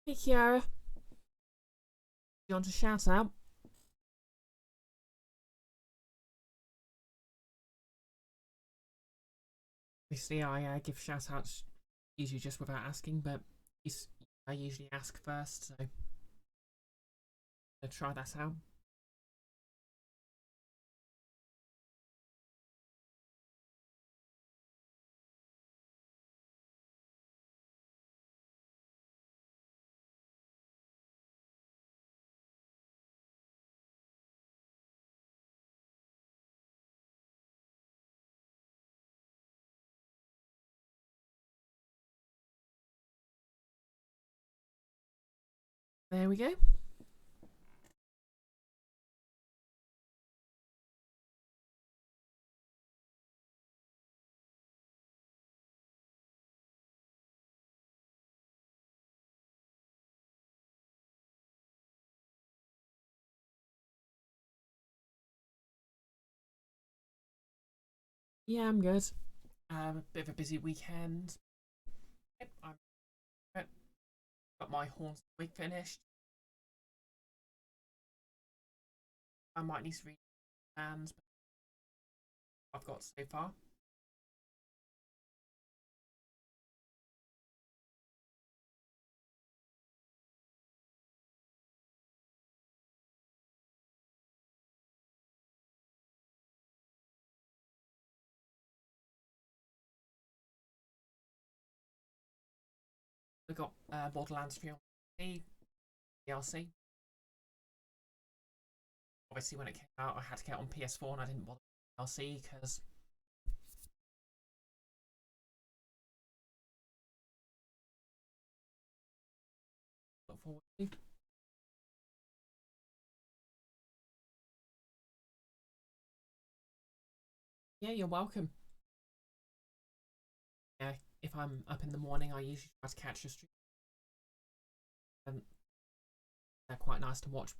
Hey Kiara, you want to shout out? Obviously, I give shout outs usually just without asking, but I usually ask first, so try that out. There we go. Yeah, I'm good. A bit of a busy weekend. Yep, I've got my horns week finished. I might need to read plans, but I've got so far. We got Borderlands 3 DLC. Obviously, when it came out, I had to get it on PS4, and I didn't bother with DLC because look forward to. Yeah, you're welcome. Yeah, if I'm up in the morning, I usually try to catch a stream. And they're quite nice to watch.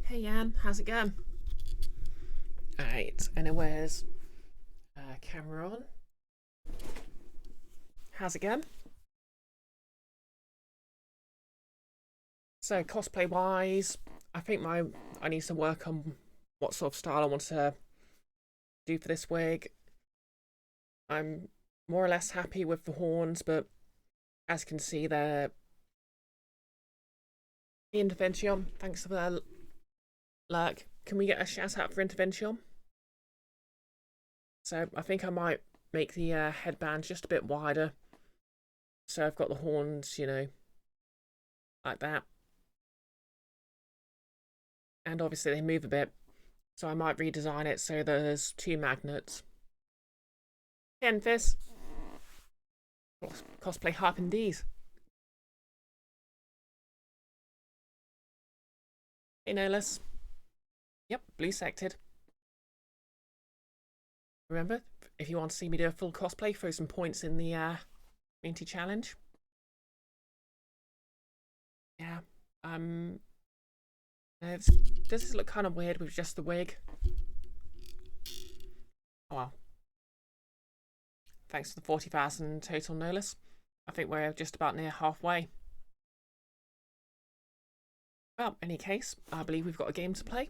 Hey Jan, how's it going? Alright, and where's camera on? How's it going? So cosplay wise, I think I need to work on what sort of style I want to do for this wig. I'm more or less happy with the horns, but as you can see, they're the intervention. Thanks for the lurk. Can we get a shout out for intervention? So I think I might make the headband just a bit wider. So I've got the horns, you know, like that. And obviously they move a bit. So I might redesign it so there's 2 magnets. Enfys. Cosplay hype indeed. Hey Nolus. Yep, blue sected. Remember, if you want to see me do a full cosplay, throw some points in the community challenge. Yeah. Does this look kind of weird with just the wig? Oh well. Thanks for the 40,000 total, Nolus. I think we're just about near halfway. Well, in any case, I believe we've got a game to play.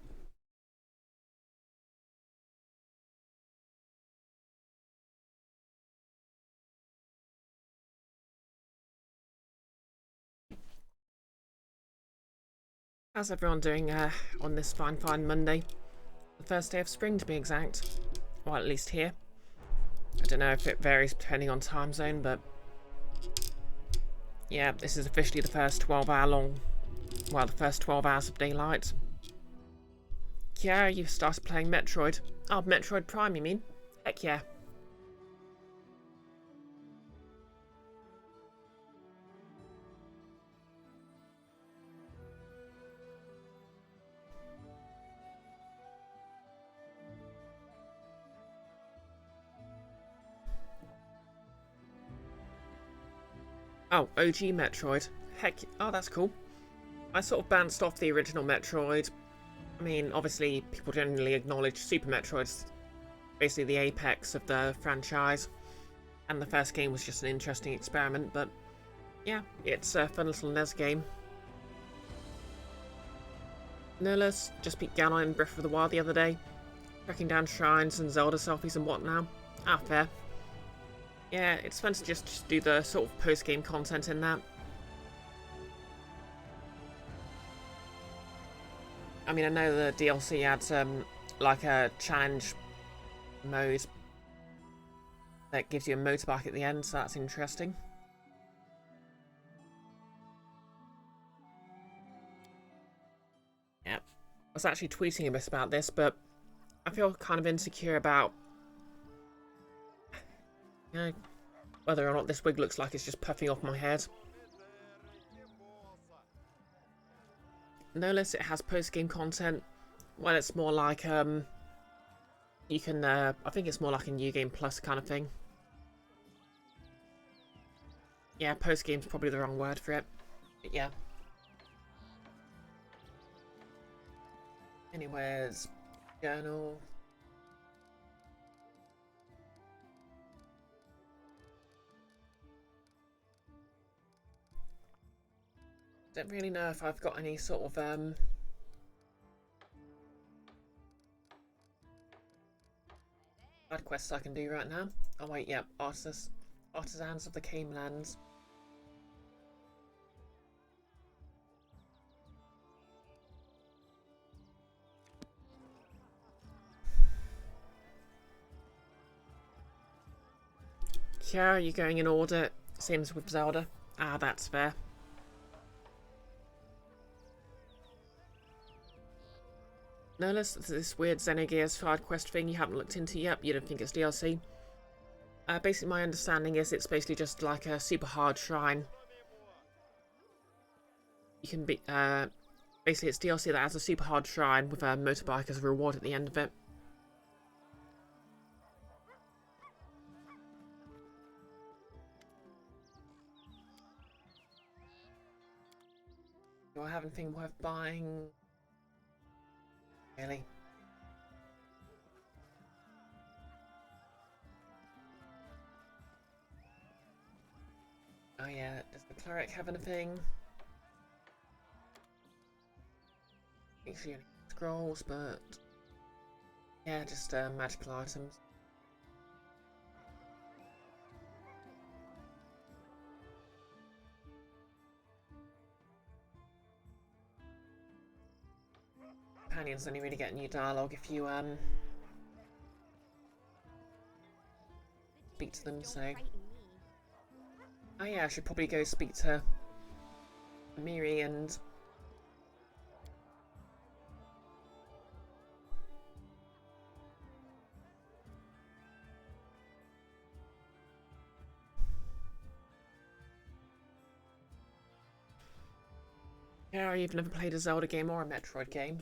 How's everyone doing on this fine Monday? The first day of spring, to be exact. Well, at least here. I don't know if it varies depending on time zone, but Yeah, this is officially the first 12-hour long... Well, the first 12 hours of daylight. Yeah, you've started playing Metroid. Oh, Metroid Prime, you mean? Heck yeah. Oh, OG Metroid. Heck, oh, that's cool. I sort of bounced off the original Metroid. I mean, obviously, people generally acknowledge Super Metroid's basically the apex of the franchise. And the first game was just an interesting experiment, but yeah, it's a fun little NES game. No less, just beat Ganon in Breath of the Wild the other day. Tracking down shrines and Zelda selfies and what now? Ah, fair. Yeah, it's fun to just do the sort of post-game content in that. I mean, I know the DLC adds like a challenge mode that gives you a motorbike at the end, so that's interesting. Yep. I was actually tweeting a bit about this, but I feel kind of insecure about, you know, whether or not this wig looks like it's just puffing off my head. No less, it has post-game content. Well, it's more like, you can, I think it's more like a New Game Plus kind of thing. Yeah, post-game's probably the wrong word for it. But yeah. Anyways, journal. Don't really know if I've got any sort of, side quests I can do right now. Oh wait, yep, Artisans of the Canelands. Yeah, you're going in order. Same as with Zelda. Ah, that's fair. No less, this weird Xenogears side quest thing you haven't looked into yet. You don't think it's DLC? Basically, my understanding is it's basically just like a super hard shrine. You can be, basically it's DLC that has a super hard shrine with a motorbike as a reward at the end of it. Do I have anything worth buying? Really? Oh yeah, does the cleric have anything? Actually, scrolls, but yeah, just magical items. Companions only really get new dialogue if you speak to them. So, oh yeah, I should probably go speak to Miri and. Yeah, you've never played a Zelda game or a Metroid game.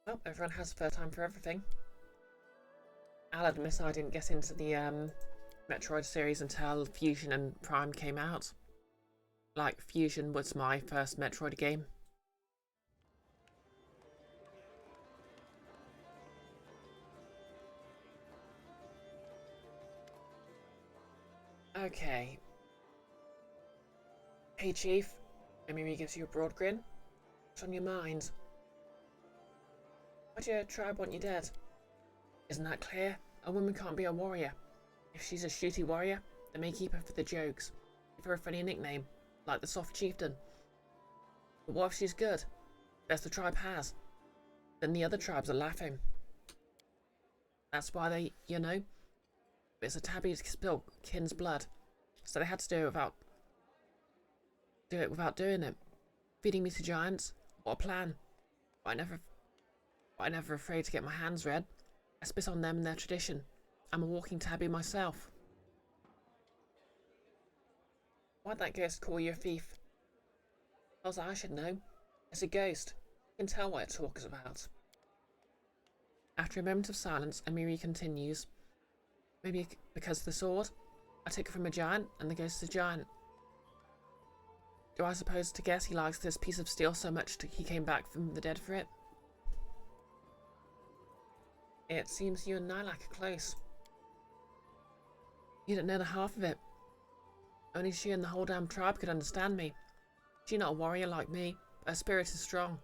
Well, everyone has a first time for everything. I'll admit I didn't get into the Metroid series until Fusion and Prime came out. Like, Fusion was my first Metroid game. Okay. Hey, Chief. Miri gives you a broad grin. What's on your mind? Why do your tribe want you dead? Isn't that clear? A woman can't be a warrior. If she's a shooty warrior, they may keep her for the jokes. Give her a funny nickname, like the Soft Chieftain. But what if she's good? Best the tribe has. Then the other tribes are laughing. That's why they, you know, it's a taboo to spill kin's blood. So they had to do it without do it without doing it. Feeding me to giants? What a plan. But I'm never afraid to get my hands red. I spit on them and their tradition. I'm a walking taboo myself. Why'd that ghost call you a thief? As I should know. It's a ghost. You can tell what it talks about. After a moment of silence, Amiri continues. Maybe because of the sword? I took it from a giant, and the ghost is a giant. Do I suppose to guess he likes this piece of steel so much he came back from the dead for it? It seems you and Nilak are close. You don't know the half of it. Only she and the whole damn tribe could understand me. She's not a warrior like me, but her spirit is strong.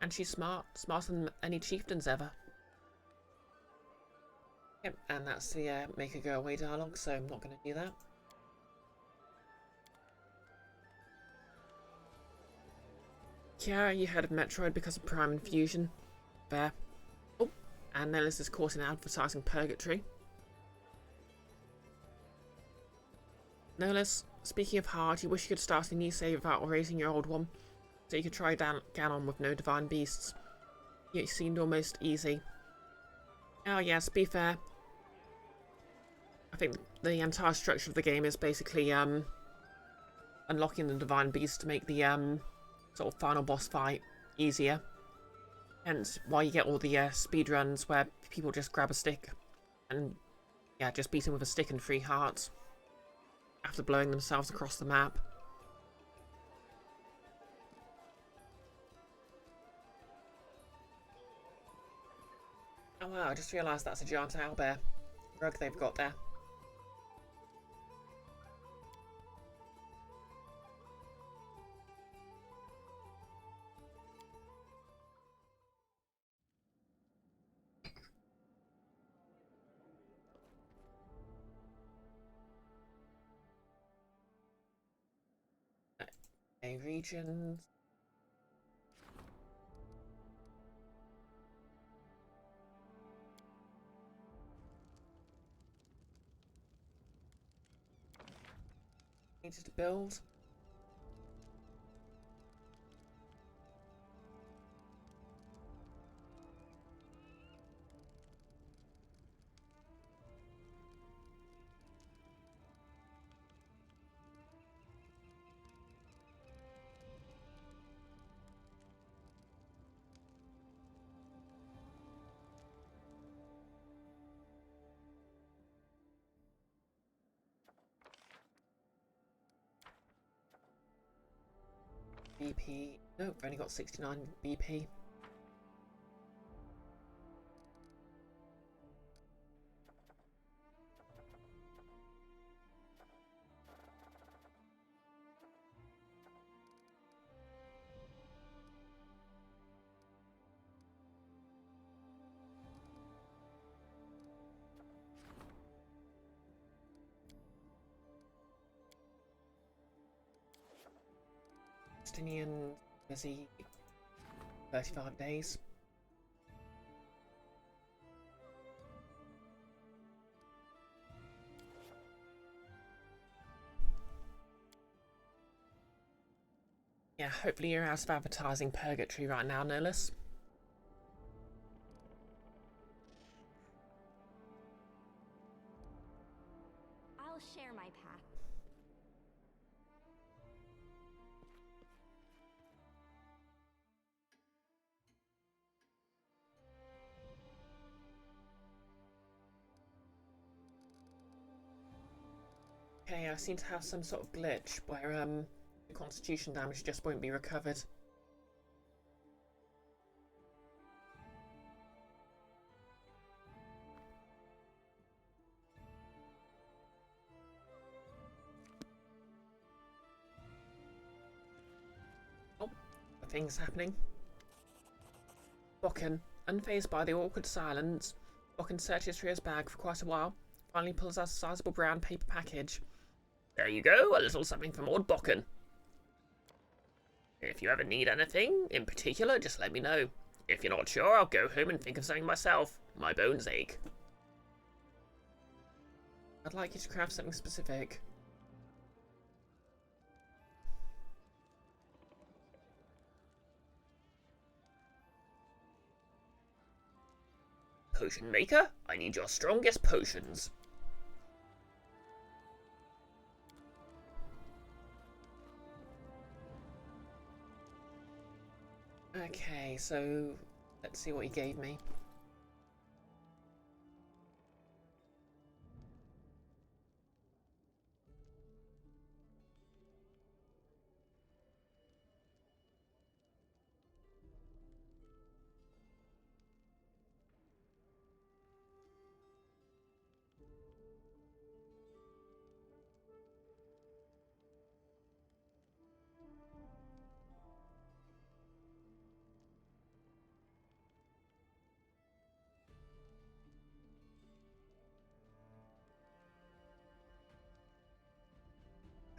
And she's smart, smarter than any chieftains ever. Yep, and that's the make her go away dialogue, so I'm not going to do that. Kiara, you heard of Metroid because of Prime Infusion. Fair. Oh, and Nellis is caught in advertising purgatory. Nellis, speaking of hard, you wish you could start a new save without erasing your old one, so you could try Ganon with no divine beasts. It seemed almost easy. Oh yes, be fair. I think the entire structure of the game is basically unlocking the divine beast to make the sort of final boss fight easier. Hence why you get all the speed runs where people just grab a stick and yeah, just beat him with a stick and 3 hearts after blowing themselves across the map. Oh wow, I just realised that's a giant owlbear rug they've got there. Okay, regions. Needed to build. BP. Nope, I've only got 69 BP. Palestinian busy 35 days. Yeah, hopefully you're out of advertising purgatory right now, Nolus. I'll share my path. Okay, I seem to have some sort of glitch where the constitution damage just won't be recovered. Oh, the thing's happening. Bokken, unfazed by the awkward silence, Bokken searches through his bag for quite a while, finally pulls out a sizable brown paper package. There you go, a little something from old Bokken. If you ever need anything in particular, just let me know. If you're not sure, I'll go home and think of something myself. My bones ache. I'd like you to craft something specific. Potion maker, I need your strongest potions. Okay, so let's see what he gave me.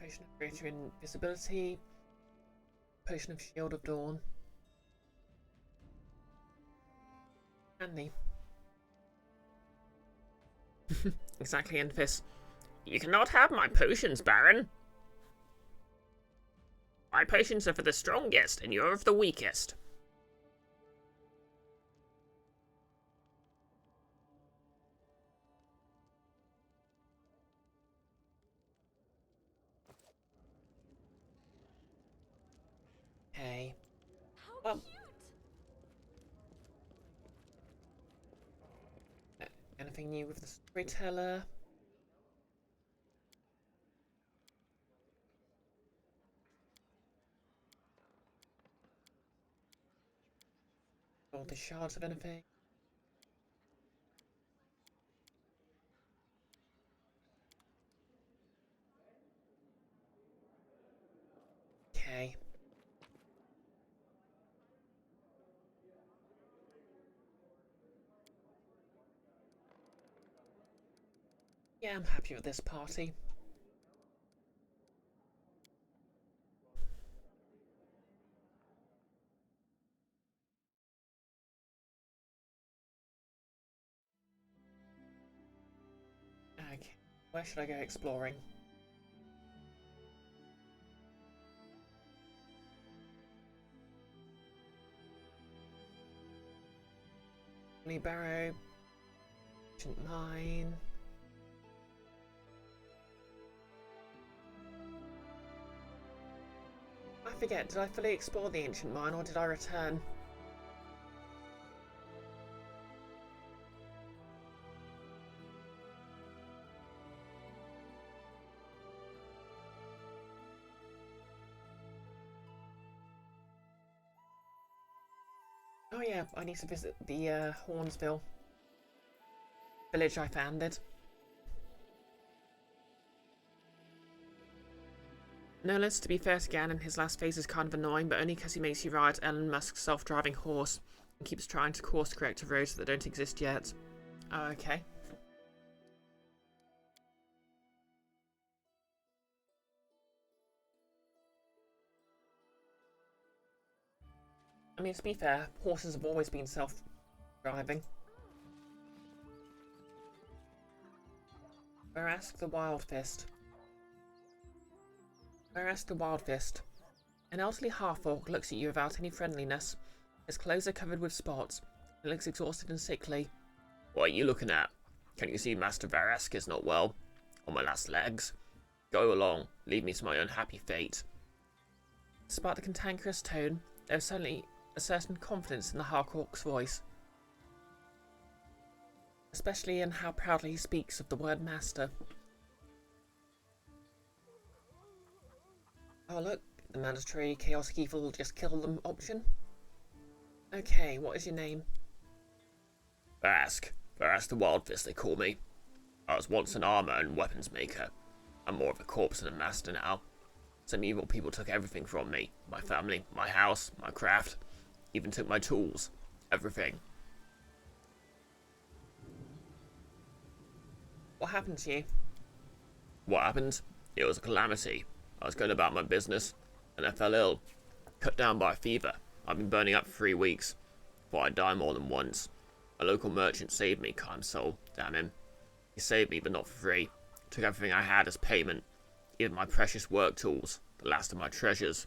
Potion of greater invisibility. Potion of Shield of Dawn. Handy. Exactly, Enfys. You cannot have my potions, Baron. My potions are for the strongest, and you're of the weakest. Okay. How Well, cute! anything new with the storyteller? All the shards of anything? Okay. Yeah, I'm happy with this party. Okay. Where should I go exploring? Barrow. Ancient Mine. I forget, did I fully explore the Ancient Mine or did I return? Oh yeah, I need to visit the Hornsville village I founded. Nolas, to be fair to Ganon, his last phase is kind of annoying, but only because he makes you ride Elon Musk's self-driving horse and keeps trying to course correct to roads that don't exist yet. Oh, okay. I mean, to be fair, horses have always been self-driving. Barask the Wild Fist. Barask the Wild Fist. An elderly half-orc looks at you without any friendliness. His clothes are covered with spots. He looks exhausted and sickly. What are you looking at? Can you see Master Varask is not well? On my last legs? Go along, leave me to my unhappy fate. Despite the cantankerous tone, there was suddenly a certain confidence in the half-orc's voice. Especially in how proudly he speaks of the word master. Oh look, the mandatory chaotic evil just kill them option. Okay, what is your name? Varask. Varask the Wildfist, they call me. I was once an armor and weapons maker. I'm more of a corpse than a master now. Some evil people took everything from me. My family, my house, my craft. Even took my tools. Everything. What happened to you? What happened? It was a calamity. I was going about my business, and I fell ill. Cut down by a fever. I've been burning up for 3 weeks. Thought I'd die more than once. A local merchant saved me, kind soul. Damn him. He saved me, but not for free. Took everything I had as payment. Even my precious work tools. The last of my treasures.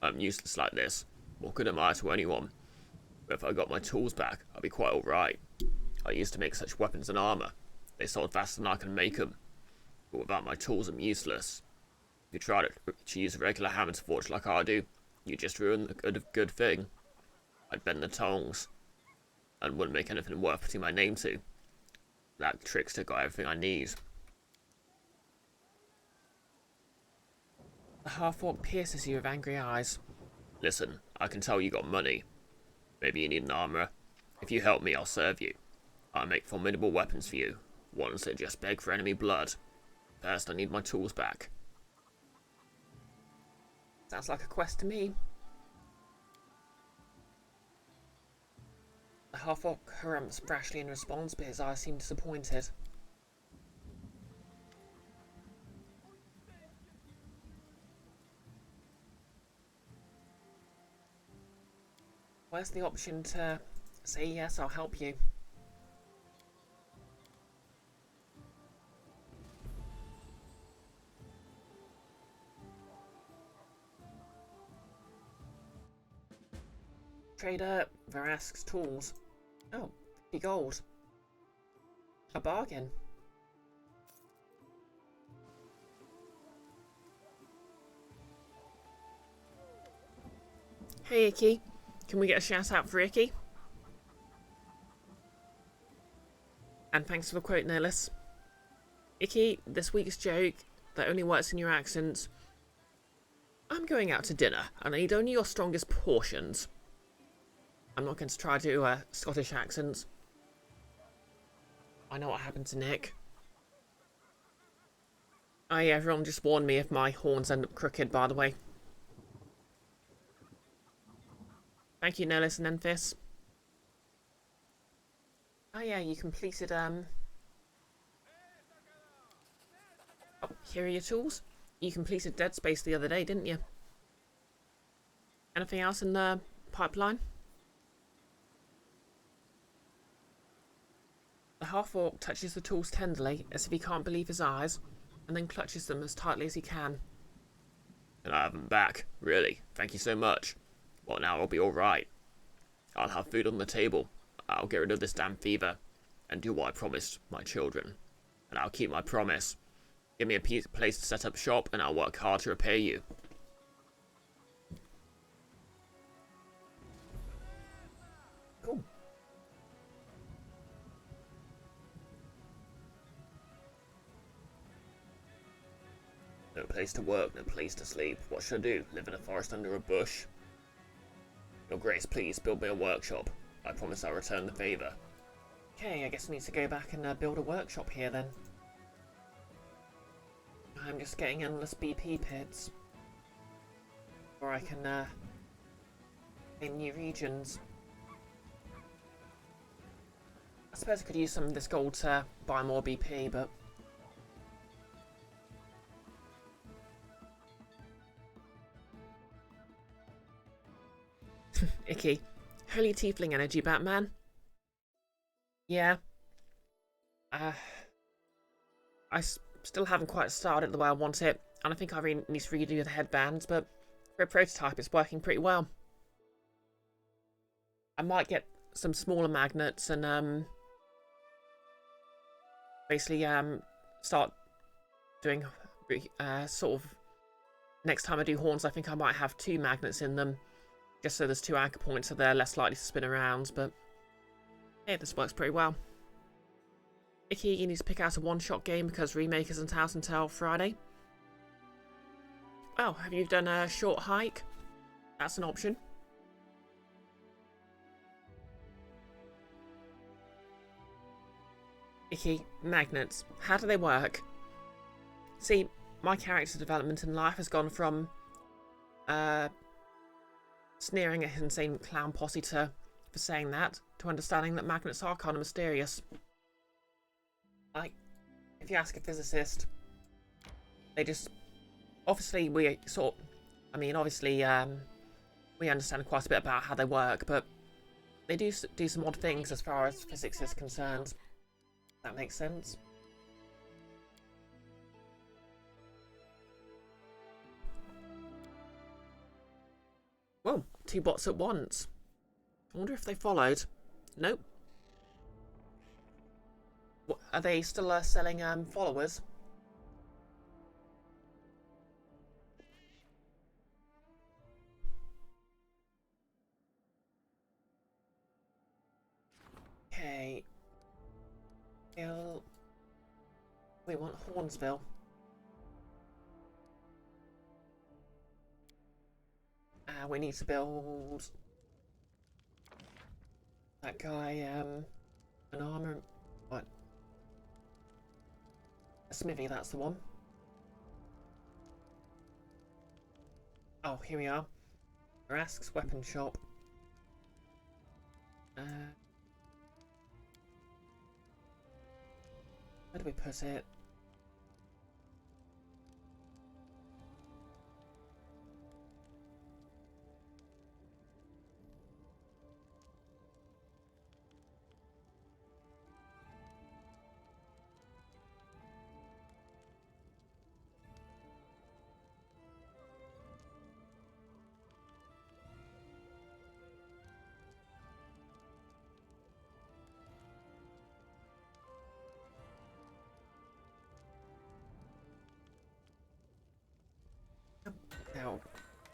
I'm useless like this. What good am I to anyone? But if I got my tools back, I'd be quite alright. I used to make such weapons and armour. They sold faster than I can make them. But without my tools, I'm useless. If you try to use a regular hammer to forge like I do, you just ruin the good thing. I'd bend the tongs, and wouldn't make anything worth putting my name to. That trickster got everything I need. The half-orc pierces you with angry eyes. Listen, I can tell you got money. Maybe you need an armourer. If you help me, I'll serve you. I'll make formidable weapons for you, ones that just beg for enemy blood. First, I need my tools back. Sounds like a quest to me. The half-orc harumphs brashly in response, but his eyes seem disappointed. Where's the option to say yes, I'll help you? Trader Verask's tools. Oh, 50 gold. A bargain. Hey, Icky. Can we get a shout out for Icky? And thanks for the quote, Nellis. Icky, this week's joke that only works in your accents. I'm going out to dinner, and I need only your strongest portions. I'm not going to try to do a Scottish accent. I know what happened to Nick. Oh yeah, everyone just warned me if my horns end up crooked, by the way. Thank you, Nellis and Enfys. Oh yeah, you completed, Oh, here are your tools. You completed Dead Space the other day, didn't you? Anything else in the pipeline? The half-orc touches the tools tenderly, as if he can't believe his eyes, and then clutches them as tightly as he can. And I have them back, really. Thank you so much. Well, now I'll be alright. I'll have food on the table. I'll get rid of this damn fever, and do what I promised my children. And I'll keep my promise. Give me a place to set up shop, and I'll work hard to repay you. Cool. No place to work, no place to sleep. What should I do? Live in a forest under a bush? Your Grace, please build me a workshop. I promise I'll return the favour. Okay, I guess I need to go back and build a workshop here then. I'm just getting endless BP pits. Or I can, in new regions. I suppose I could use some of this gold to buy more BP, but... Icky. Holy tiefling energy, Batman. Yeah. I still haven't quite started the way I want it, and I think I really need to redo the headbands, but for a prototype it's working pretty well. I might get some smaller magnets and basically start doing sort of next time I do horns. I think I might have 2 magnets in them, just so there's 2 anchor points so they're less likely to spin around. But yeah, this works pretty well. Icky, you need to pick out a one-shot game because Remake isn't out until Friday. Oh, have you done a short hike? That's an option. Icky, magnets. How do they work? See, my character development in life has gone from sneering at his insane clown posse for saying that, to understanding that magnets are kind of mysterious. Like, if you ask a physicist, they just... Obviously, we understand quite a bit about how they work, but they do some odd things as far as physics is concerned. That makes sense. Whoa, 2 bots at once. I wonder if they followed. Nope. What, are they still selling followers? Okay. We want Hornsville. We need to build that guy an armor. What? A smithy, that's the one. Oh, here we are. Rask's weapon shop. Where do we put it?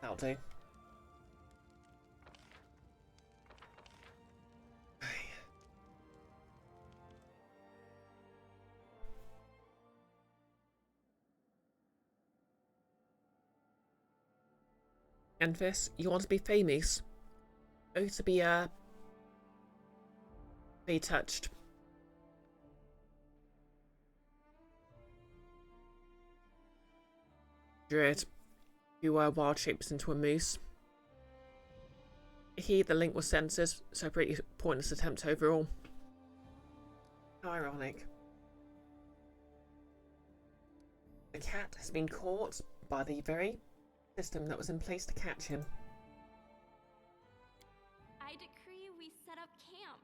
That'll do. Enfys, you want to be famous? Oh, to be touched. Druid, who wild shapes into a moose. Here, the link was censored, so pretty pointless attempt overall. How ironic. The cat has been caught by the very system that was in place to catch him. I decree we set up camp.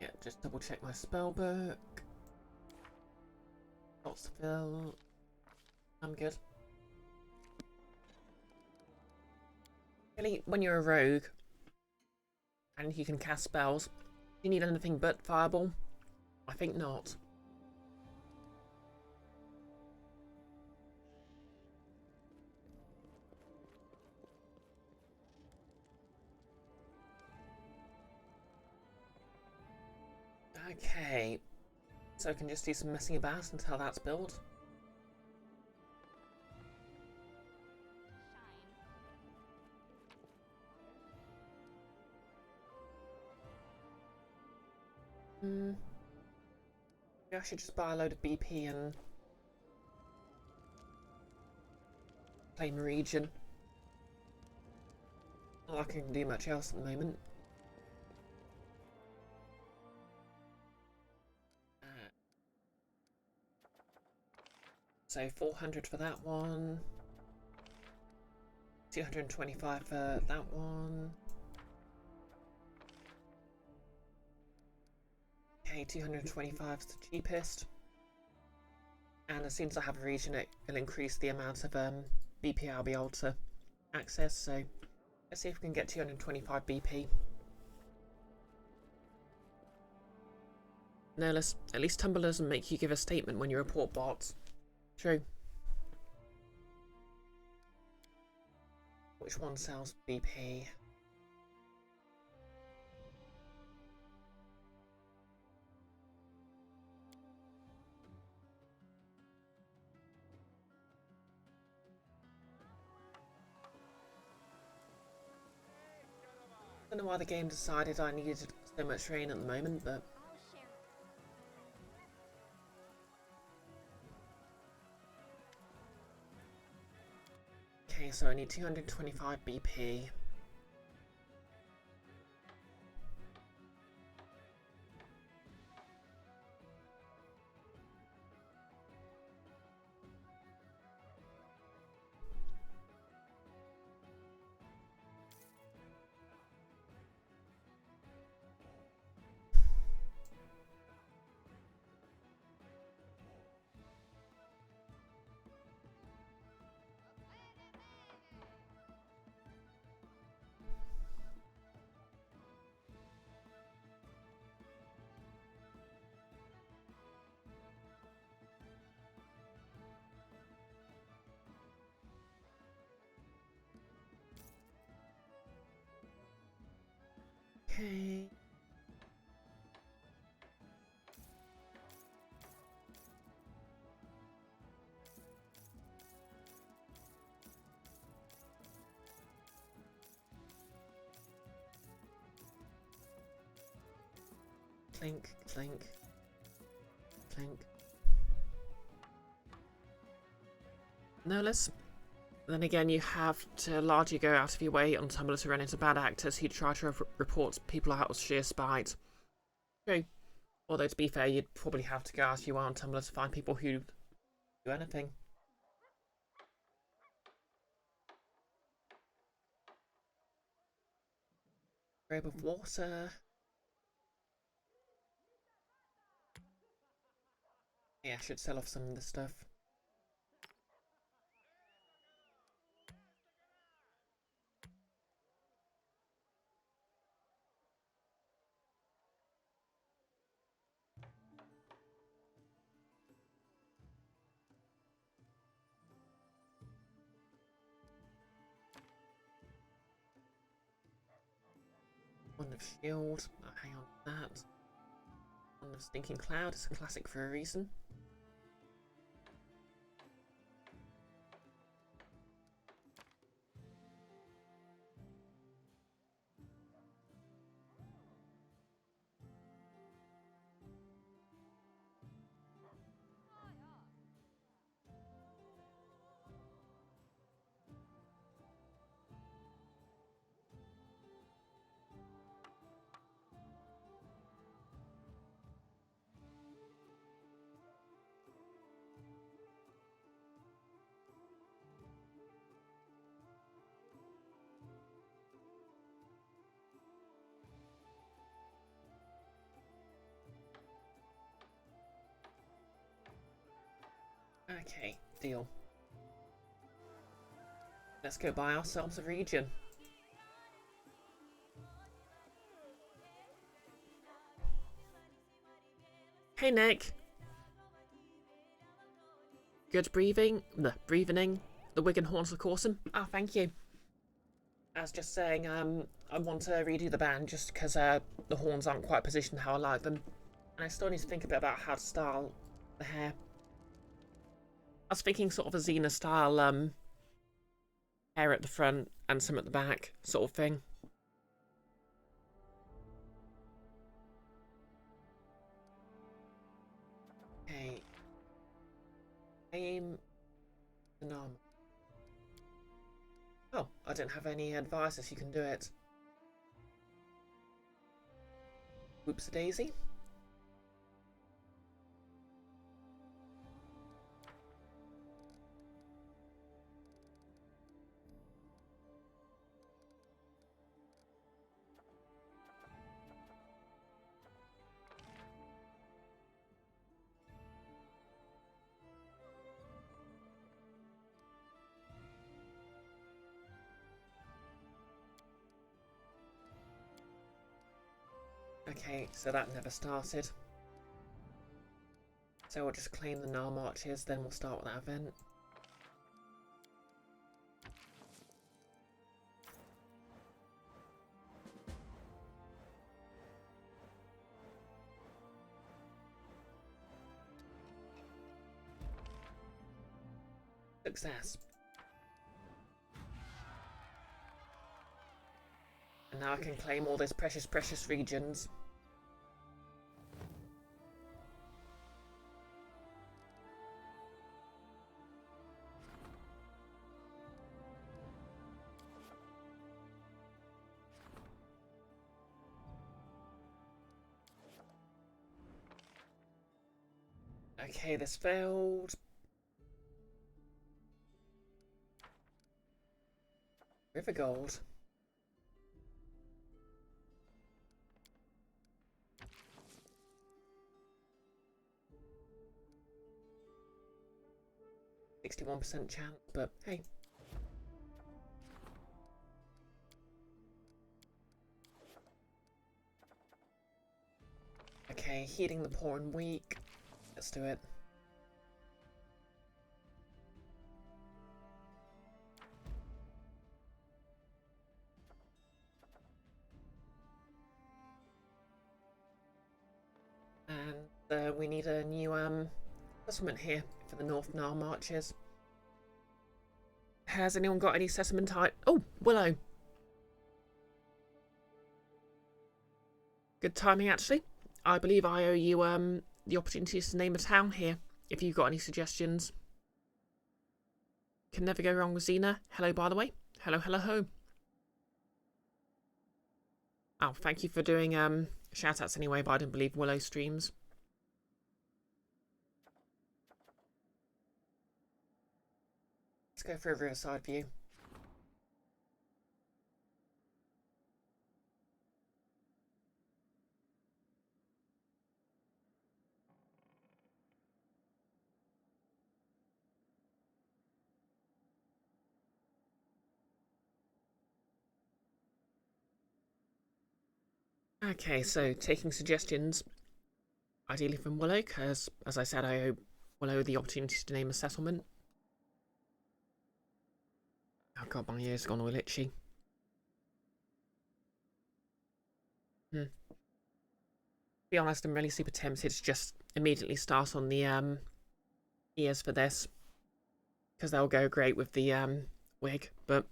Yeah, just double check my spell book. Lots to fill. I'm good. Really, when you're a rogue and you can cast spells, do you need anything but fireball? I think not. Okay, so I can just do some messing about until that's built. Maybe I should just buy a load of BP and claim region. Not like I can do much else at the moment. So 400 for that one. 225 for that one. Okay, 225 is the cheapest. And as soon as I have a region, it'll increase the amount of BP I'll be able to access. So let's see if we can get 225 BP. No, at least Tumblr doesn't make you give a statement when you report bots. True. Which one sells BP? I don't know why the game decided I needed so much rain at the moment, but okay, so I need 225 BP. Okay. Clink, clink, clink. No, let's... Then again, you have to largely go out of your way on Tumblr to run into bad actors who try to report people out of sheer spite. True. Although, to be fair, you'd probably have to go out of your way on Tumblr to find people who do anything. Grape of water. Yeah, I should sell off some of this stuff. Wand of Shield. I'll hang on to that. Wand of Stinking Cloud is a classic for a reason. Okay, deal. Let's go buy ourselves a region. Hey Nick. Good breathing. Breathing. The wig and horns of Corson. Ah, thank you. I was just saying, I want to redo the band just because the horns aren't quite positioned how I like them. And I still need to think a bit about how to style the hair. I was thinking sort of a Xena style hair at the front and some at the back sort of thing. Okay. Aim the norm. Oh, I didn't have any advice if you can do it. Whoops a daisy. Okay, so that never started. So we'll just claim the Nile marches, then we'll start with that event. Success. And now I can claim all these precious, precious regions. Okay, this failed. River Gold. %61 chance, but hey. Okay, healing the poor and weak. Let's do it. we need a new settlement here for the North Nile marches. Has anyone got any settlement type? Oh, Willow. Good timing, actually. I believe I owe you the opportunity to name a town here, if you've got any suggestions. Can never go wrong with Xena. Hello, by the way. Hello, hello, ho. Oh, thank you for doing shout-outs anyway, but I didn't believe Willow streams. Let's go for a rear side view. Okay, so taking suggestions, ideally from Willow, because, as I said, I owe Willow the opportunity to name a settlement. Oh god, my ear's gone all itchy. To be honest, I'm really super tempted to just immediately start on the ears for this, because they'll go great with the wig, but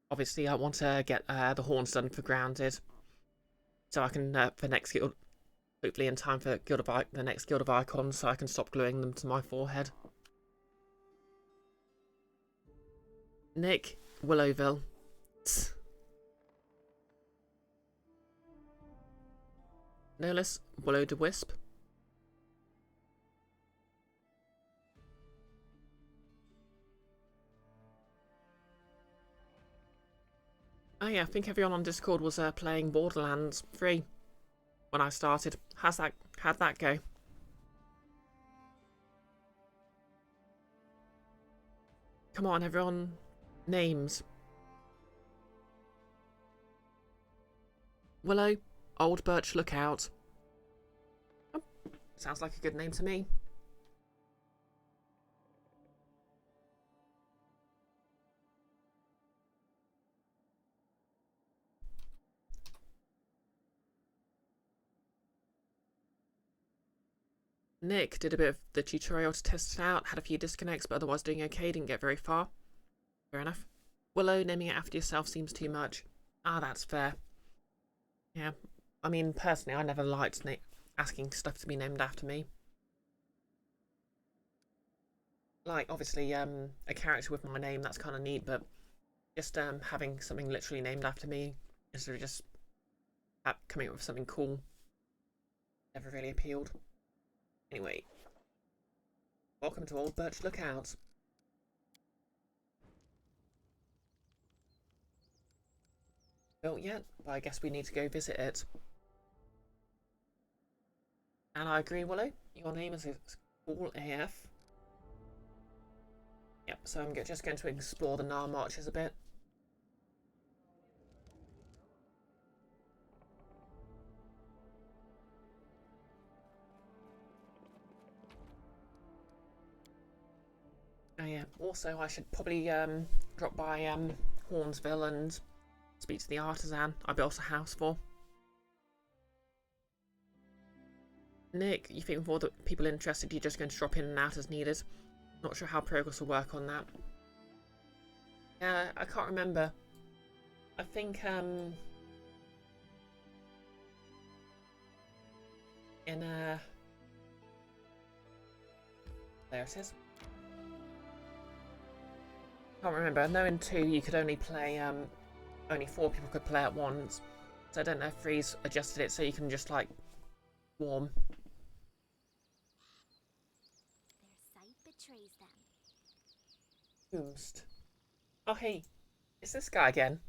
obviously I want to get the horns done for grounded, so I can, for next guild, hopefully in time for the next Guild of Icons, so I can stop gluing them to my forehead. Nick, Willowville. Tss. No less Will-o'-the-Wisp. Oh yeah, I think everyone on Discord was playing Borderlands 3 when I started. How'd that go? Come on, everyone. Names. Willow, Old Birch Lookout. Oh, sounds like a good name to me. Nick did a bit of the tutorial to test it out, had a few disconnects, but otherwise doing okay, didn't get very far. Fair enough. Willow, naming it after yourself seems too much. Ah, that's fair. Yeah, I mean, personally, I never liked asking stuff to be named after me. Like, obviously, a character with my name, that's kind of neat, but just having something literally named after me instead of just coming up with something cool never really appealed. Anyway, welcome to Old Birch Lookout. Built yet, but I guess we need to go visit it. And I agree, Willow, your name is cool AF. Yep, so I'm just going to explore the Nile Marches a bit. Oh yeah, also I should probably drop by Hornsville and speak to the artisan I built a house for. Nick, you think with all the people interested you're just going to drop in and out as needed? Not sure how progress will work on that. Yeah, I can't remember. I think in there it is. Can't remember. I know in 2 you could only play only 4 people could play at once. So I don't know if 3's adjusted it so you can just like warm. Their sight betrays them. Boost. Oh hey, it's this guy again.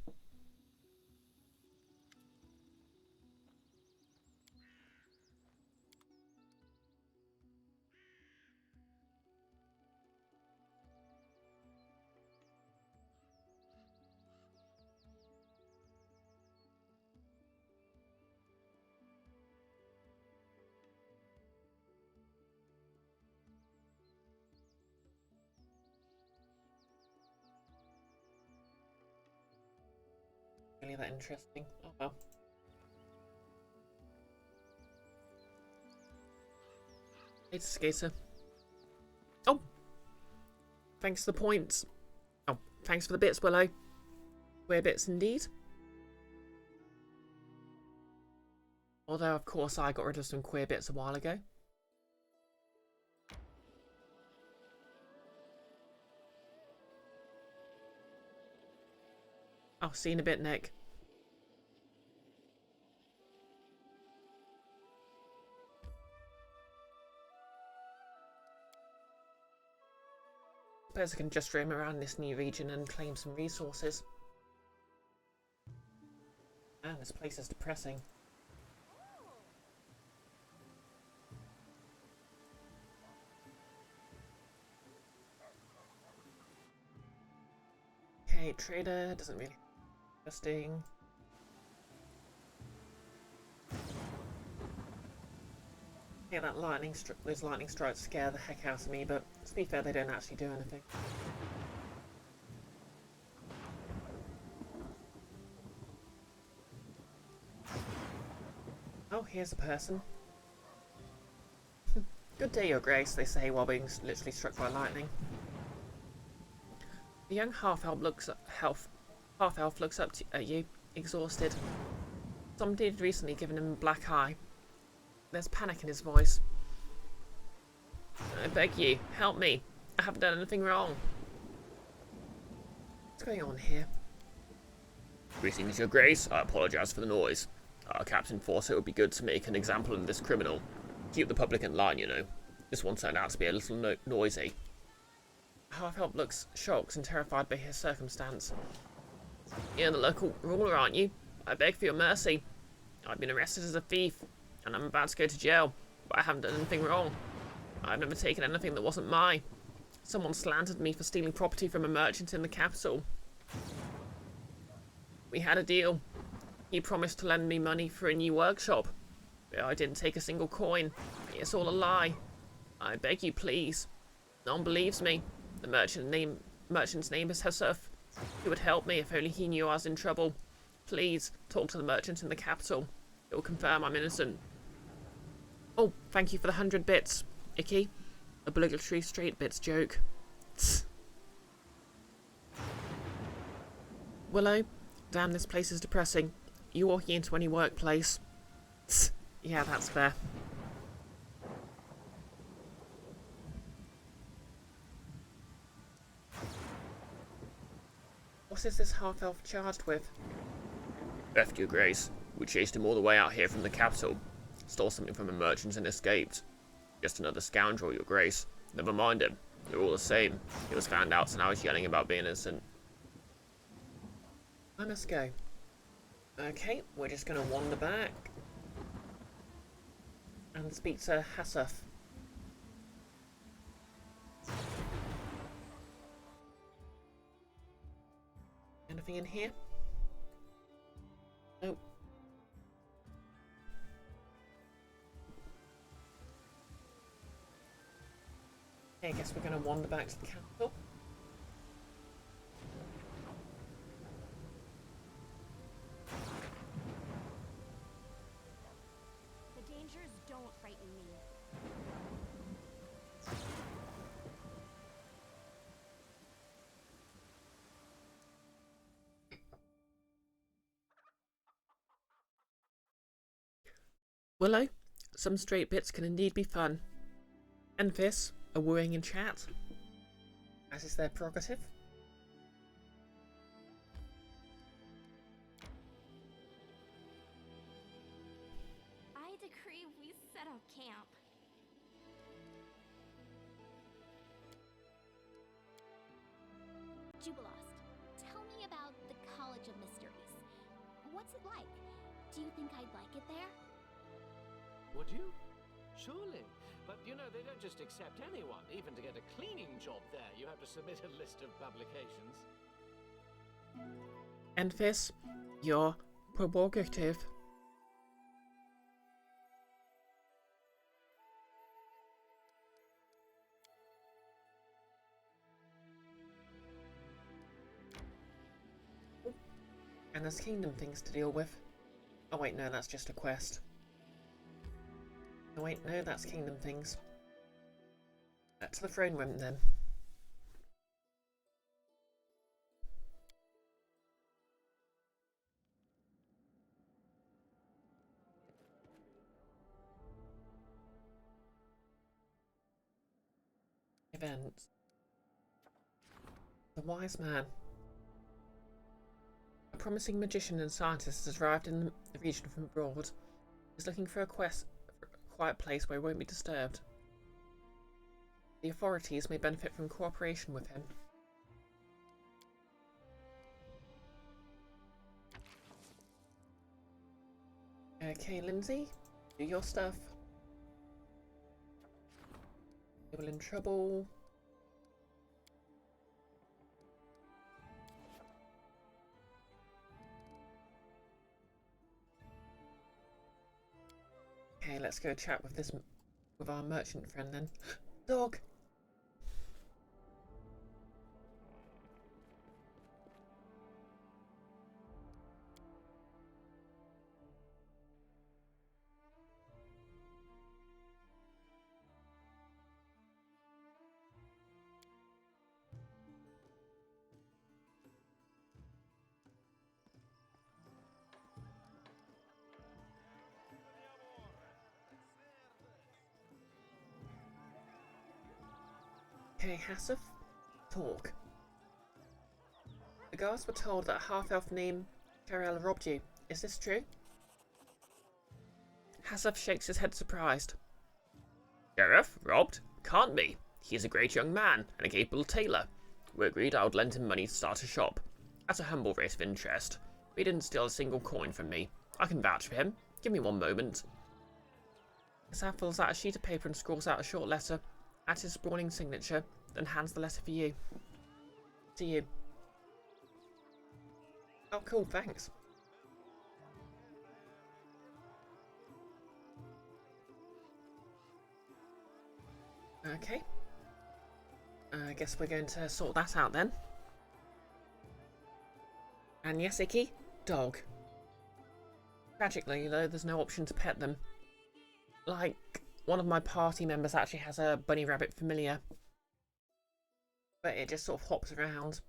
Really that interesting. Oh well. It's a skater. Oh! Thanks for the points. Oh, thanks for the bits, Willow. Queer bits indeed. Although, of course, I got rid of some queer bits a while ago. I'll see you in a bit, Nick. Suppose I can just roam around this new region and claim some resources. Man, this place is depressing. Okay, trader doesn't really interesting. Yeah, those lightning strikes scare the heck out of me, but to be fair, they don't actually do anything. Oh, here's a person. Good day, Your Grace, they say while being literally struck by lightning. The young half-elf looks up at you, exhausted. Somebody had recently given him a black eye. There's panic in his voice. I beg you, help me. I haven't done anything wrong. What's going on here? Greetings, Your Grace. I apologise for the noise. Captain thought it would be good to make an example of this criminal. Keep the public in line, you know. This one turned out to be a little noisy. Half-elf looks shocked and terrified by his circumstance. You're the local ruler, aren't you? I beg for your mercy. I've been arrested as a thief, and I'm about to go to jail, but I haven't done anything wrong. I've never taken anything that wasn't mine. Someone slandered me for stealing property from a merchant in the capital. We had a deal. He promised to lend me money for a new workshop, but I didn't take a single coin. It's all a lie. I beg you, please. No one believes me. The merchant's name is Hasuf. He would help me if only he knew I was in trouble. Please, talk to the merchant in the capital. It will confirm I'm innocent. Oh, thank you for the 100 bits, Icky. Obligatory straight bits joke. Willow, damn, this place is depressing. You walking into any workplace. Yeah, that's fair. What is this half-elf charged with? Theft, Your Grace. We chased him all the way out here from the capital. Stole something from a merchant and escaped. Just another scoundrel, Your Grace. Never mind him. They're all the same. He was found out, so now he's yelling about being innocent. I must go. Okay, we're just going to wander back and speak to Hasuf. Anything in here? Nope. Okay, I guess we're going to wander back to the capital. The dangers don't frighten me. Willow, some straight bits can indeed be fun. And this, a wooing in chat, as is their prerogative. I decree we set up camp. Jubilost, tell me about the College of Mysteries. What's it like? Do you think I'd like it there? Would you? Surely. But, you know, they don't just accept anyone. Even to get a cleaning job there, you have to submit a list of publications. And this, your prerogative. And there's kingdom things to deal with. Oh wait, no, that's just a quest. Oh wait, no, that's kingdom things. To the throne room then. Events. The wise man. A promising magician and scientist has arrived in the region from abroad. He's looking for a quest for a quiet place where he won't be disturbed. The authorities may benefit from cooperation with him. Okay, Lindsay, do your stuff. People in trouble. Okay, let's go chat with our merchant friend then. Dog. Okay, Hassif, talk. The guards were told that a half-elf named Karel robbed you. Is this true? Hassif shakes his head surprised. Sheriff? Robbed? Can't be. He's a great young man and a capable tailor. We agreed I would lend him money to start a shop. At a humble rate of interest. He didn't steal a single coin from me. I can vouch for him. Give me one moment. Sam pulls out a sheet of paper and scrawls out a short letter, at his sprawling signature, then hands the letter for you. To you. Oh, cool, thanks. Okay. I guess we're going to sort that out then. And yes, Icky, dog. Tragically, though, there's no option to pet them. Like, one of my party members actually has a bunny rabbit familiar. But it just sort of hops around.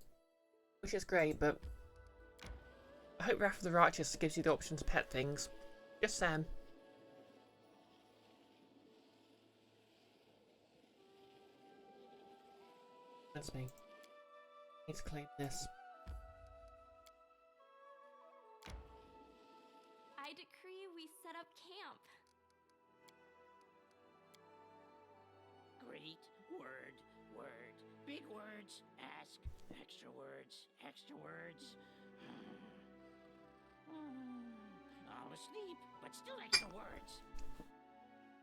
Which is great, but I hope Wrath of the Righteous gives you the option to pet things. Just Sam. That's me. Need to claim this. I decree we set up camp. Great word, word. Big words, ask. Extra words, extra words. I'm asleep, but still extra words.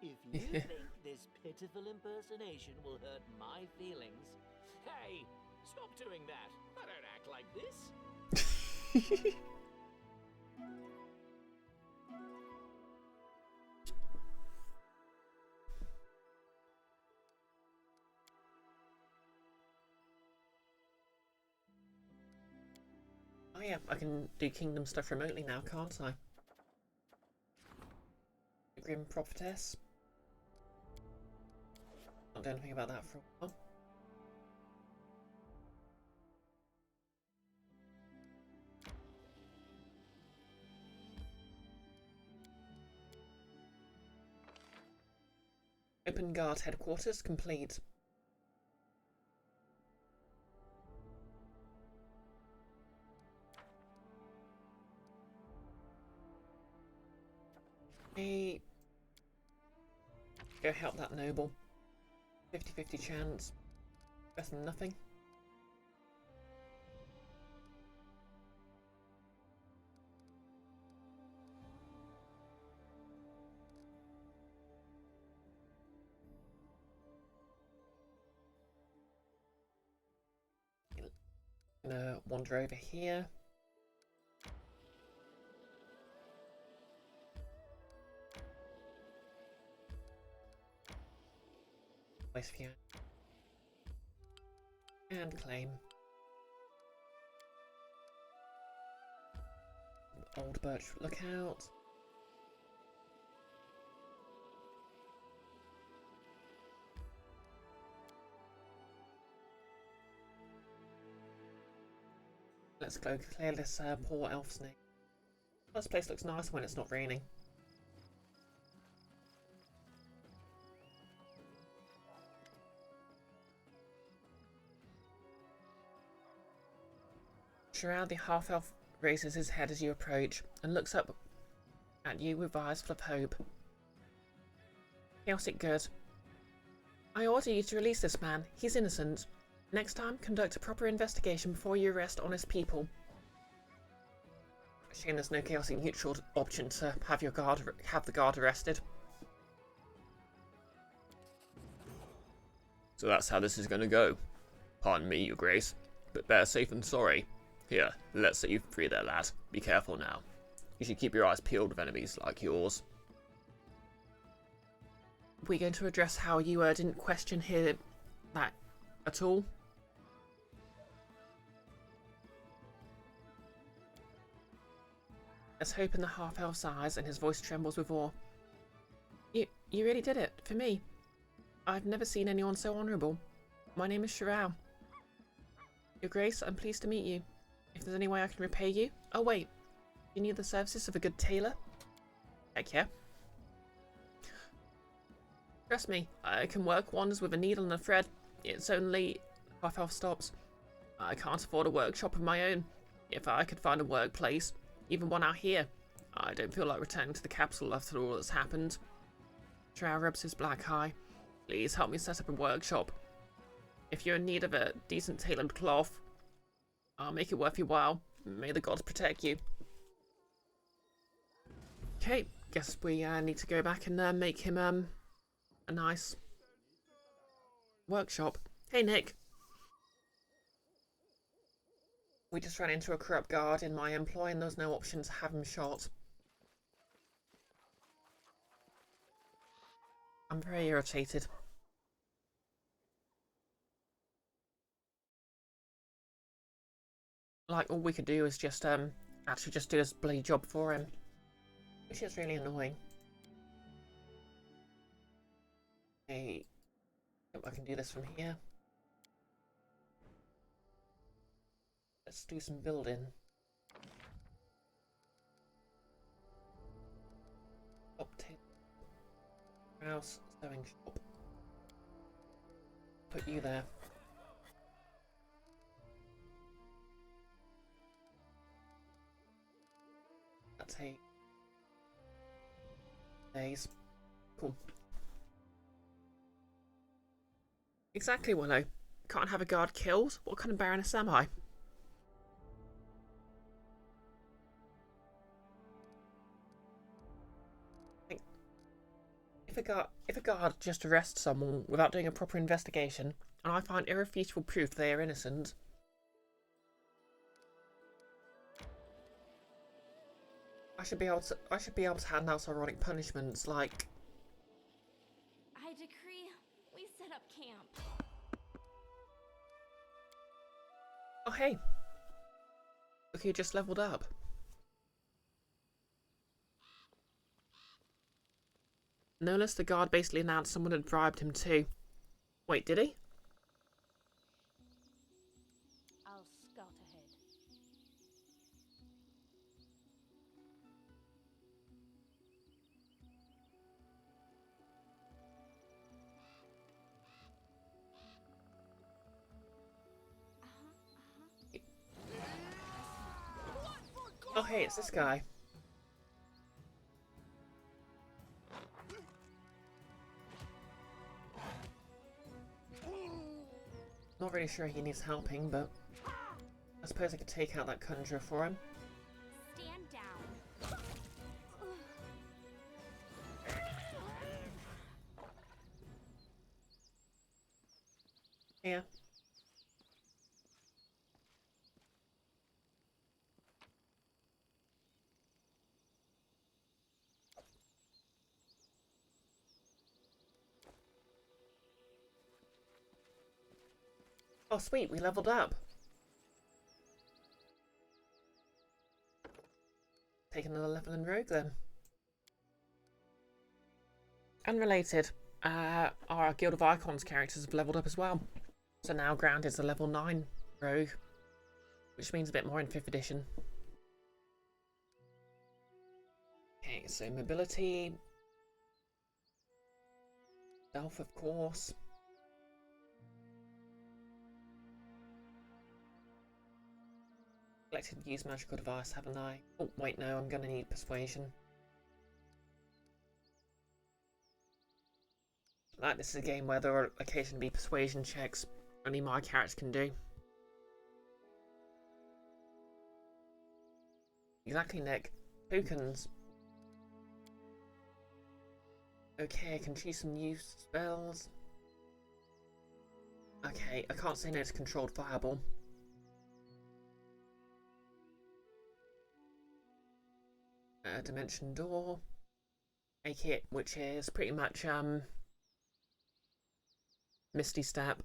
If you think this pitiful impersonation will hurt my feelings... Hey, stop doing that. I don't act like this. Oh yeah, I can do kingdom stuff remotely now, can't I? The Grim Prophetess. Not doing anything about that for a while. Open Guard headquarters complete. Hey, go help that noble. 50-50 chance. Better than nothing. Gonna wander over here. Waste few. And claim. Old Birch Lookout. Let's go clear this poor elf snake. This place looks nice when it's not raining. Shroud the half-elf raises his head as you approach and looks up at you with eyes full of hope. Chaotic good. I order you to release this man. He's innocent. Next time, conduct a proper investigation before you arrest honest people. Shame there's no chaotic neutral option to have the guard arrested. So that's how this is going to go. Pardon me, your grace, but better safe than sorry. Here, let's set you free there, lad. Be careful now. You should keep your eyes peeled with enemies like yours. Are we going to address how you didn't question that at all? There's hope in the half-elf's eyes and his voice trembles with awe. You really did it, for me. I've never seen anyone so honourable. My name is Shirao. Your Grace, I'm pleased to meet you. If there's any way I can repay you... Oh wait, you need the services of a good tailor? Heck yeah. Trust me, I can work wonders with a needle and a thread. It's only... Half-elf stops. I can't afford a workshop of my own. If I could find a workplace, even one out here, I don't feel like returning to the capital after all that's happened. Shirao rubs his black eye. Please help me set up a workshop. If you're in need of a decent tailored cloth, I'll make it worth your while. May the gods protect you. Okay, guess we need to go back and make him a nice workshop. Hey Nick. We just ran into a corrupt guard in my employ and there's no option to have him shot. I'm very irritated. Like, all we could do is just, actually just do this bloody job for him. Which is really annoying. Okay. Hope I can do this from here. Let's do some building. House, sewing shop. Put you there. That's 8 days. Cool. Exactly, Willow. Can't have a guard killed? What kind of Baroness am I? If a guard just arrests someone without doing a proper investigation, and I find irrefutable proof they are innocent, I should be able to hand out ironic punishments like... I decree we set up camp. Oh hey! Look who just leveled up. Notice the guard basically announced someone had bribed him too. Wait, did he? I'll scout ahead. Oh hey, it's this guy. Not really sure he needs helping, but I suppose I could take out that conjurer for him. Stand down. Yeah. Oh sweet, we leveled up. Take another level in Rogue then. Unrelated, our Guild of Icons characters have leveled up as well. So now Ground is a level 9 Rogue. which means a bit more in 5th edition. Okay, so mobility. Stealth, of course. Selected use magical device, haven't I? Oh, wait, no, I'm gonna need persuasion. Like, this is a game where there will occasionally be persuasion checks only my character can do. Exactly, Nick. Tokens. Okay, I can choose some new spells. Okay, I can't say no to controlled fireball. Dimension door. AK, which is pretty much Misty Step.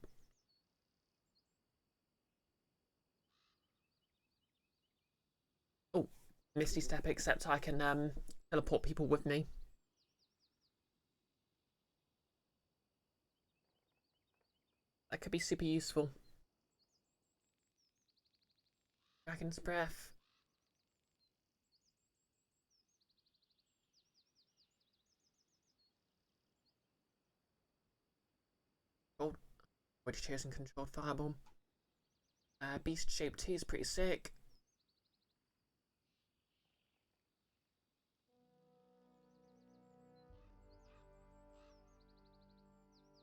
Oh, Misty Step, except I can teleport people with me. That could be super useful. Dragon's Breath. Already chosen controlled fireball. Beast Shape 2 is pretty sick.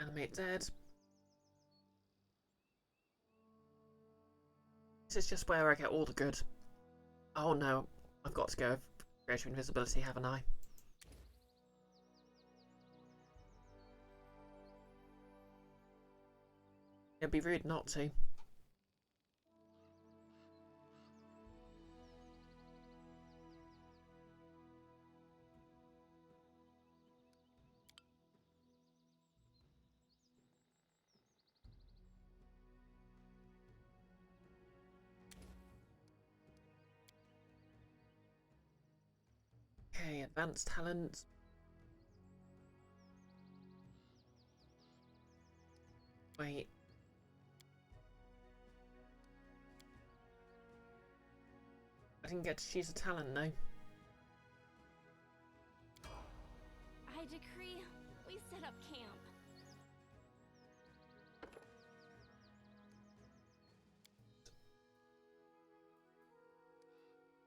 Animate Dead. This is just where I get all the good. Oh no, I've got to go. Greater invisibility, haven't I? It'd be rude not to. Okay, advanced talent. Wait. I didn't get to choose a talent, no. I decree we set up camp.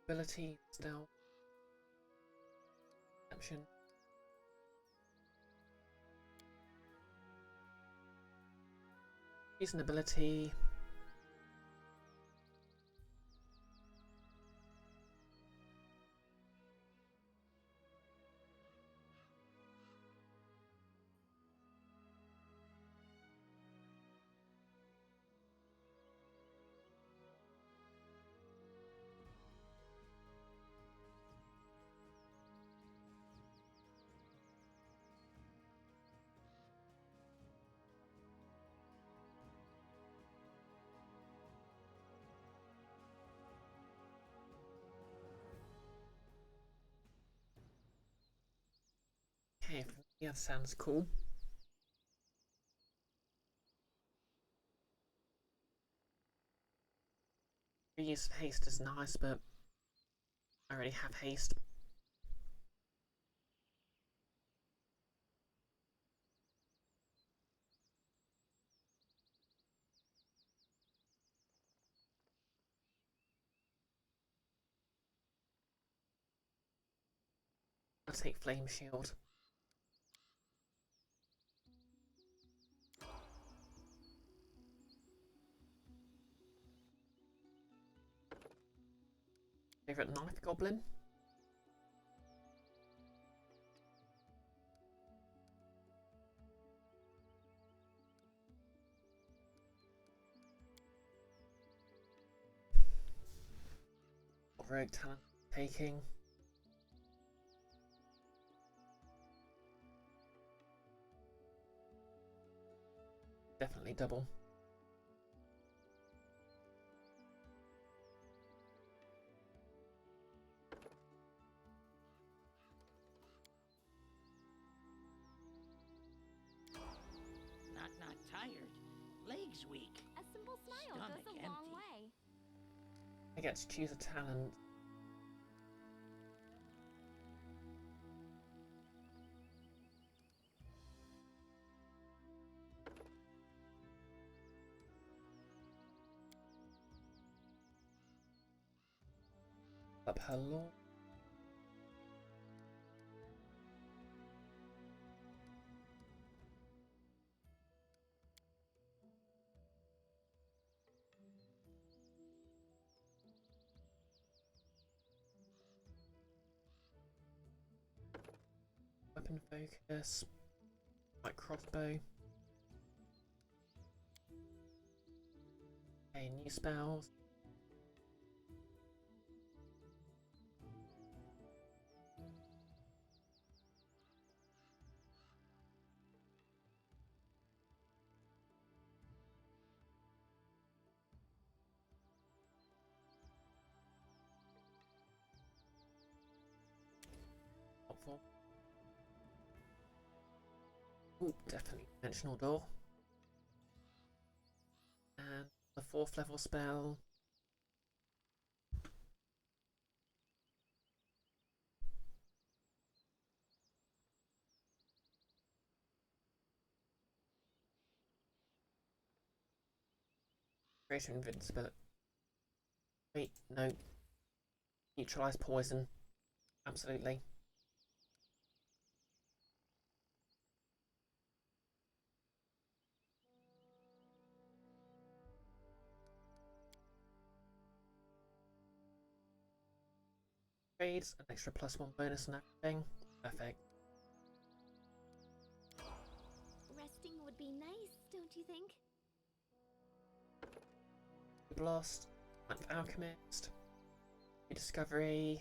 Ability, stealth. Perception. Use an ability. Okay, yeah, sounds cool. Use of haste is nice, but I already have haste. I'll take Flame Shield. Favorite knife goblin? Rogue talent taking. Definitely double. Not tired. Legs weak. A simple smile Stomach goes a long empty. way. get to choose a talent. Up her law. Weapon focus, like crossbow. Okay, new spells. Helpful. Ooh, definitely dimensional door. And the 4th level spell. Greater invincibility. Wait, no. Neutralize poison. Absolutely. Trades, an extra +1 bonus and everything. Perfect. Resting would be nice, don't you think? Jubilost, Alchemist, Rediscovery.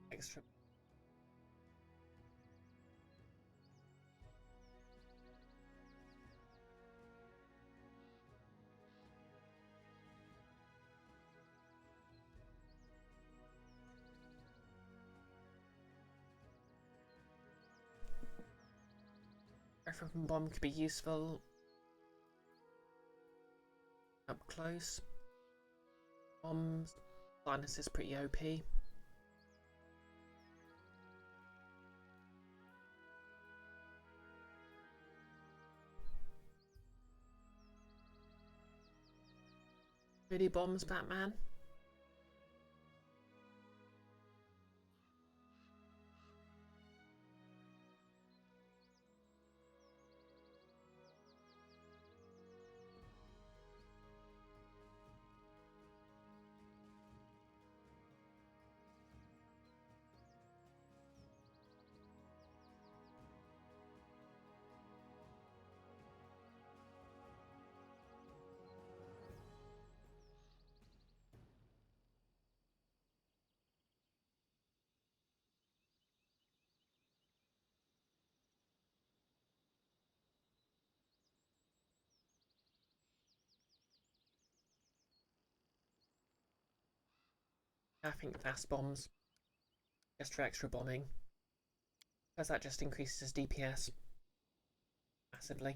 Extra. From bomb could be useful. Up close. Bombs. Blindness is pretty OP. Really bombs, Batman? I think fast bombs. Just for extra bombing. Because that just increases his DPS. Massively.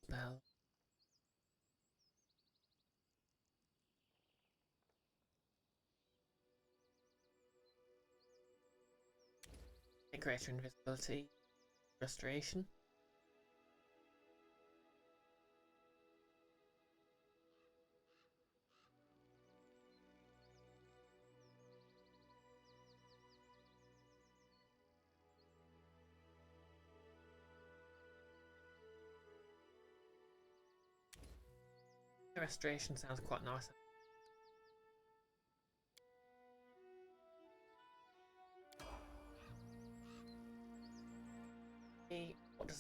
Spell. Greater invisibility. Restoration. Restoration sounds quite nice.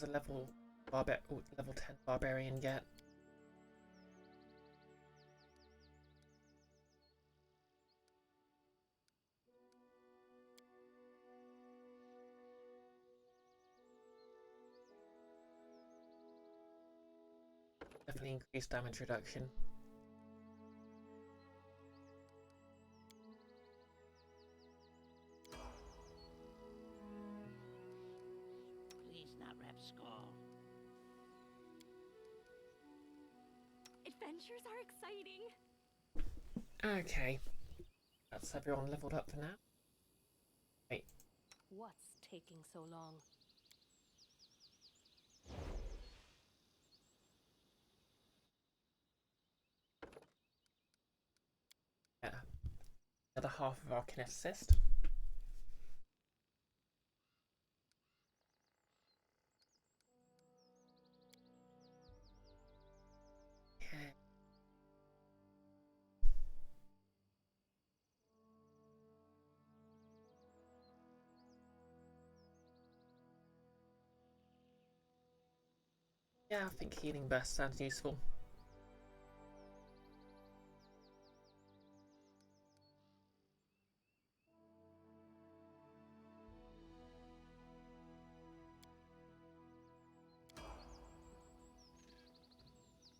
does a level 10 barbarian get? Definitely increased damage reduction. Please not rap skull. Adventures are exciting. Okay. That's everyone leveled up for now. Wait. What's taking so long? Yeah. The other half of our kineticist. Okay. Yeah, I think healing burst sounds useful.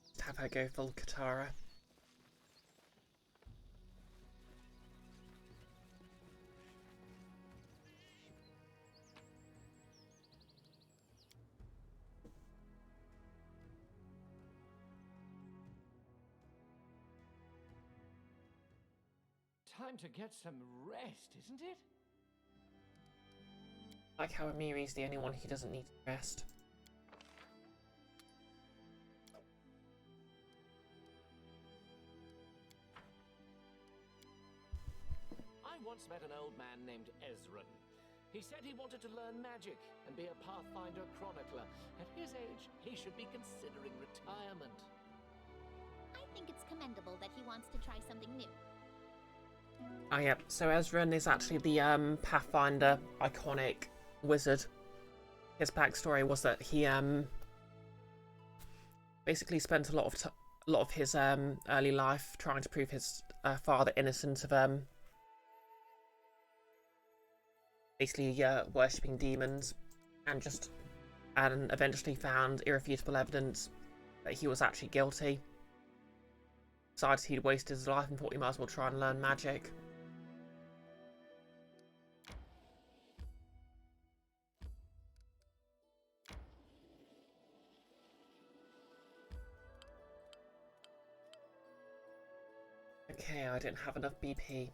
Just have her go full Katara. Time to get some rest, isn't it? Like how Amiri's the only one who doesn't need to rest. I once met an old man named Ezran. He said he wanted to learn magic and be a Pathfinder chronicler. At his age, he should be considering retirement. I think it's commendable that he wants to try something new. Oh yeah, so Ezran is actually the Pathfinder iconic wizard. His backstory was that he basically spent a lot of his early life trying to prove his father innocent of basically worshipping demons, and eventually found irrefutable evidence that he was actually guilty. Decided he'd wasted his life and thought he might as well try and learn magic. Okay, I didn't have enough BP.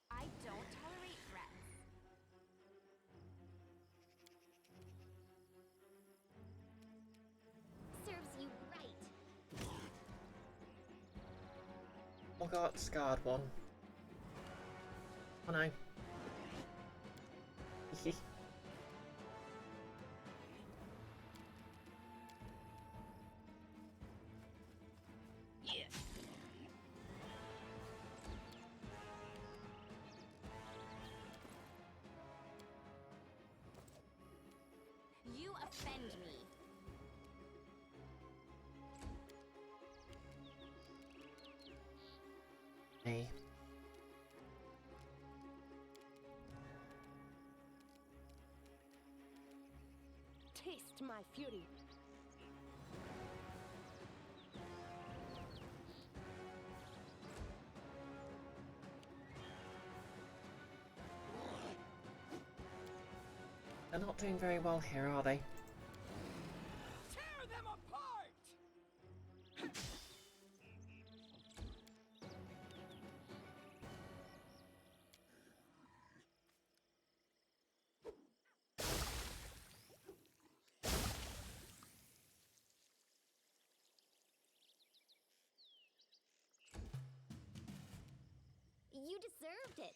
I don't tolerate threats. Serves you right. I got scarred one. Oh no. Yeah. You offend me. Hey. Taste my fury. They're not doing very well here, are they? Tear them apart! You deserved it.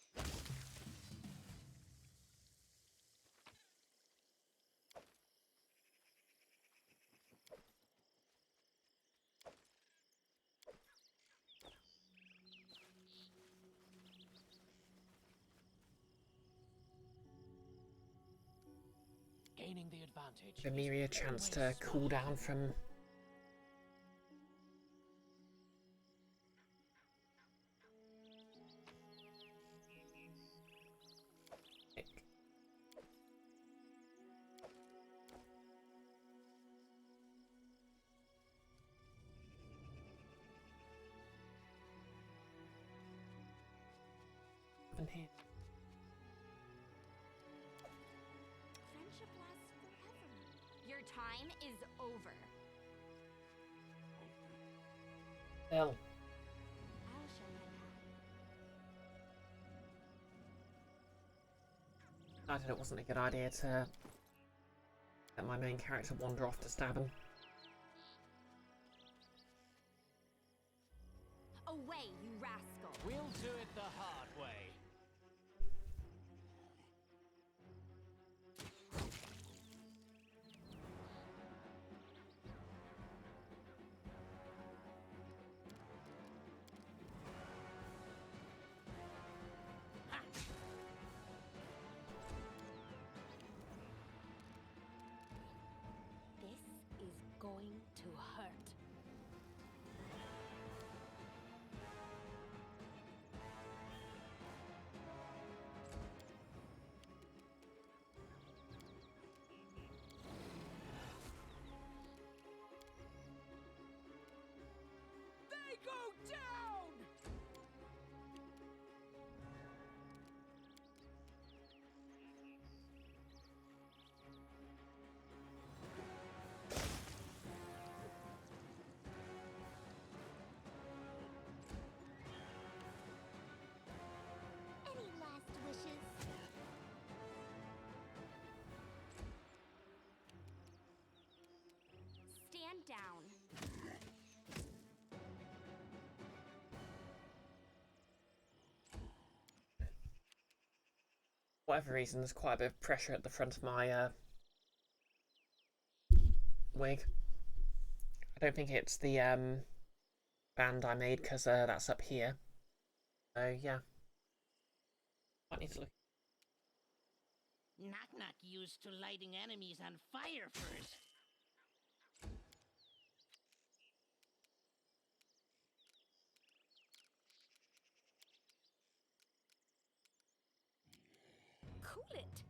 Gaining the advantage. Give Miri a chance to cool down from... Here. Friendship lasts forever. Your time is over. Bill. I'll show you how. I decided it wasn't a good idea to let my main character wander off to stab him. Away, you rascal. We'll do it the hard way. This is going to hurt. They go down! Any last wishes? Stand down. For whatever reason, there's quite a bit of pressure at the front of my wig. I don't think it's the band I made because that's up here. So yeah, might need to look. Knock-knock used to lighting enemies on fire first. Cool it.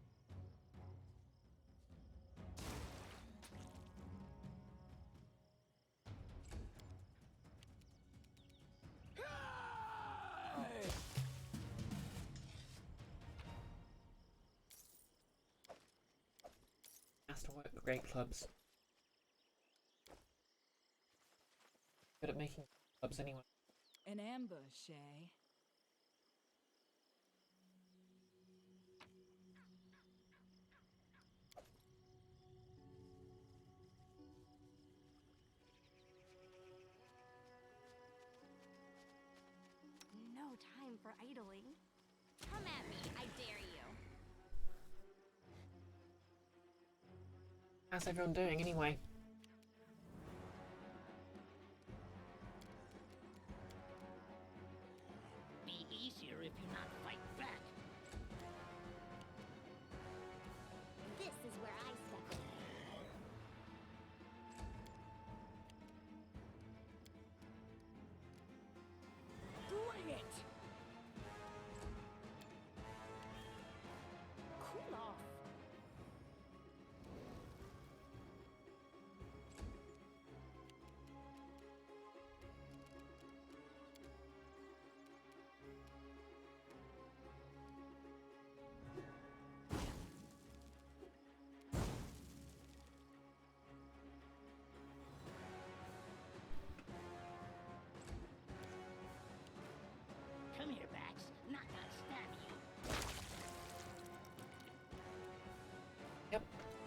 Has to work with great clubs. Good at making clubs anyway. An ambush, eh? No time for idling. Come at me, I dare you. How's everyone doing anyway? Be easier if you not fight back. This is where I step in. Bring it! Cool off.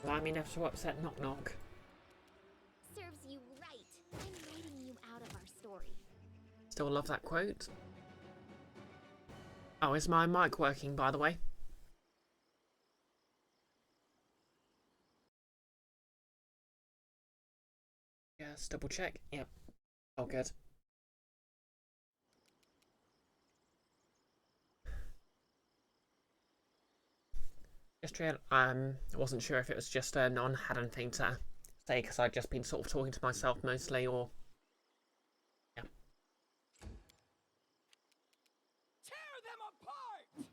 Allow me never to upset Knock Knock. Serves you right. I'm writing you out of our story. Still love that quote. Oh, is my mic working, by the way? Yes, double check. Yep. Oh, good. Just real. I wasn't sure if it was just no one had anything to say because I'd just been sort of talking to myself mostly, or yeah. Tear them apart!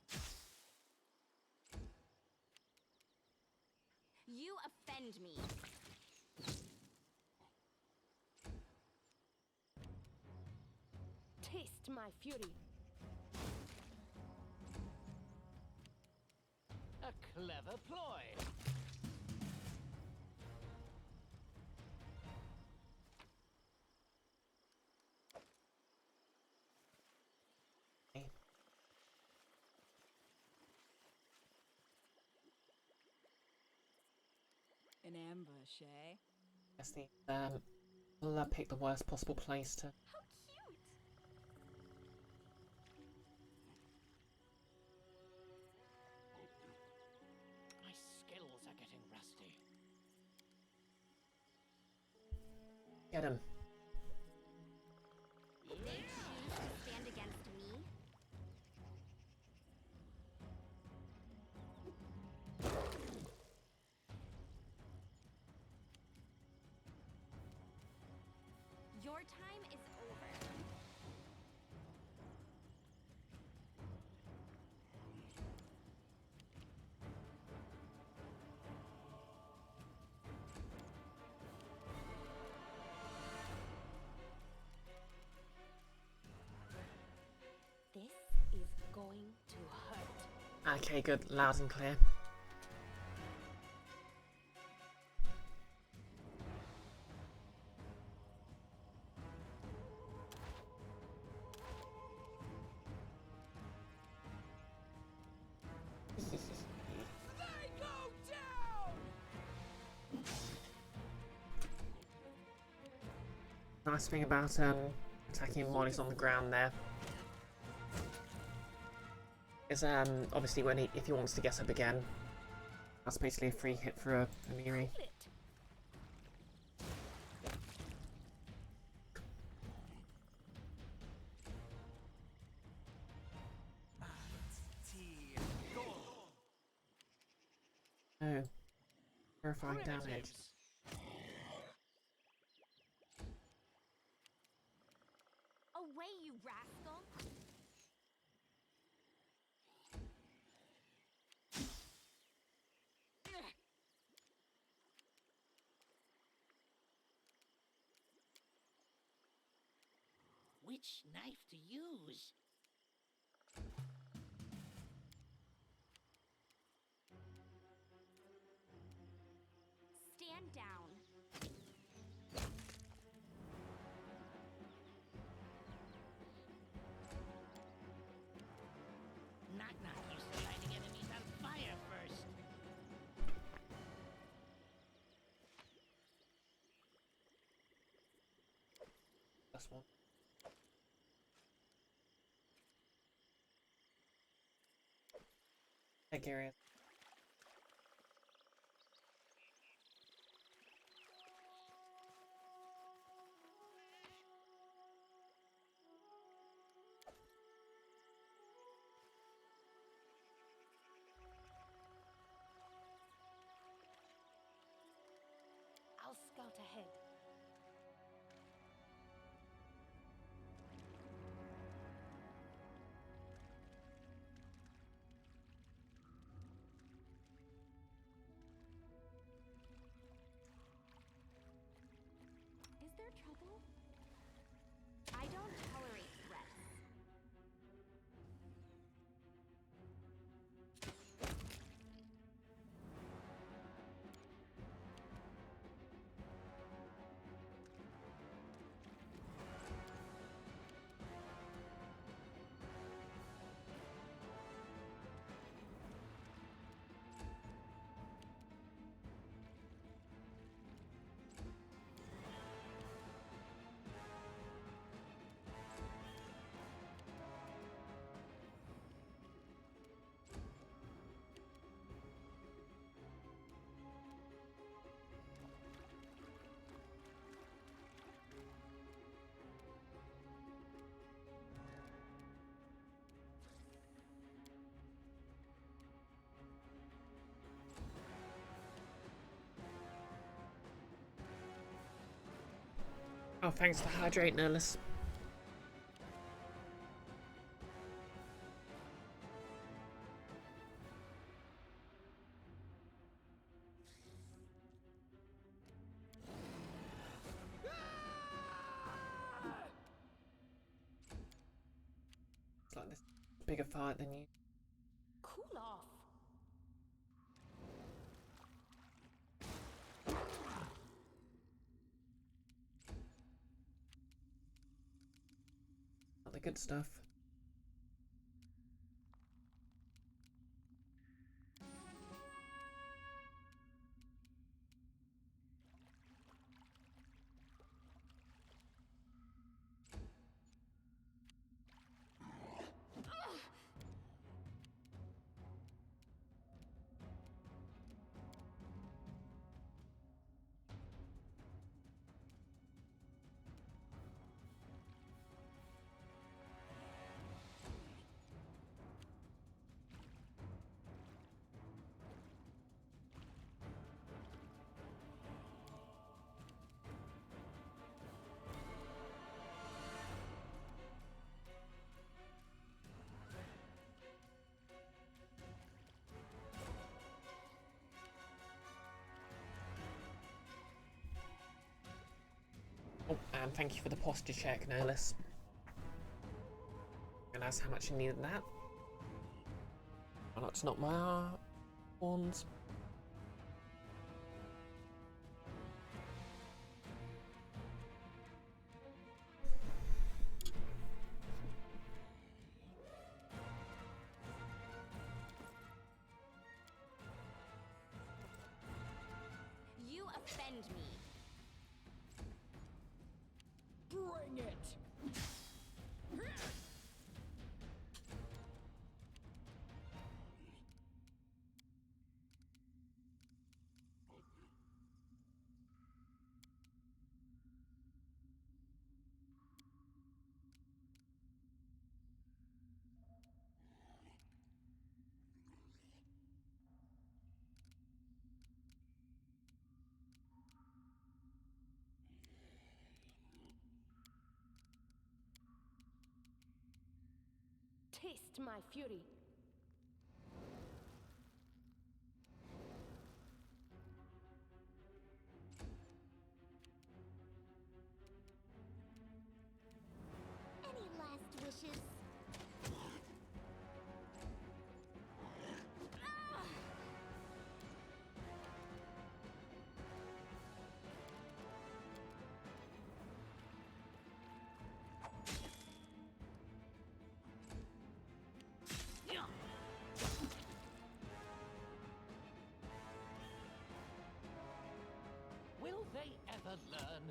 You offend me. Taste my fury. A clever ploy. An ambush, eh? Guess the we'll pick the worst possible place to. How cute! My skills are getting rusty. Get him. They choose to stand against me. Your time is over. This is going to hurt. Okay, good. Loud and clear. They go down! Nice thing about attacking while he's on the ground there is obviously when if he wants to get up again, that's basically a free hit for a Miri. Cool it. Oh, terrifying damage. Primitives. Away, you rascal! Which knife to use? Stand down. Knock-knock used to lighting enemies on fire first. That's one. Hey, Gary. I'll scout ahead. Oh, thanks for hydrating, Ellis. It's like this bigger fight than you. Cool off. Not the good stuff. Oh, and thank you for the posture check, Nerlis. And ask how much you needed that. Why not to knock my horns? You offend me. Bring it! Taste my fury. Any last wishes? Will they ever learn?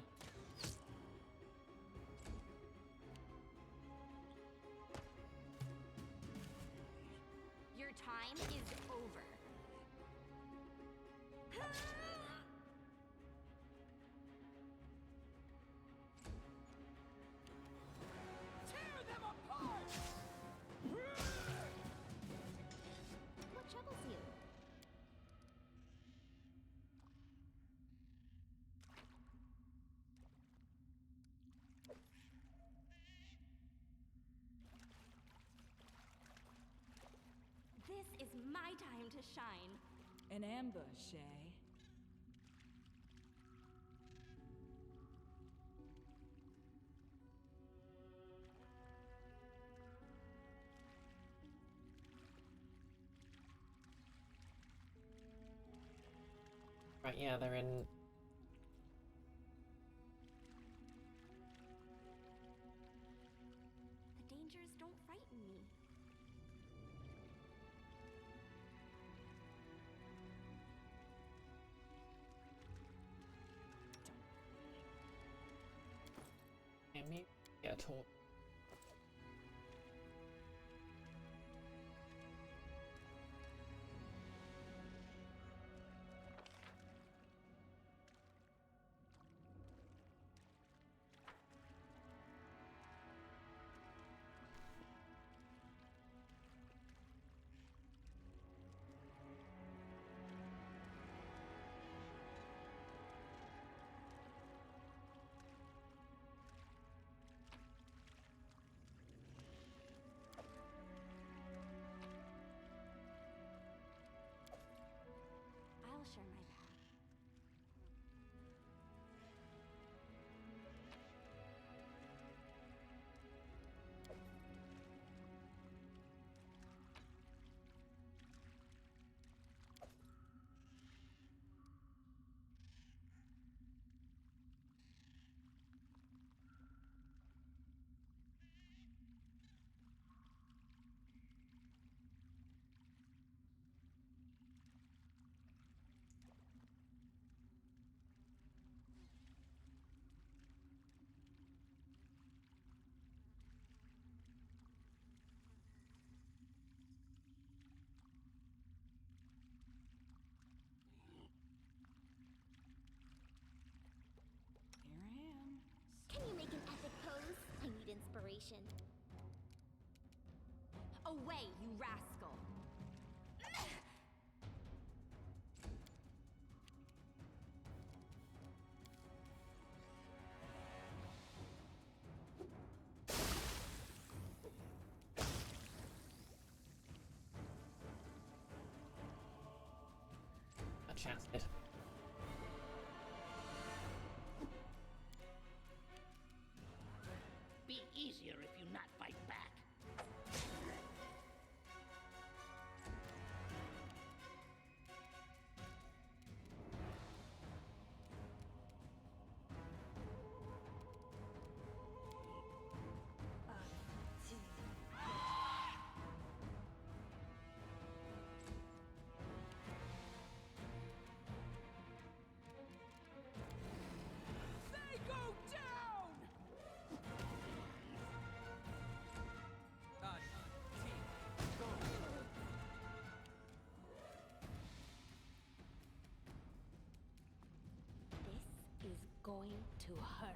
Your time is over. Tear them apart! What troubles you? This is my time to shine. An ambush, eh? Right, yeah, they're in. The dangers don't frighten me. Can you get a talk? situation. Away, you rascal! That shafted. Be easier if you not fight back. They go down! This is going to hurt.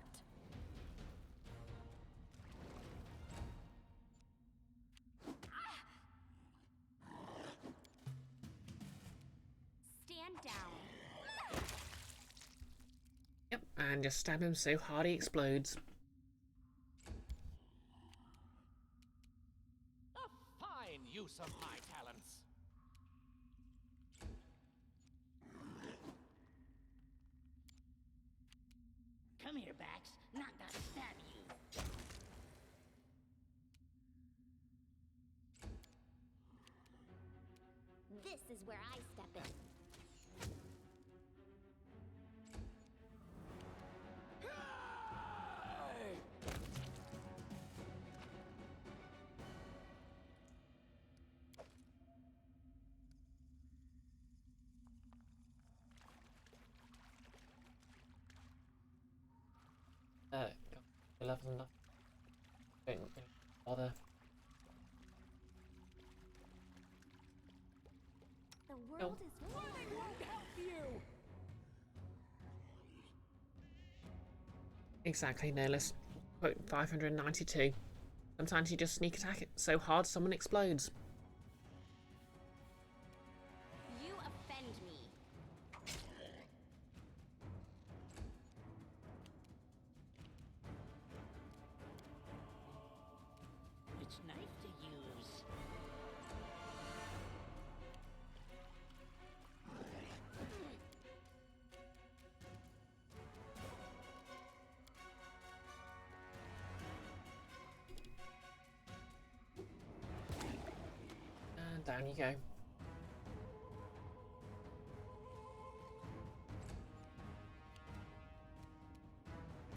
Stand down. Yep, and just stab him so hard he explodes. A fine use of my talents. Come here, Bax. Not gonna stab you. This is where I step in. God, the level enough. Don't really bother. The world is Running won't help you! Exactly, Nihilus. Quote 592. Sometimes you just sneak attack it so hard someone explodes. You offend me. It's nice to use. And down you go.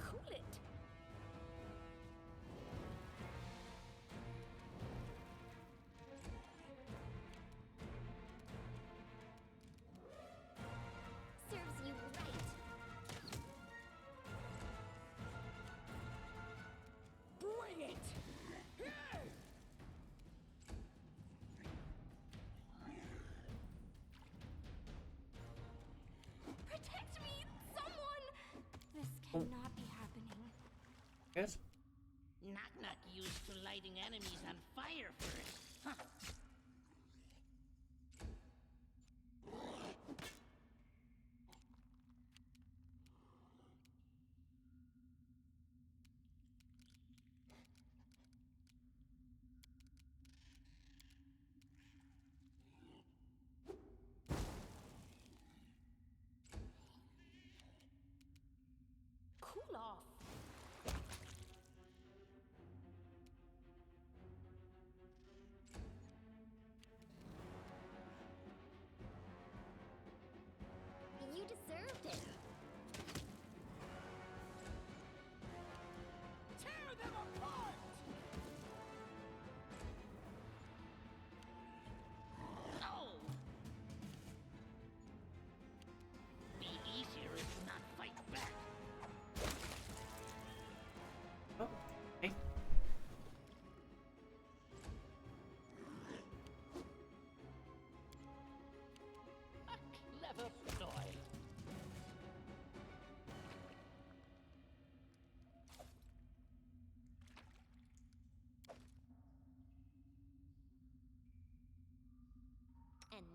Cool it. Serves you right. Bring it! Protect me, someone! This cannot be happening. Good. Knock-knock used to lighting enemies on fire first. Huh. Cool off.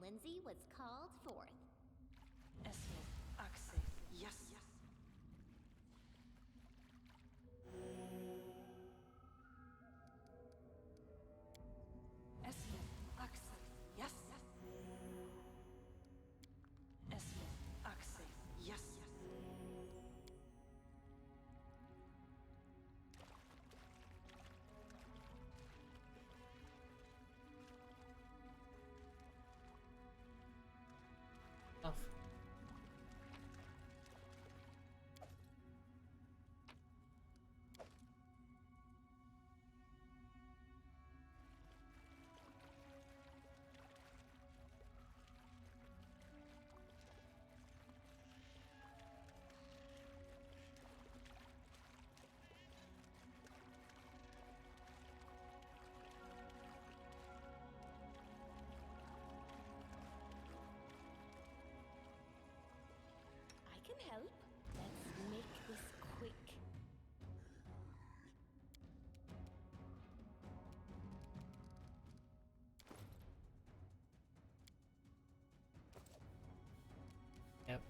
Lindsay was called forth. Esmith, Axel, yes. Esmith, Axel, yes. Esmith, Axel, yes. Off. I can help. Let's make this quick. Yep.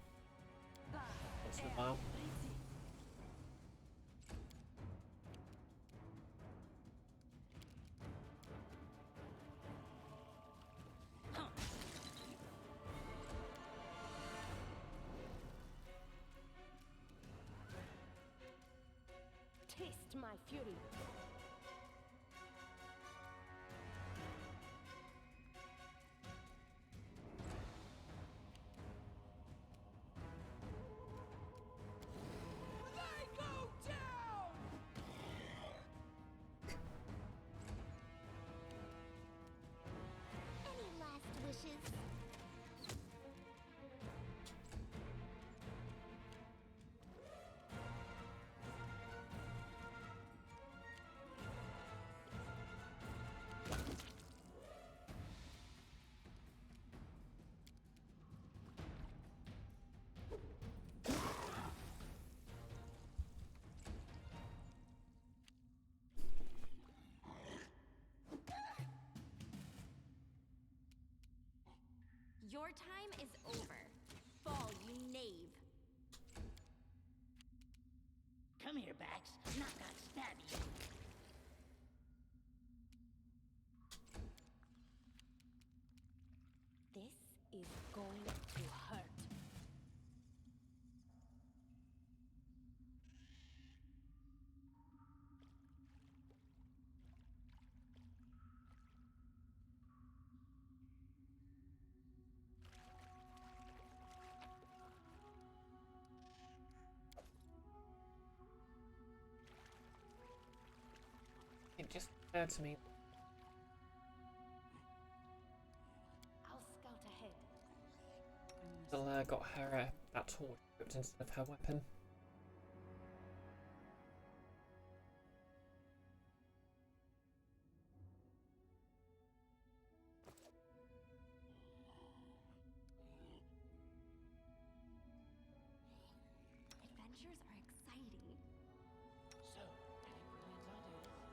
Bah, Once in a air, while. pretty. Huh. Taste my fury. They go down! Any last wishes? Your time is over. Fall, you knave. Come here, Bax. Not gonna stab you. This is going to hurt. It just occurred to me. I'll scout ahead. Zilla got her that torch equipped instead of her weapon. Adventures are exciting. So, any brilliant ideas?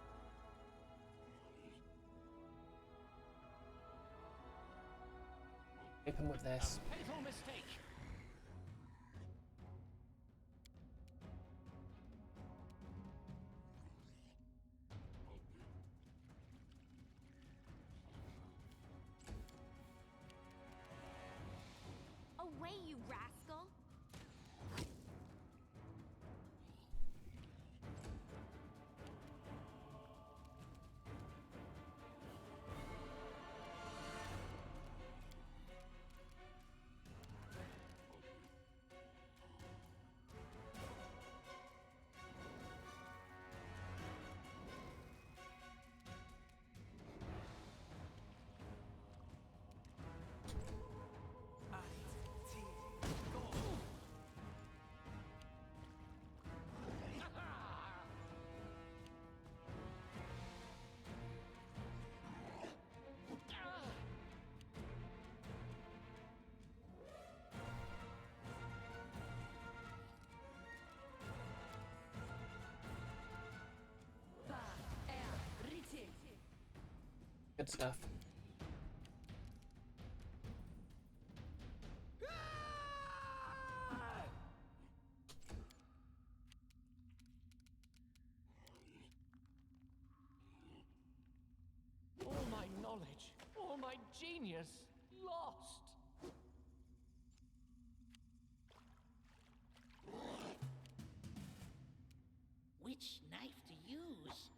Open with this. A fatal mistake. Away, you rascal! Bah, air, pretty. Good stuff. my genius lost. Which knife to use?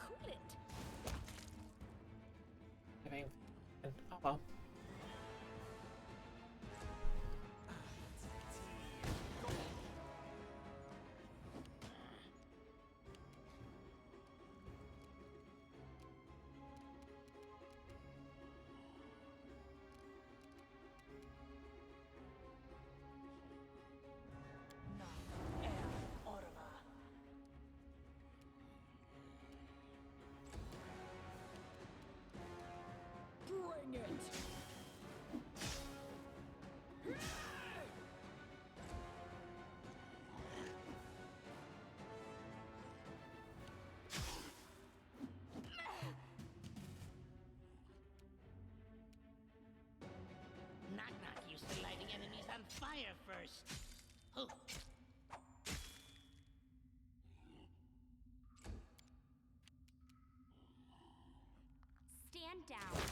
Cool it. I mean, oh well. Bring it! Knock-knock used to lighting enemies on fire first. Who? Stand down.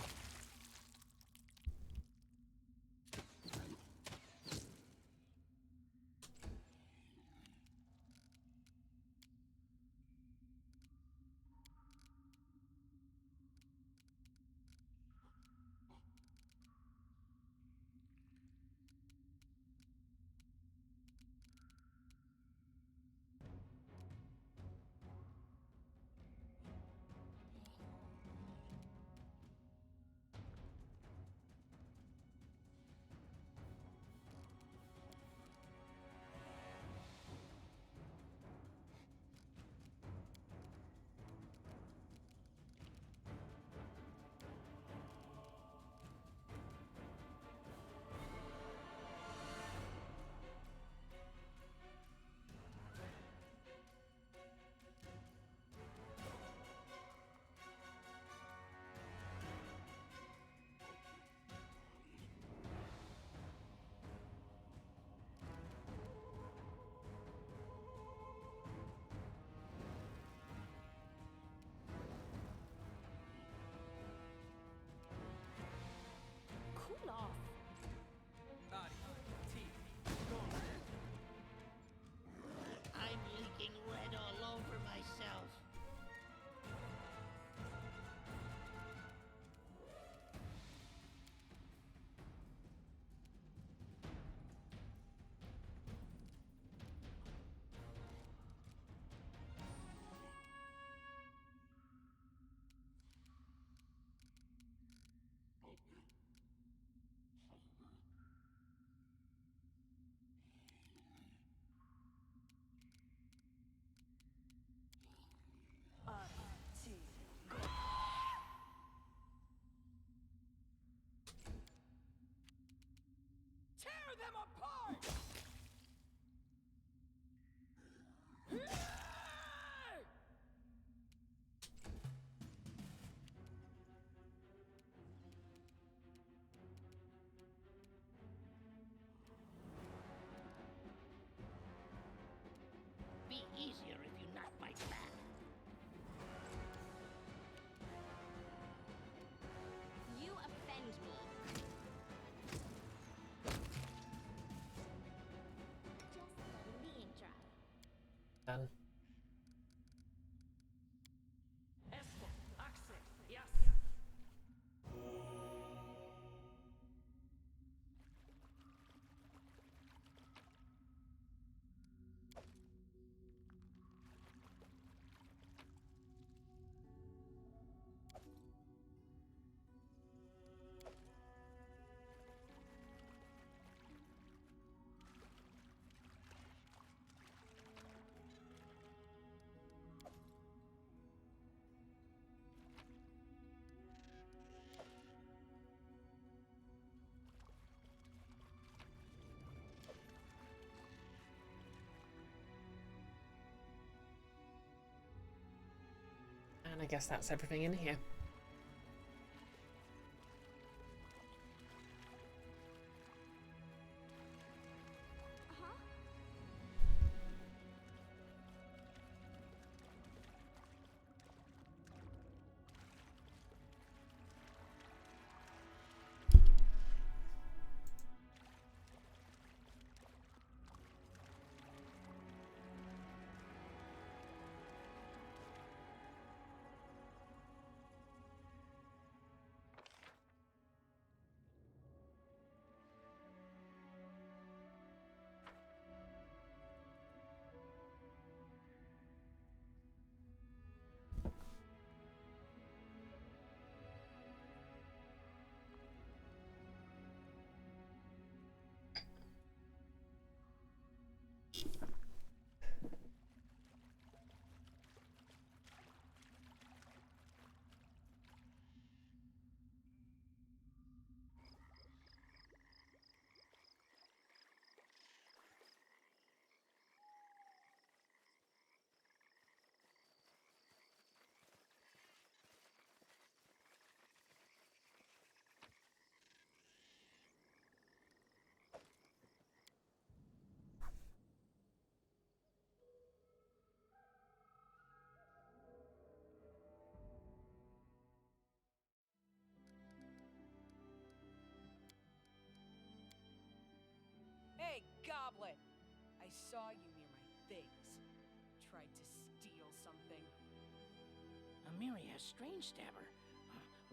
Cool off. I'm leaking red all over myself. Tear them apart! Be easier if you not fight back. You offend me. Just letting the ink dry. Done. And I guess that's everything in here. Hey, Goblet! I saw you near my things. Tried to steal something. Amiria's strange stabber.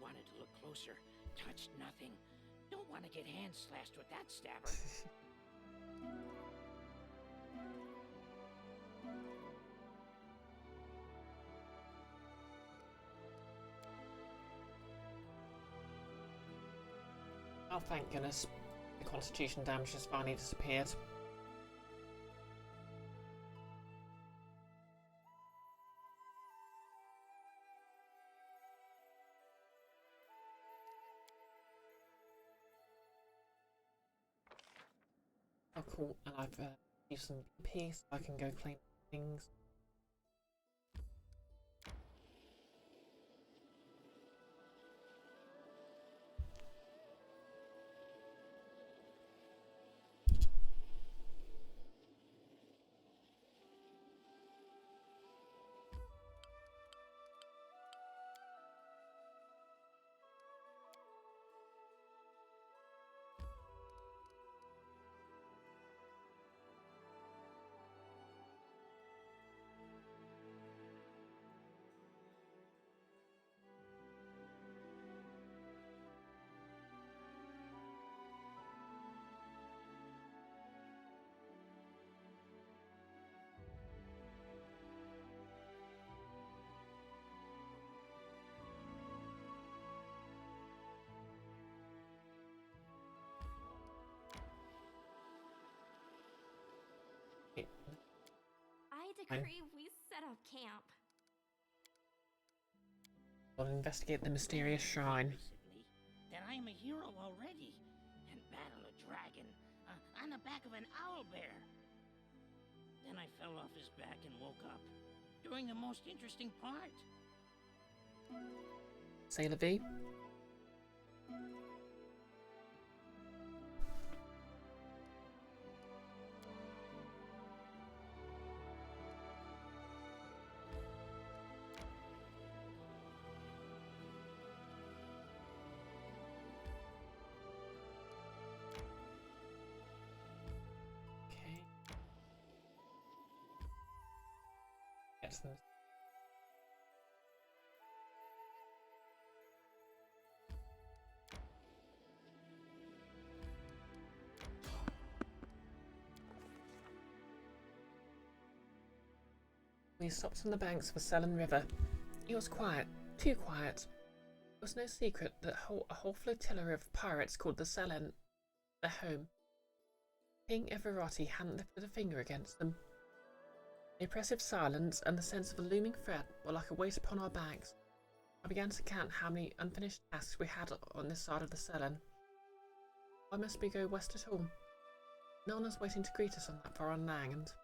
Wanted to look closer. Touched nothing. Don't want to get hand slashed with that stabber. Oh, thank goodness. The constitution damage has finally disappeared. Oh, cool. And I've used some BP so I can go claim things. I decree we set up camp. We'll investigate the mysterious shrine. Basically, that I'm a hero already. And battle a dragon on the back of an owl bear. Then I fell off his back and woke up. During the most interesting part. Sailor V. Okay. Get them. We stopped on the banks of the Selin River. It was quiet, too quiet. It was no secret that a whole flotilla of pirates called the Selin their home. King Everati hadn't lifted a finger against them. The oppressive silence and the sense of a looming threat were like a weight upon our backs. I began to count how many unfinished tasks we had on this side of the Selin. Why must we go west at all? No one was waiting to greet us on that foreign land.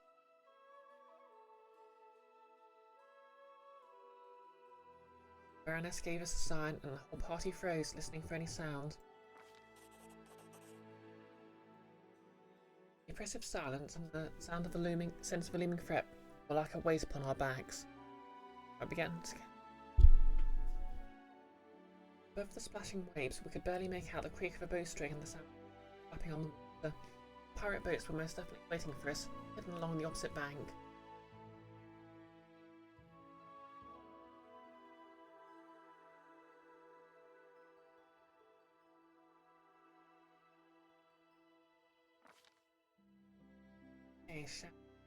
Baroness gave us a sign, and the whole party froze, listening for any sound. The oppressive silence and the sound of the sense of a looming threat were like a weight upon our backs. I began to... Above the splashing waves, we could barely make out the creak of a bowstring and the sound of flapping on the water. Pirate boats were most definitely waiting for us, hidden along the opposite bank. Okay,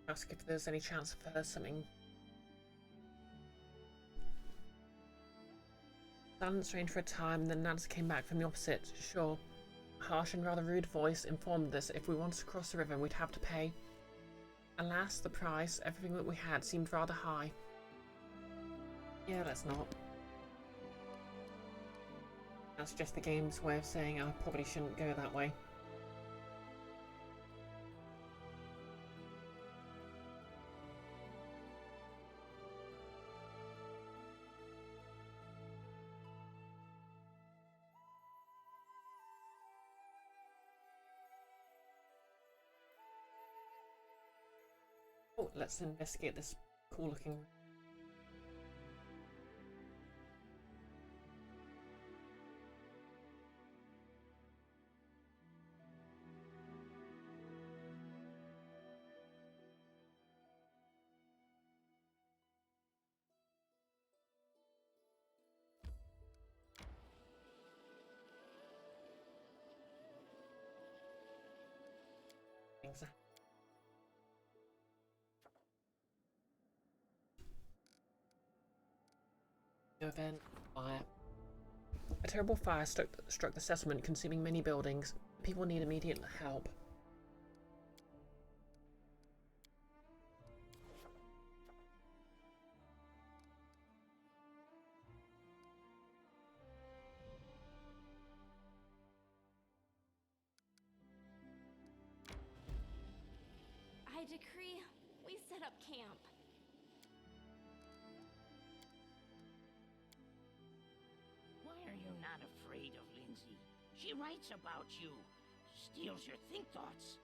ask if there's any chance of something. Silence reigned for a time, then an answer came back from the opposite shore. A harsh and rather rude voice informed us if we wanted to cross the river, we'd have to pay. Alas, the price, everything that we had, seemed rather high. Yeah, let's not. That's just the game's way of saying I probably shouldn't go that way. Oh, let's investigate this cool looking. Event fire. A terrible fire struck the settlement, consuming many buildings. People need immediate help. I decree we set up camp. Why are you not afraid of Lindsay? She writes about you, steals your think thoughts.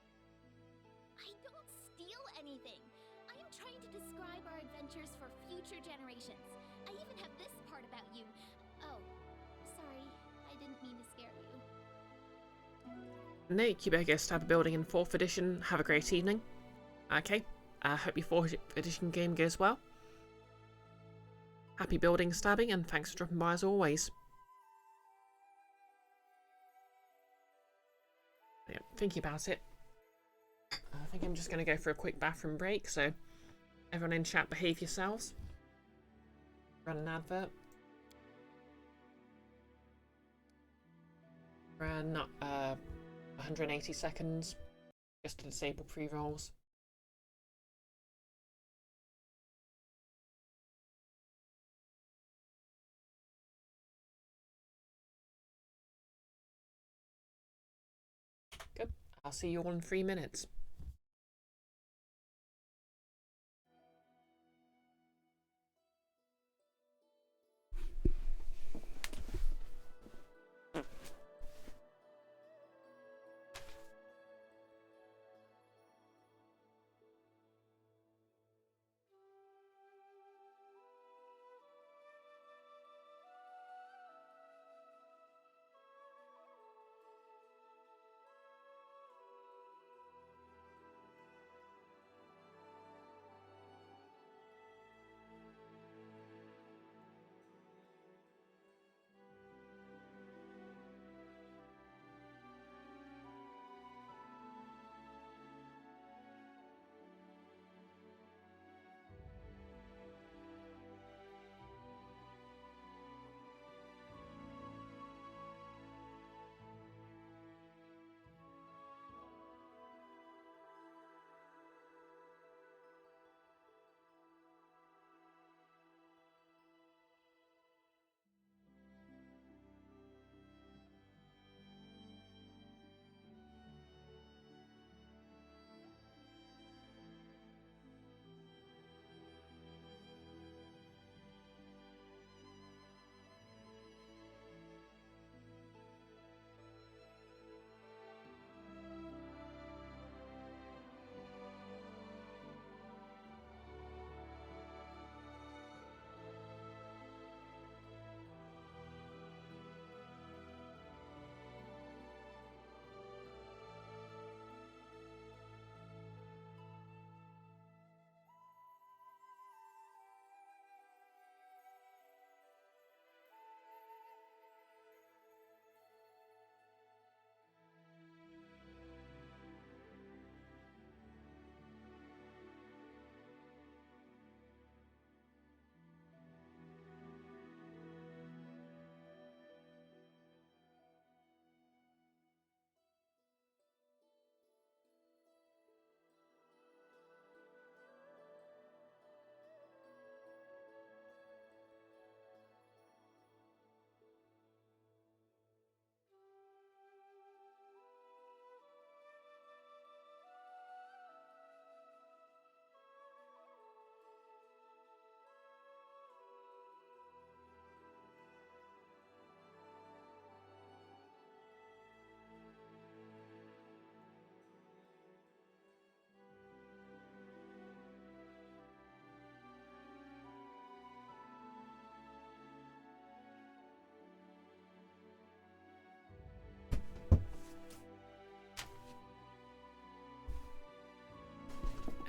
I don't steal anything. I am trying to describe our adventures for future generations. I even have this part about you. Oh, sorry. I didn't mean to scare you. No, Kingmaker Stab building in 4th edition. Have a great evening. Okay, I hope your 4th edition game goes well. Happy building stabbing, and thanks for dropping by as always. Yeah, thinking about it, I think I'm just going to go for a quick bathroom break, so everyone in chat behave yourselves. Run an advert. Run 180 seconds just to disable pre-rolls. Good. I'll see you all in 3 minutes.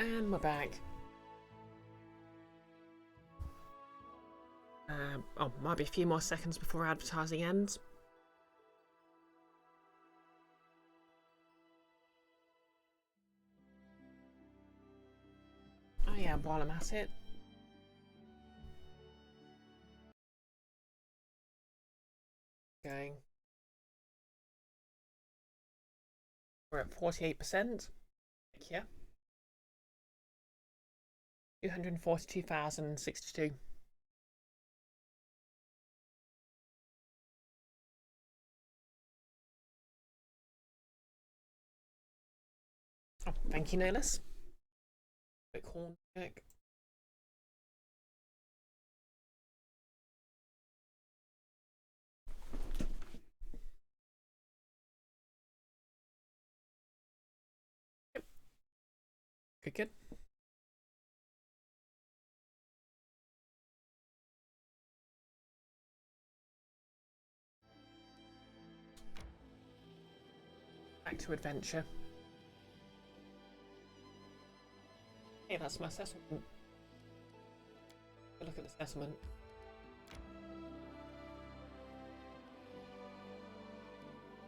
And we're back. Oh, might be a few more seconds before advertising ends. Oh yeah, while I'm at it. Going. We're at 48%. Yeah. 242,062. Oh, thank you, Nolus. Quick horn check. Yep. Good, good. Back to adventure. Hey, that's my settlement. Look at the settlement.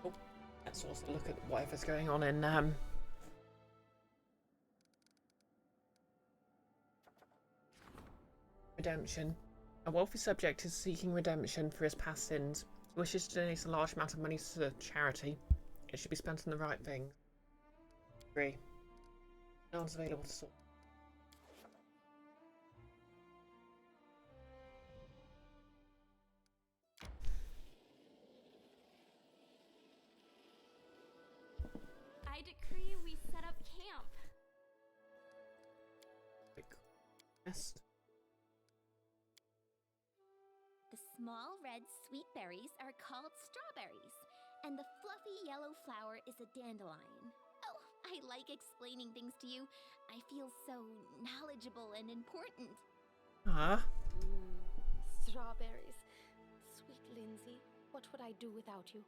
Oh, let's also look at whatever's going on in redemption. A wealthy subject is seeking redemption for his past sins. He wishes to donate a large amount of money to charity. It should be spent on the right thing. Agree. No one's available to sort. I decree we set up camp. Yes. The small red sweet berries are called strawberries, and the fluffy yellow flower is a dandelion. Oh, I like explaining things to you. I feel so knowledgeable and important. Ah. Strawberries. Sweet Lindsay, what would I do without you?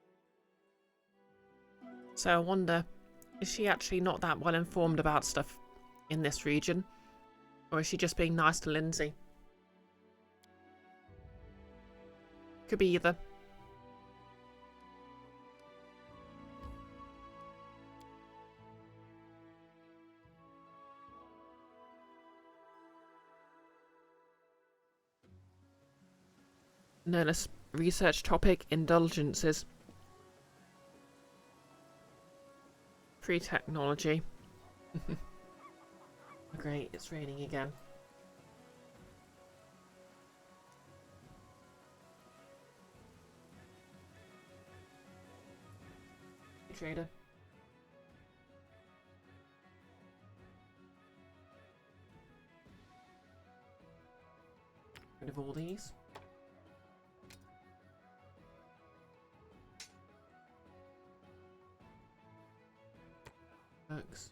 So I wonder, is she actually not that well informed about stuff in this region? Or is she just being nice to Lindsay? Could be either. Nerdist research topic: indulgences. Free technology. Great, it's raining again. Hey, trader. Rid of all these. Works.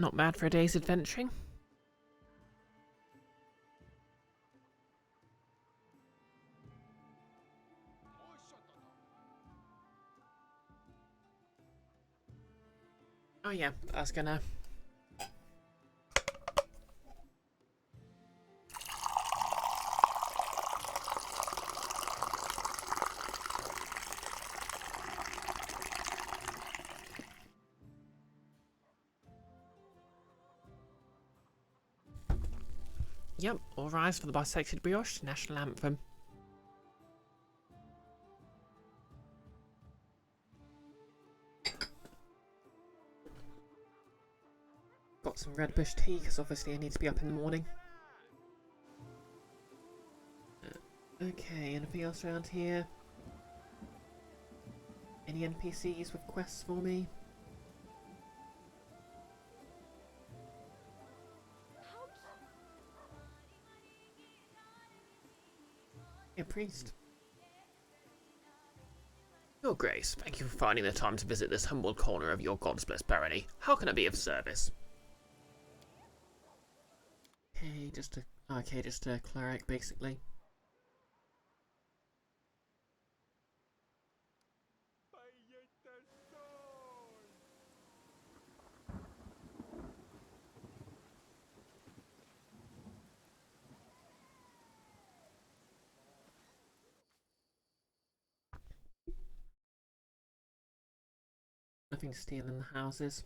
Not bad for a day's adventuring. Oh yeah, I was gonna... Yep, all rise for the Bisected Brioche national anthem. Got some red bush tea, because obviously I need to be up in the morning. Okay, anything else around here? Any NPCs with quests for me? A priest. Your Grace, thank you for finding the time to visit this humble corner of your God's blessed barony. How can I be of service? Okay, just a cleric, basically. Nothing to steal in the houses.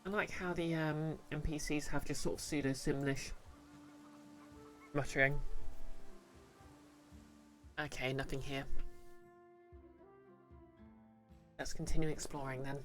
I like how the NPCs have just sort of pseudo-Simlish muttering. Okay, nothing here. Let's continue exploring then.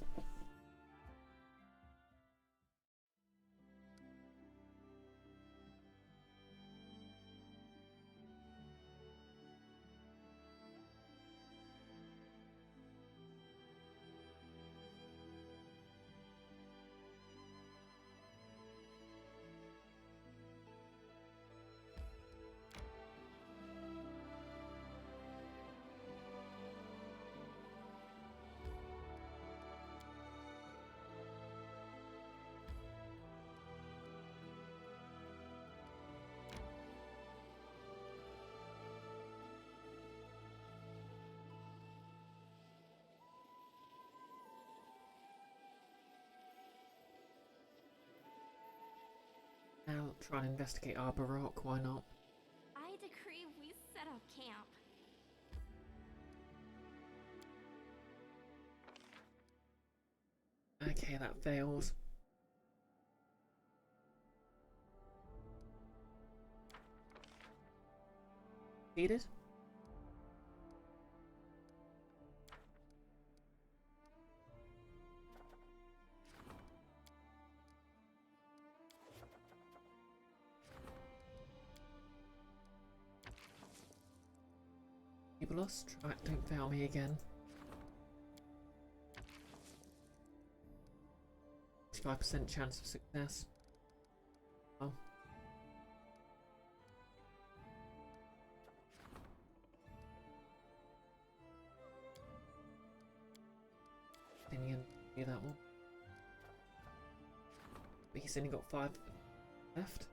Now try and investigate Arbor Rock, why not? I decree we set up camp. Okay, that fails. Succeeded? Jubilost, try, don't fail me again. 5% chance of success. Oh. Then you can do that one. But he's only got 5 left.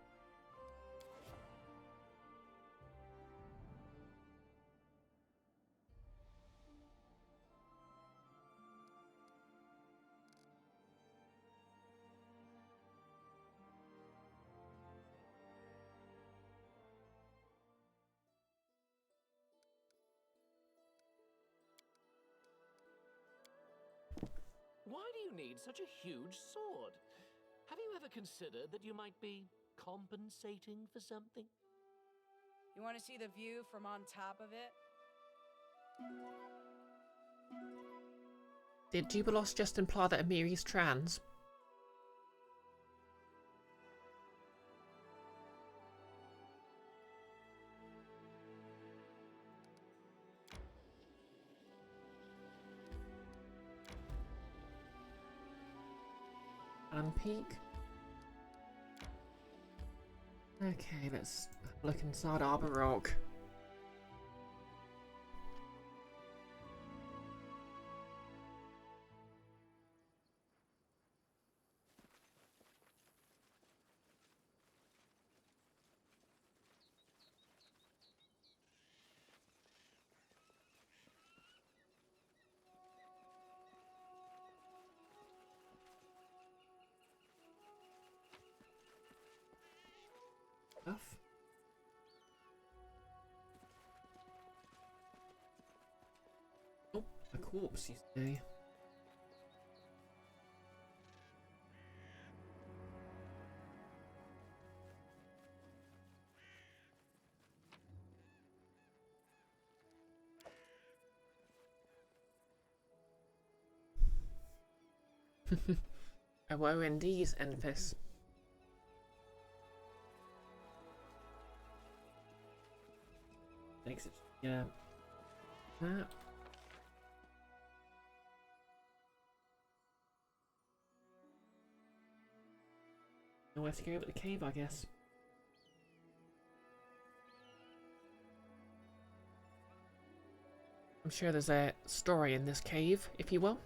Why do you need such a huge sword? Have you ever considered that you might be compensating for something? You want to see the view from on top of it? Did Jubilost just imply that Amiri's trans? And peek. Okay, let's look inside Arbor Rock. stuff. Oh, a corpse, you say? A woe indeed, Enfys. Makes it, yeah. That. Nowhere to go but the cave, I guess. I'm sure there's a story in this cave, if you will.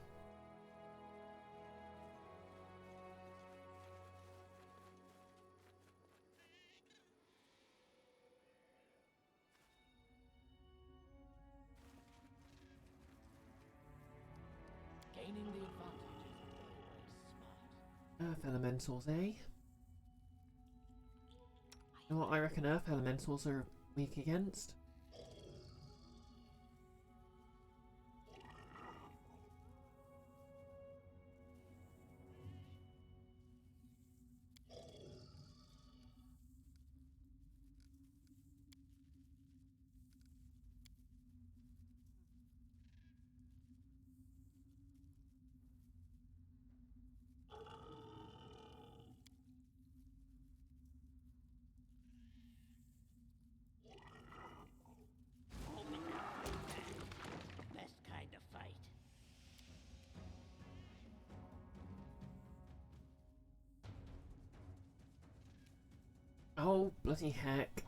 Gaining the advantage is very smart. Earth elementals, eh? You know what I reckon earth elementals are weak against? Best kind of fight. Oh, bloody heck.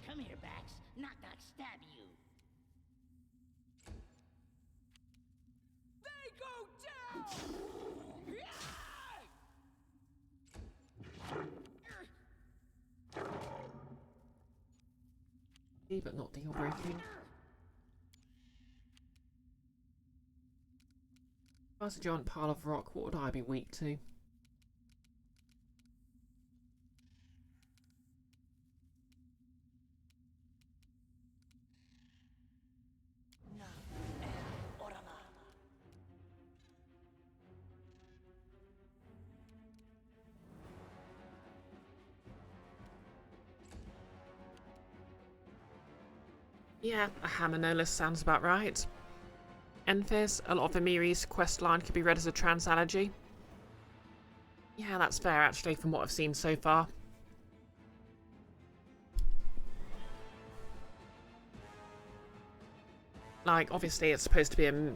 Come here, Bax. Knock, knock, stab you. They go down! But not deal breaking. If I was a giant pile of rock, what would I be weak to? Yeah, a hammer no less sounds about right. Enfys, a lot of Amiri's quest line could be read as a trans allergy. Yeah, that's fair actually from what I've seen so far. Like, obviously it's supposed to be a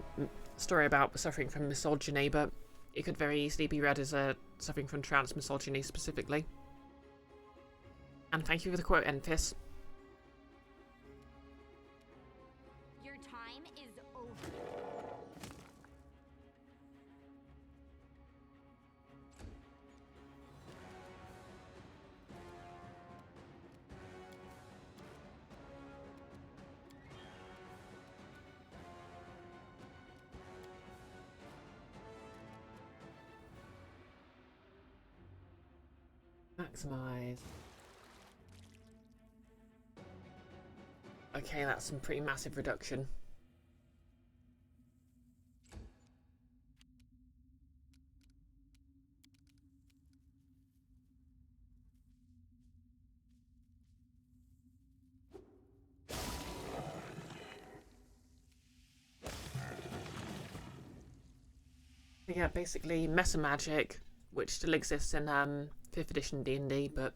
story about suffering from misogyny, but it could very easily be read as a suffering from trans misogyny specifically. And thank you for the quote, Enfys. Your time is over. Maximize. Okay, that's some pretty massive reduction. Yeah, basically meta magic, which still exists in 5th edition D&D, but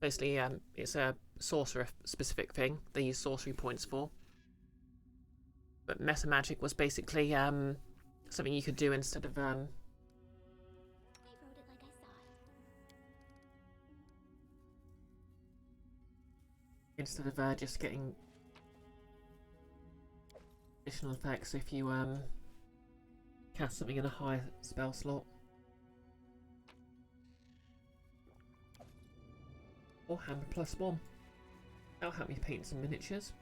basically it's a sorcerer specific thing they use sorcery points for. But meta magic was basically something you could do instead of I wrote it like I saw it. just getting additional effects if you cast something in a high spell slot. Or hammer +1. That'll help me paint some miniatures.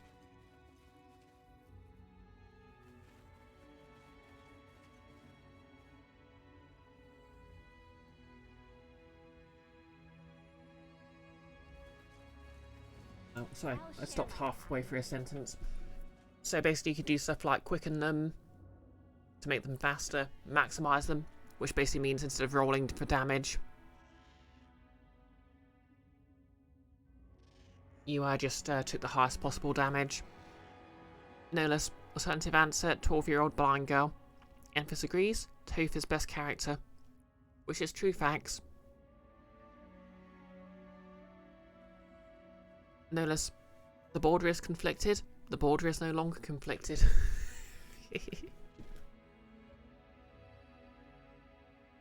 Oh, sorry, I stopped halfway through a sentence. So basically you could do stuff like quicken them to make them faster, maximise them, which basically means instead of rolling for damage, you just took the highest possible damage. No less alternative answer, 12-year-old blind girl. Enfys agrees, Toph is best character, which is true facts. No less, the border is conflicted, the border is no longer conflicted. The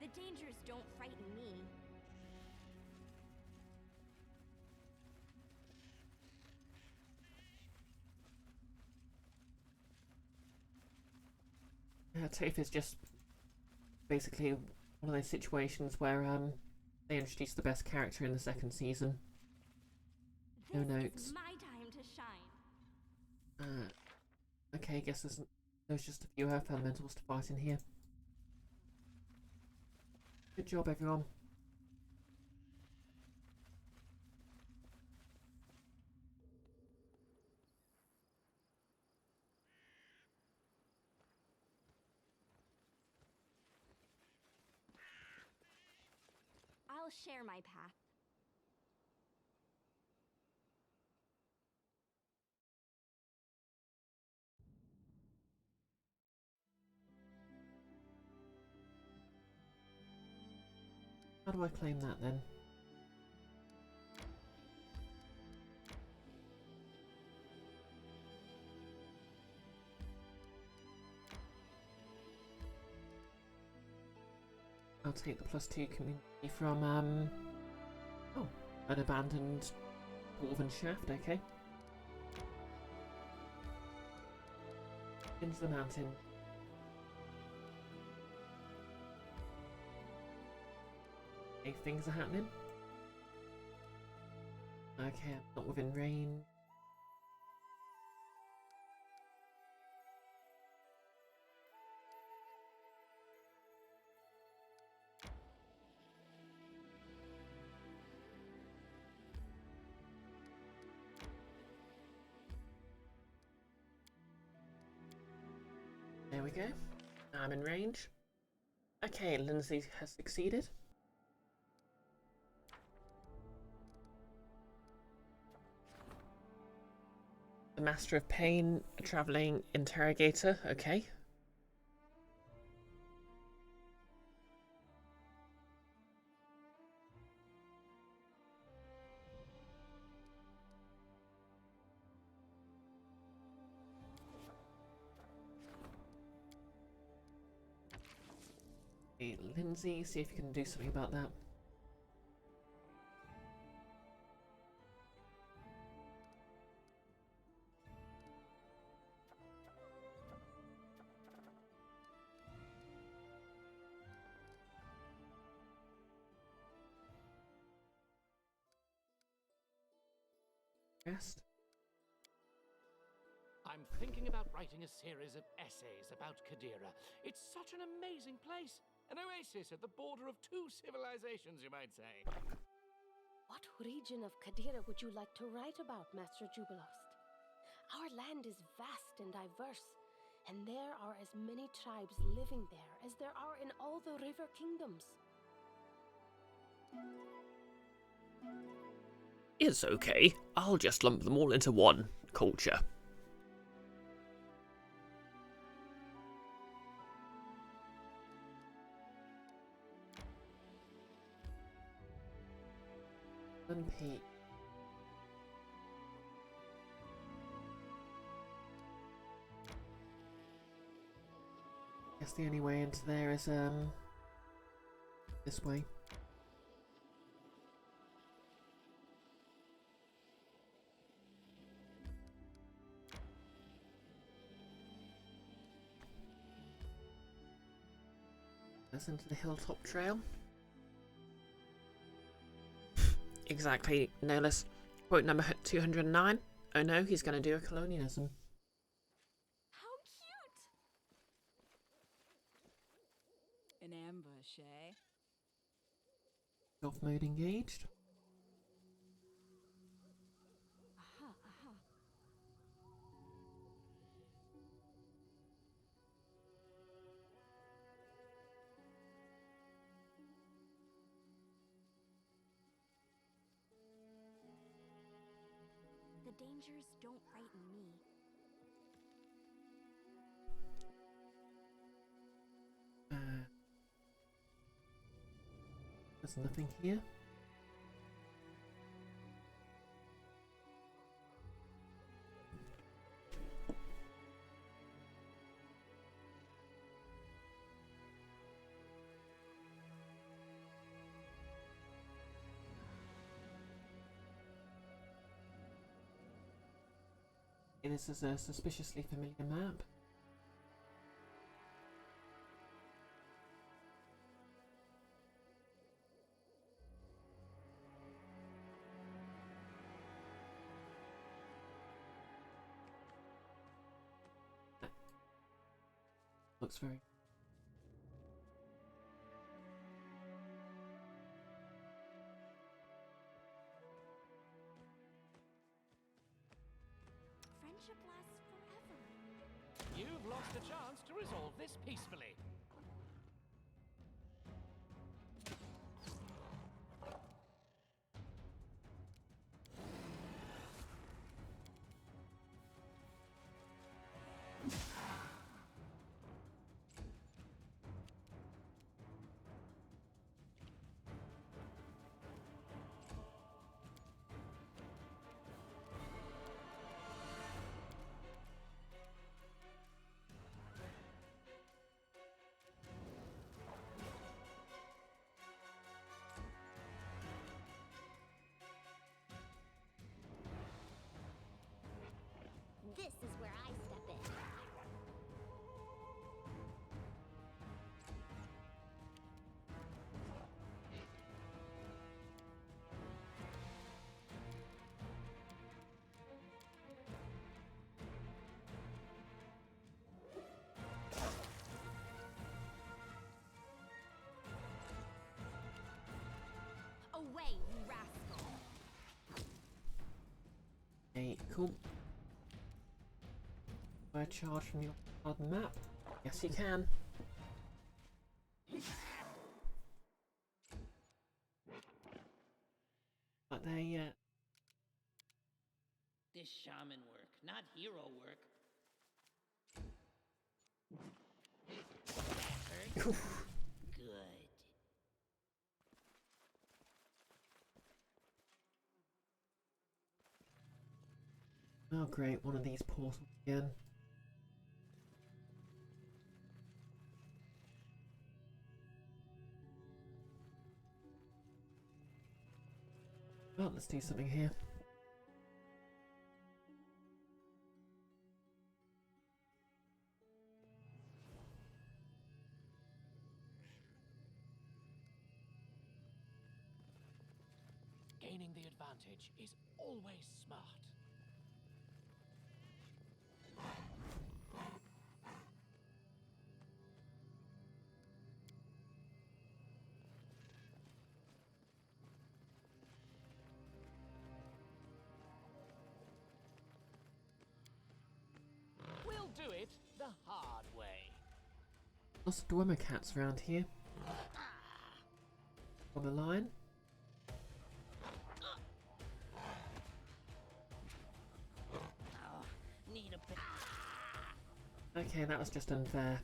dangers don't frighten me. Toph is just basically one of those situations where they introduced the best character in the 2nd season. No This notes. is my time to shine. Okay, I guess there's just a few earth elementals to fight in here. Good job, everyone. I'll share my path. How do I claim that then? I'll take the +2 community from oh, an abandoned dwarven shaft, okay. Into the mountain. Okay, things are happening. Okay, I'm not within range. There we go. I'm in range. Okay, Lindsay has succeeded. The Master of Pain, a travelling interrogator, okay. Okay, Lindsay, see if you can do something about that. Rest. I'm thinking about writing a series of essays about Kadira. It's such an amazing place. An oasis at the border of 2 civilizations, you might say. What region of Kadira would you like to write about, Master Jubilost? Our land is vast and diverse, and there are as many tribes living there as there are in all the river kingdoms. It's okay. I'll just lump them all into one culture. MP. Guess the only way into there is this way. That's into the hilltop trail. Exactly, no less. Quote number 209. Oh no, he's going to do a colonialism. How cute! An ambush, eh? Off mode engaged. Aha, aha. The dangers don't frighten me. There's nothing here. This is a suspiciously familiar map. Looks very... Friendship lasts forever. You've lost a chance to resolve this peacefully. This is where I step in. Away, you rascal! Okay, cool. Do I charge from your part of the map? Yes, you can. Not there yet. This shaman work, not hero work. Hurt? Good. Oh great, one of these portals again. Well, let's do something here. Gaining the advantage is always smart. We'll do it the hard way. Lots of Dwemer cats around here. On the line. Oh, need a bit. Okay, that was just unfair.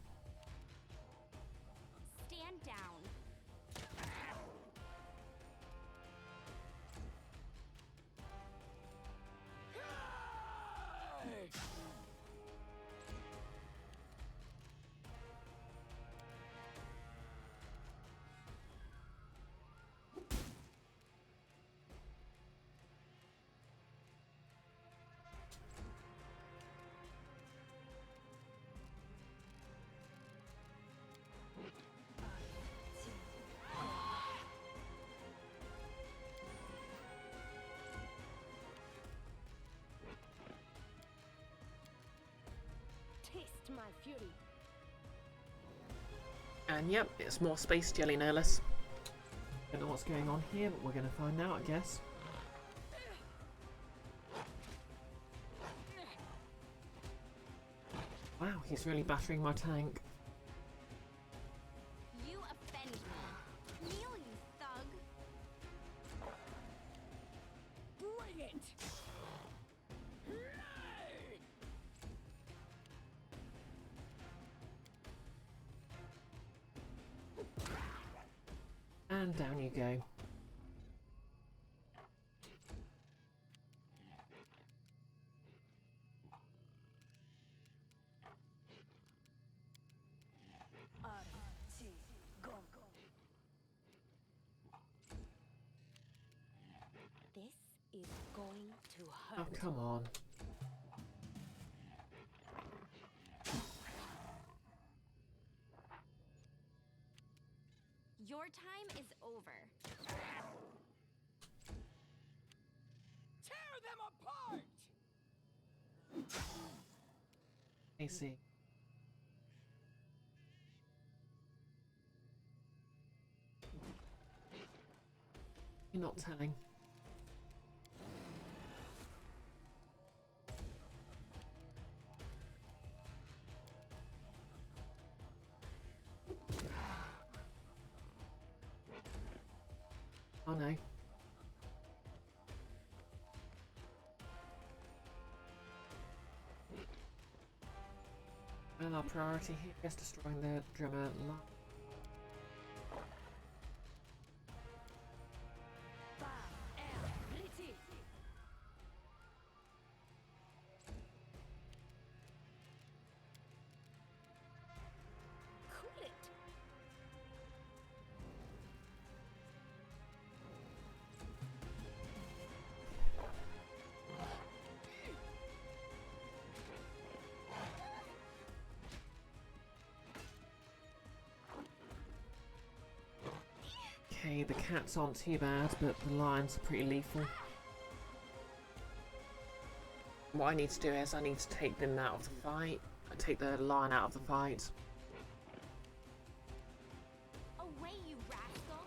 Stand down. test my fury. And yep, it's more space jelly, no less. Don't know what's going on here, but we're going to find out, I guess. Wow, he's really battering my tank. You offend me. Kneel, you thug. Bring it! And down you go. This is going to Oh, hurt. come on. Your time is over. Tear them apart! I see. You're not telling. Oh no. Well, our priority here is destroying the drummer. Cool it. Okay, the cats aren't too bad, but the lions are pretty lethal. What I need to do is I need to take them out of the fight. Take the lion out of the fight. Away, you rascal.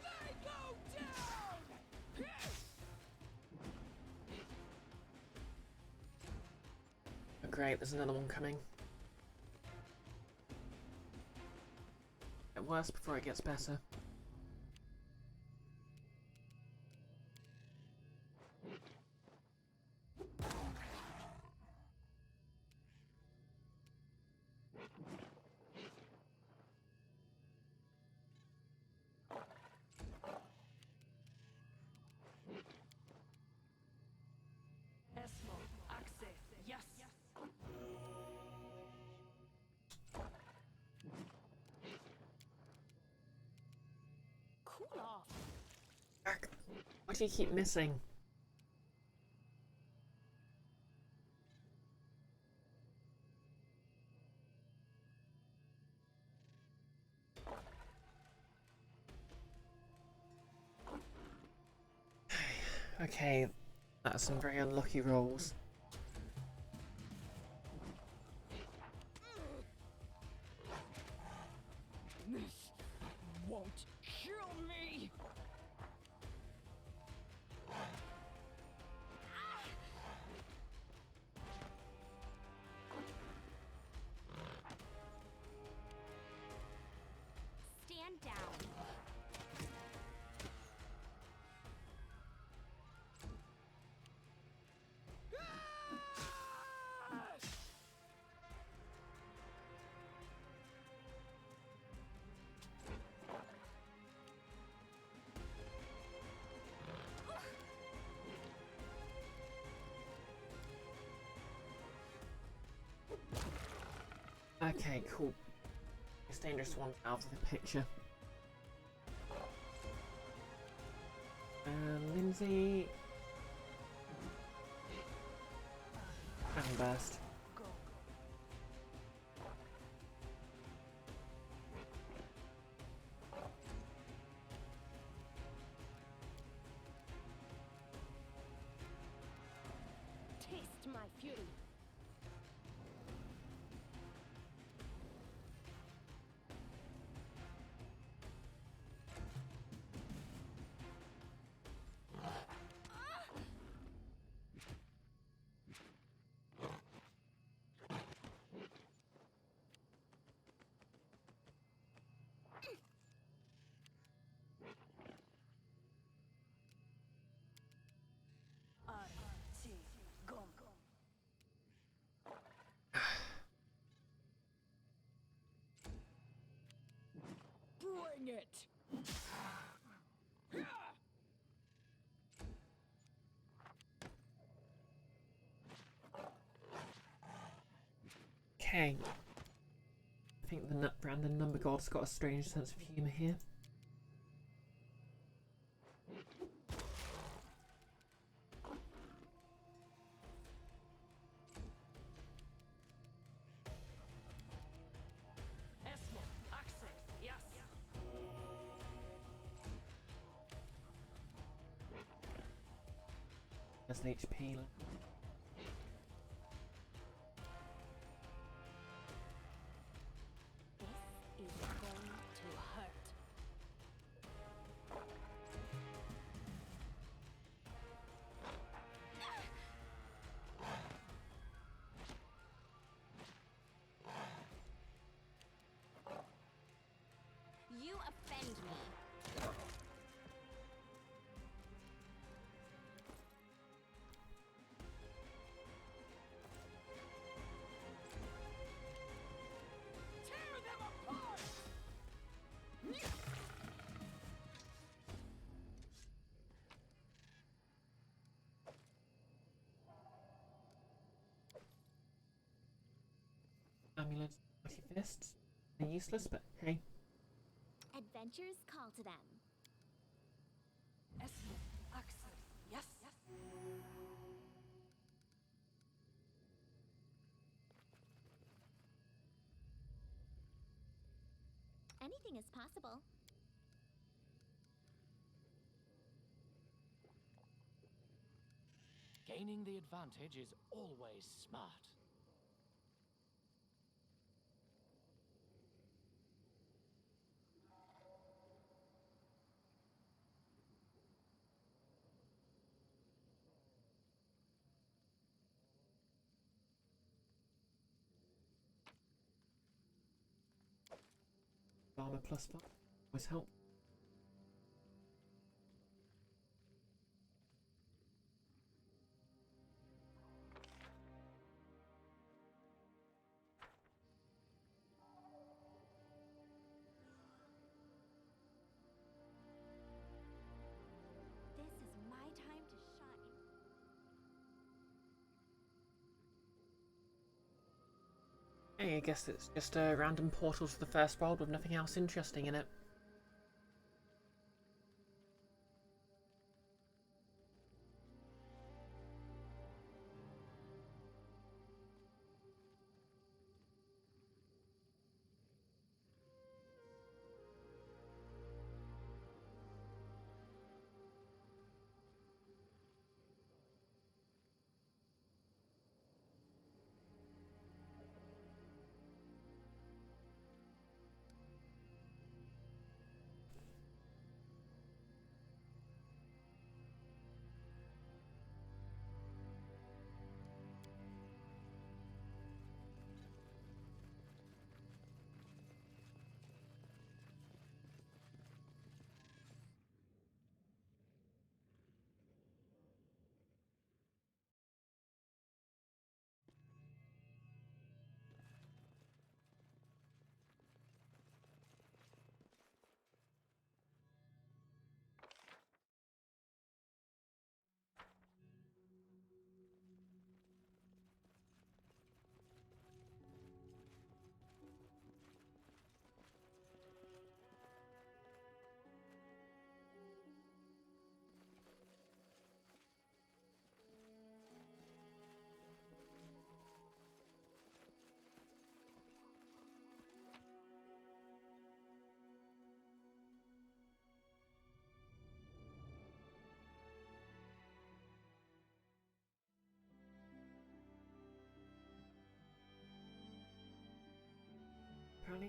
They go down! Oh, great, there's another one coming. Get worse before it gets better. Yes! Cool off. Back. Why do you keep missing? Okay, that's some very unlucky rolls. This won't kill me! Stand down. Okay, cool. This dangerous one's out of the picture. And Lindsay. And burst. fury. Bring it! Okay. I think the random number god's got a strange sense of humour here. There's an HP. This is going to hurt. You offend me. Tear them apart! Amulets, mighty fists. They're useless, but hey. Adventures call to them. Yes. Anything is possible. Gaining the advantage is always smart. Armor plus 5 always help. This is my time to shine. Hey, I guess it's just a random portal to the first world with nothing else interesting in it.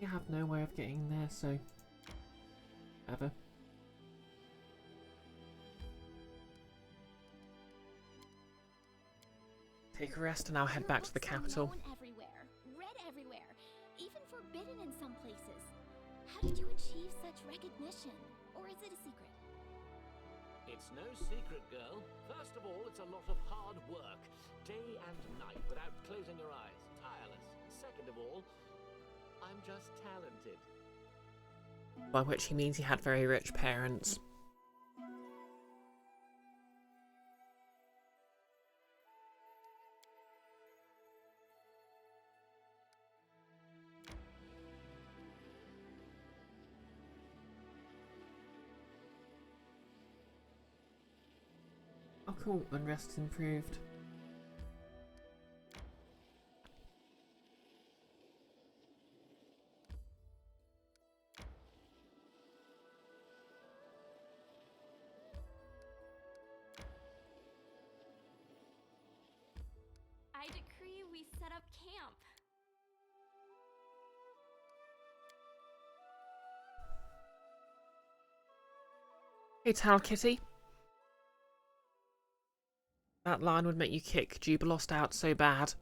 I have no way of getting there, so... Ever. Take a rest and I'll head back to the capital. Known everywhere, read everywhere, even forbidden in some places. How did you achieve such recognition? Or is it a secret? It's no secret, girl. First of all, it's a lot of hard work. Day and night without closing your eyes. Tireless. Second of all, I'm just talented. By which he means he had very rich parents. Oh cool, unrest's improved. I decree we set up camp. Hey Tal Kitty. That line would make you kick Jubilost out so bad.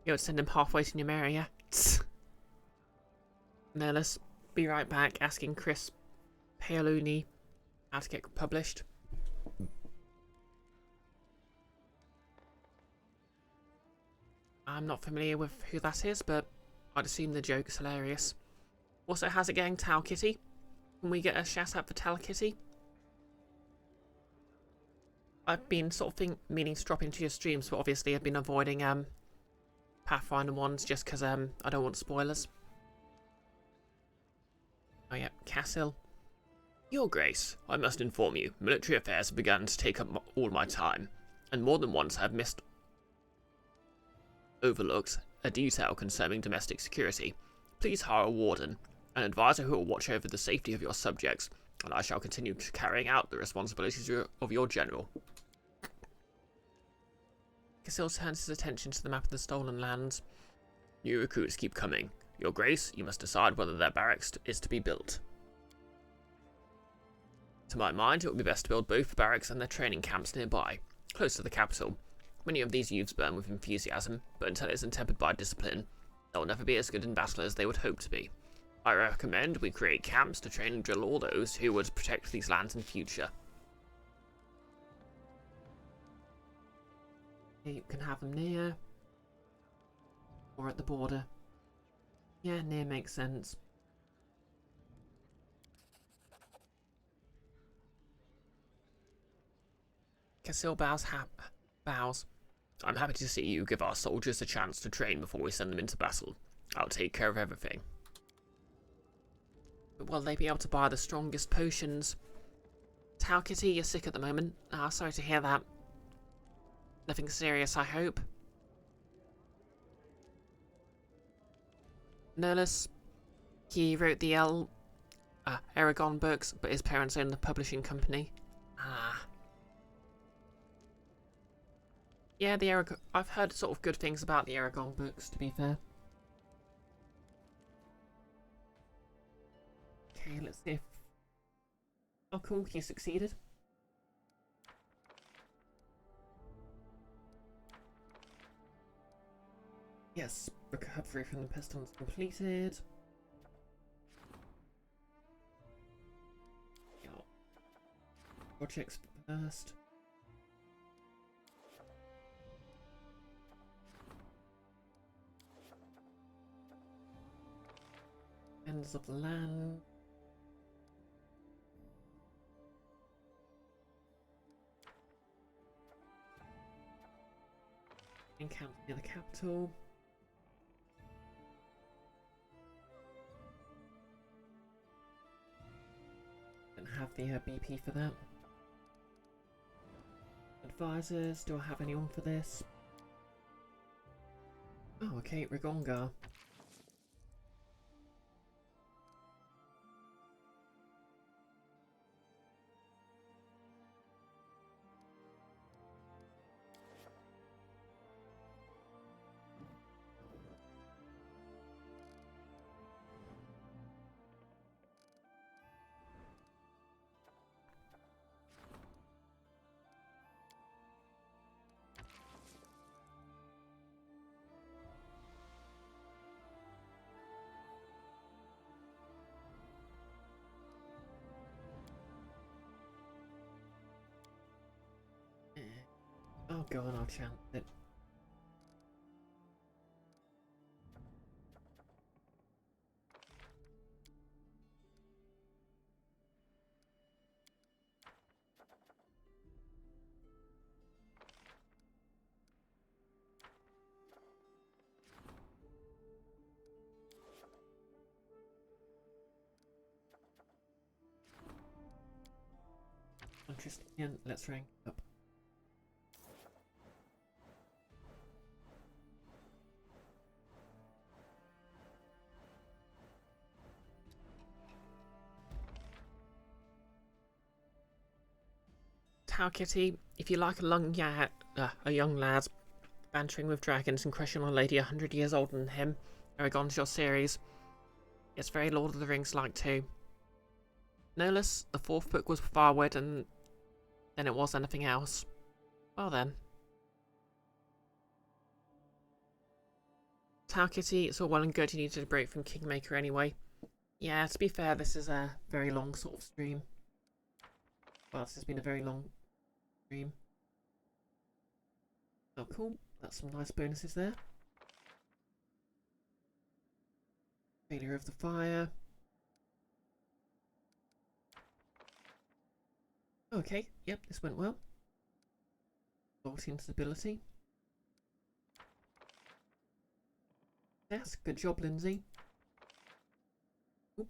You would send him halfway to Numeria. Nerlus, be right back asking Chris Paolini how to get published. I'm not familiar with who that is, but I'd assume the joke's hilarious. Also, how's it going, Tal Kitty? Can we get a shout out for Tal Kitty? I've been sort of meaning to drop into your streams, but obviously I've been avoiding Pathfinder ones just because I don't want spoilers. Oh yeah, Cassil. Your Grace, I must inform you, military affairs have begun to take up all my time, and more than once I have overlooked a detail concerning domestic security. Please hire a warden, an advisor who will watch over the safety of your subjects, and I shall continue carrying out the responsibilities of your general. Cassil turns his attention to the map of the stolen lands. New recruits keep coming. Your Grace, you must decide whether their barracks is to be built. To my mind, it would be best to build both barracks and their training camps nearby, close to the capital. Many of these youths burn with enthusiasm, but until it is tempered by discipline, they will never be as good in battle as they would hope to be. I recommend we create camps to train and drill all those who would protect these lands in future. You can have them near or at the border. Yeah, near makes sense. Cassil bows. I'm happy to see you give our soldiers a chance to train before we send them into battle. I'll take care of everything. But will they be able to buy the strongest potions? Tal Kitty, you're sick at the moment. Ah, sorry to hear that. Nothing serious, I hope. Nerlus, he wrote the Aragon books, but his parents own the publishing company. Ah. Yeah, the Aragon... I've heard sort of good things about the Aragon books, to be fair. Okay, let's see if... Oh, cool, you succeeded. Yes, recovery from the pestilence completed. Projects first. Ends of the land. Encounter near the capital. Don't have the BP for that. Advisors, do I have anyone for this? Oh, okay, Rigongar. Oh, go on, I'll chant it. Interesting. Yeah, let's rank up. Tau Kitty, if you like a young lad bantering with dragons and crushing on a lady 100 years older than him, Aragon's your series. It's very Lord of the Rings like too. No less, the fourth book was far weirder than it was anything else. Well then. Tau Kitty, it's all well and good, you needed a break from Kingmaker anyway. Yeah, to be fair, this is a very long sort of stream. Well, this has been a very long stream. Oh, cool. That's some nice bonuses there. Failure of the fire. Okay, yep, this went well. Loyalty and stability. Yes, good job, Lindsay. Oop.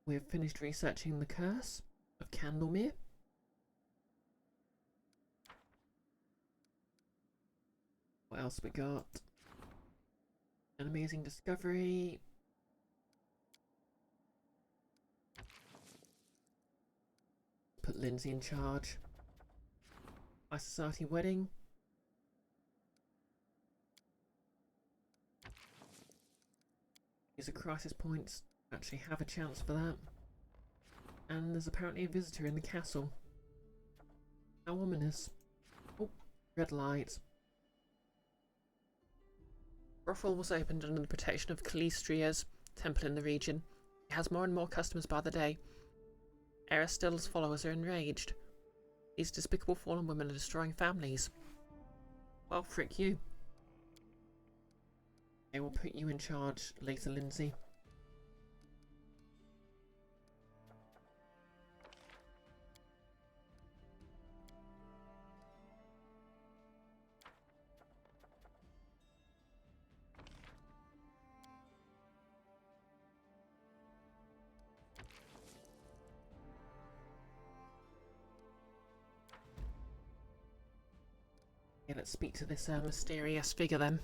We've finished researching the curse of Candlemere. What else we got? An amazing discovery. Put Lindsay in charge. High society wedding. Use a crisis point. Actually have a chance for that. And there's apparently a visitor in the castle. How ominous. Oh, red light. Brothel was opened under the protection of Calistria's temple in the region. It has more and more customers by the day. Aristotle's followers are enraged. These despicable fallen women are destroying families. Well, frick you. I will put you in charge later, Lindsay. Yeah, let's speak to this mysterious figure then.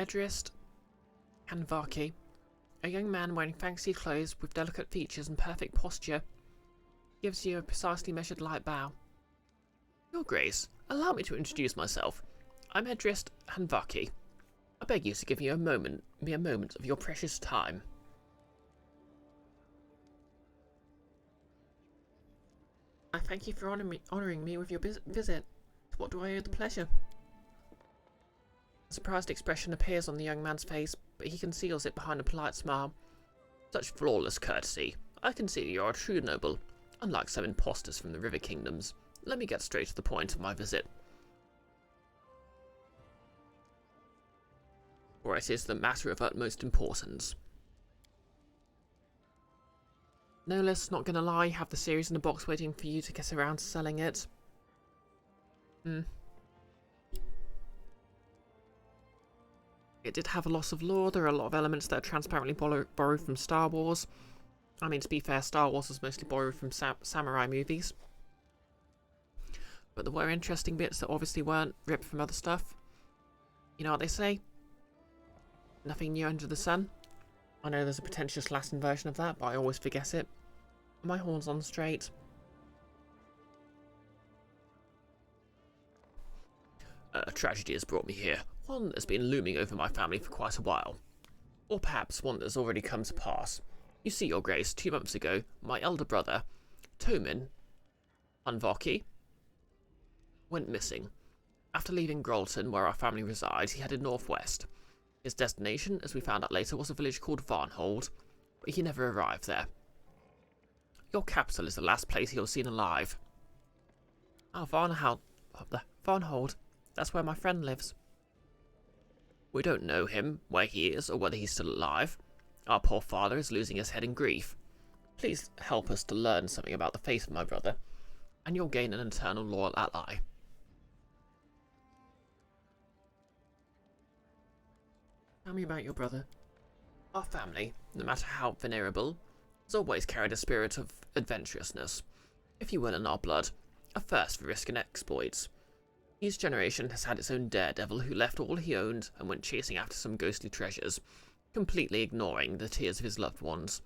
Edrist Hanvaki, a young man wearing fancy clothes with delicate features and perfect posture, gives you a precisely measured light bow. Your Grace, allow me to introduce myself. I'm Edrist Hanvaki. I beg you to give me a moment of your precious time. I thank you for honouring me with your visit. To what do I owe the pleasure? A surprised expression appears on the young man's face, but he conceals it behind a polite smile. Such flawless courtesy. I can see you are a true noble, unlike some impostors from the River Kingdoms. Let me get straight to the point of my visit. For it is the matter of utmost importance. No less, not gonna lie, have the series in a box waiting for you to get around to selling it. It did have a loss of lore. There are a lot of elements that are transparently borrowed from Star Wars. I mean, to be fair, Star Wars was mostly borrowed from samurai movies. But there were interesting bits that obviously weren't ripped from other stuff. You know what they say? Nothing new under the sun. I know there's a pretentious Latin version of that, but I always forget it. My horn's on straight. A tragedy has brought me here. One that's been looming over my family for quite a while. Or perhaps one that's already come to pass. You see, Your Grace, 2 months ago, my elder brother, Tomin Unvoki, went missing. After leaving Grolton, where our family resides, he headed northwest. His destination, as we found out later, was a village called Varnhold. but he never arrived there. Your capital is the last place he was seen alive. Oh, Varnhold. That's where my friend lives. We don't know him, where he is, or whether he's still alive. Our poor father is losing his head in grief. Please help us to learn something about the fate of my brother, and you'll gain an eternal loyal ally. Tell me about your brother. Our family, no matter how venerable, has always carried a spirit of adventurousness, if you will, in our blood, a thirst for risk and exploits. Each generation has had its own daredevil who left all he owned and went chasing after some ghostly treasures, completely ignoring the tears of his loved ones.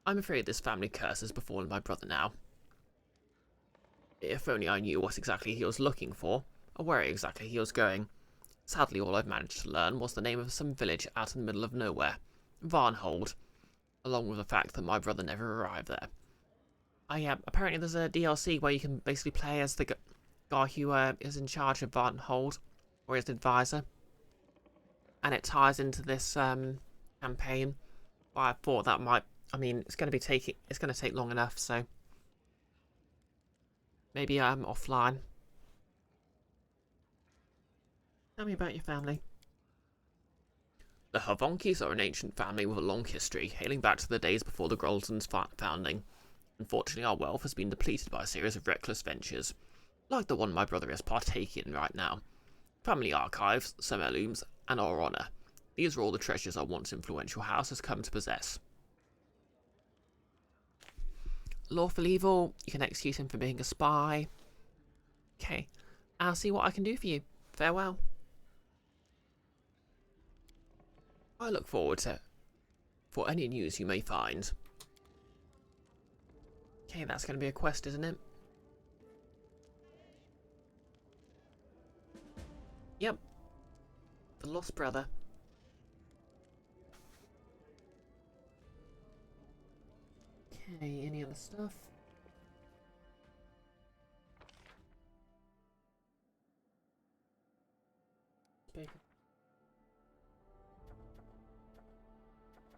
I'm afraid this family curse has befallen my brother now. If only I knew what exactly he was looking for, or where exactly he was going. Sadly, all I've managed to learn was the name of some village out in the middle of nowhere, Varnhold, along with the fact that my brother never arrived there. Apparently there's a DLC where you can basically play as the guy who is in charge of Varnhold, or his advisor, and it ties into this campaign. But I thought that might, it's going to take long enough, so maybe I'm offline. Tell me about your family. The Havonkis are an ancient family with a long history, hailing back to the days before the Grolton's founding. Unfortunately, our wealth has been depleted by a series of reckless ventures, like the one my brother is partaking in right now. Family archives, some heirlooms, and our honour. These are all the treasures our once influential house has come to possess. Lawful evil, you can execute him for being a spy. Okay, I'll see what I can do for you. Farewell. I look forward to for any news you may find. Okay, that's going to be a quest, isn't it? Yep. The Lost Brother. Okay, any other stuff?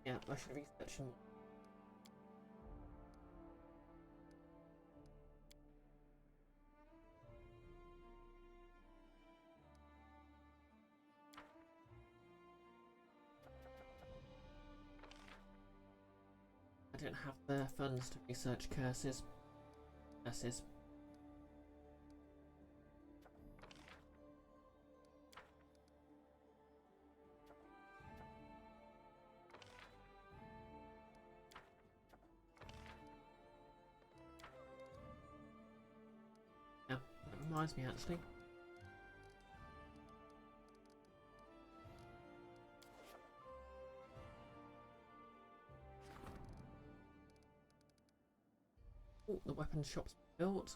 Yeah, I should research more. I don't have the funds to research curses. Curses. Yeah, that reminds me actually. Oh, the weapon shop's built.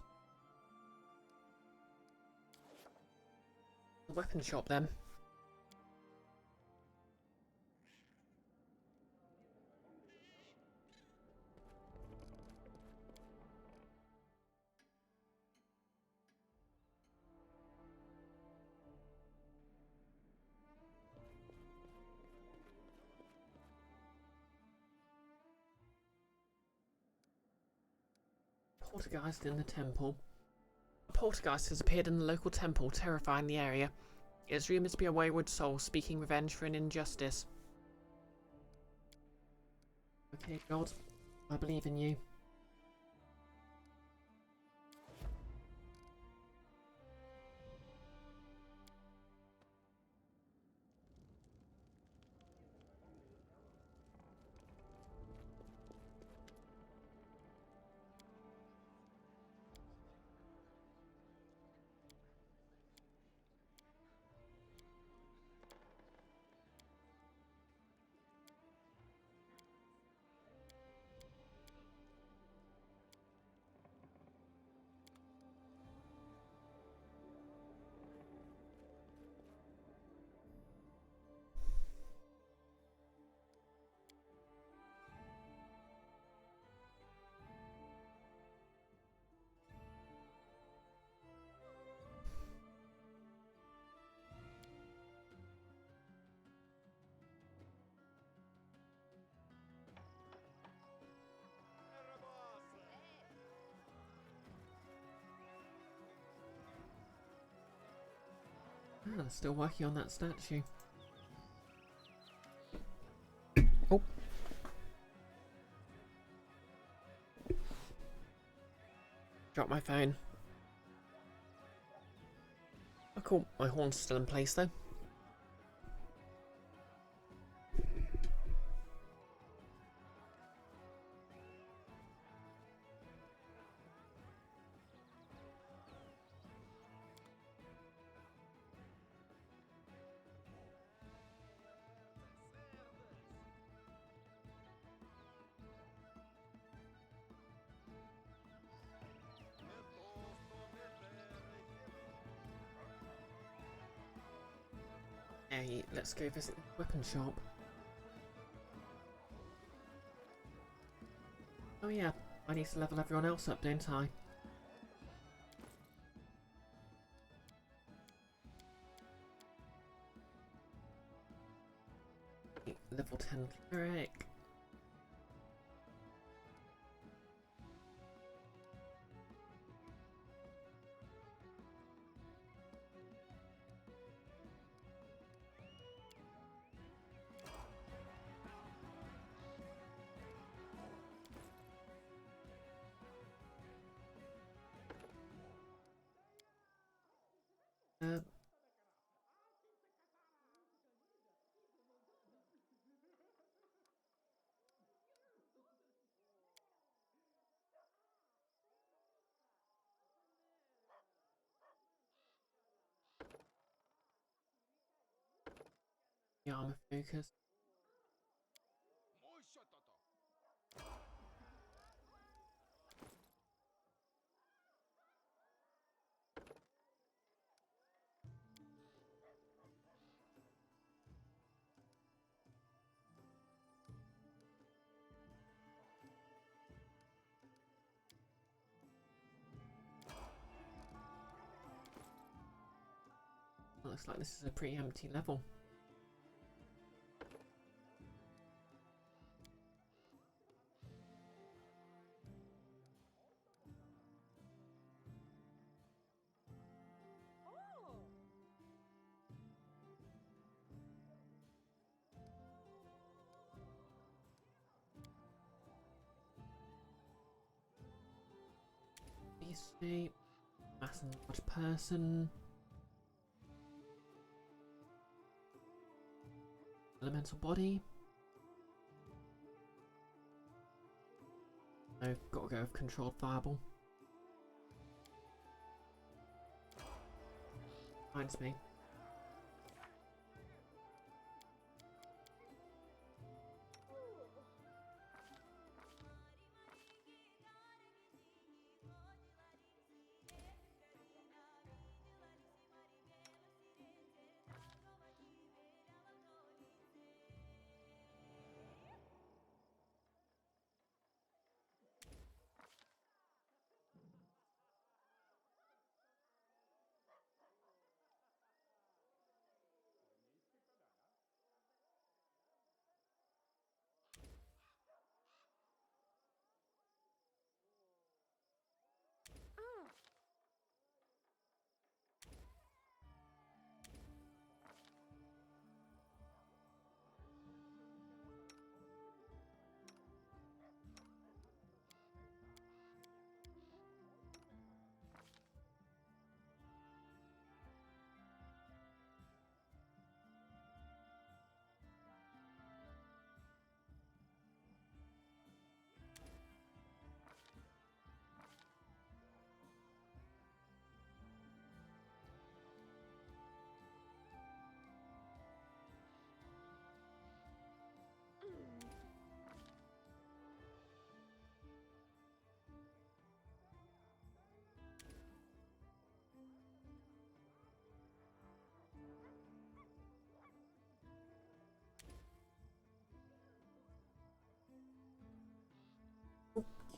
The weapon shop then. Poltergeist in the temple. A poltergeist has appeared in the local temple, terrifying the area. It is rumoured to be a wayward soul seeking revenge for an injustice. Okay, God, I believe in you. Ah, they're still working on that statue. Oh. Drop my phone. Oh cool, my horn's still in place though. Hey, let's go visit the weapon shop. Oh yeah, I need to level everyone else up, don't I? Level 10 cleric. The armor focus. Looks like this is a pretty empty level. Shape, mass and large person, elemental body. I've got to go with controlled fireball. Finds me.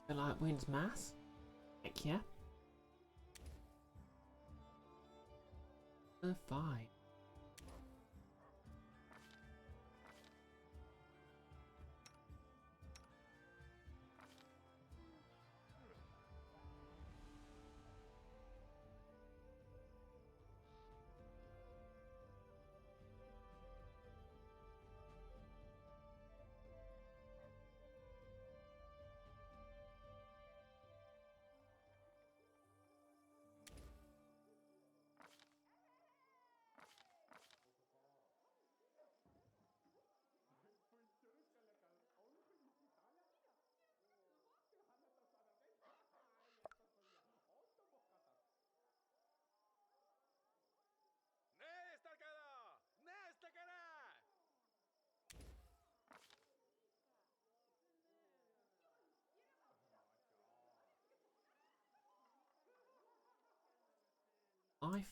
Feel like wins mass? Heck yeah. 5. life.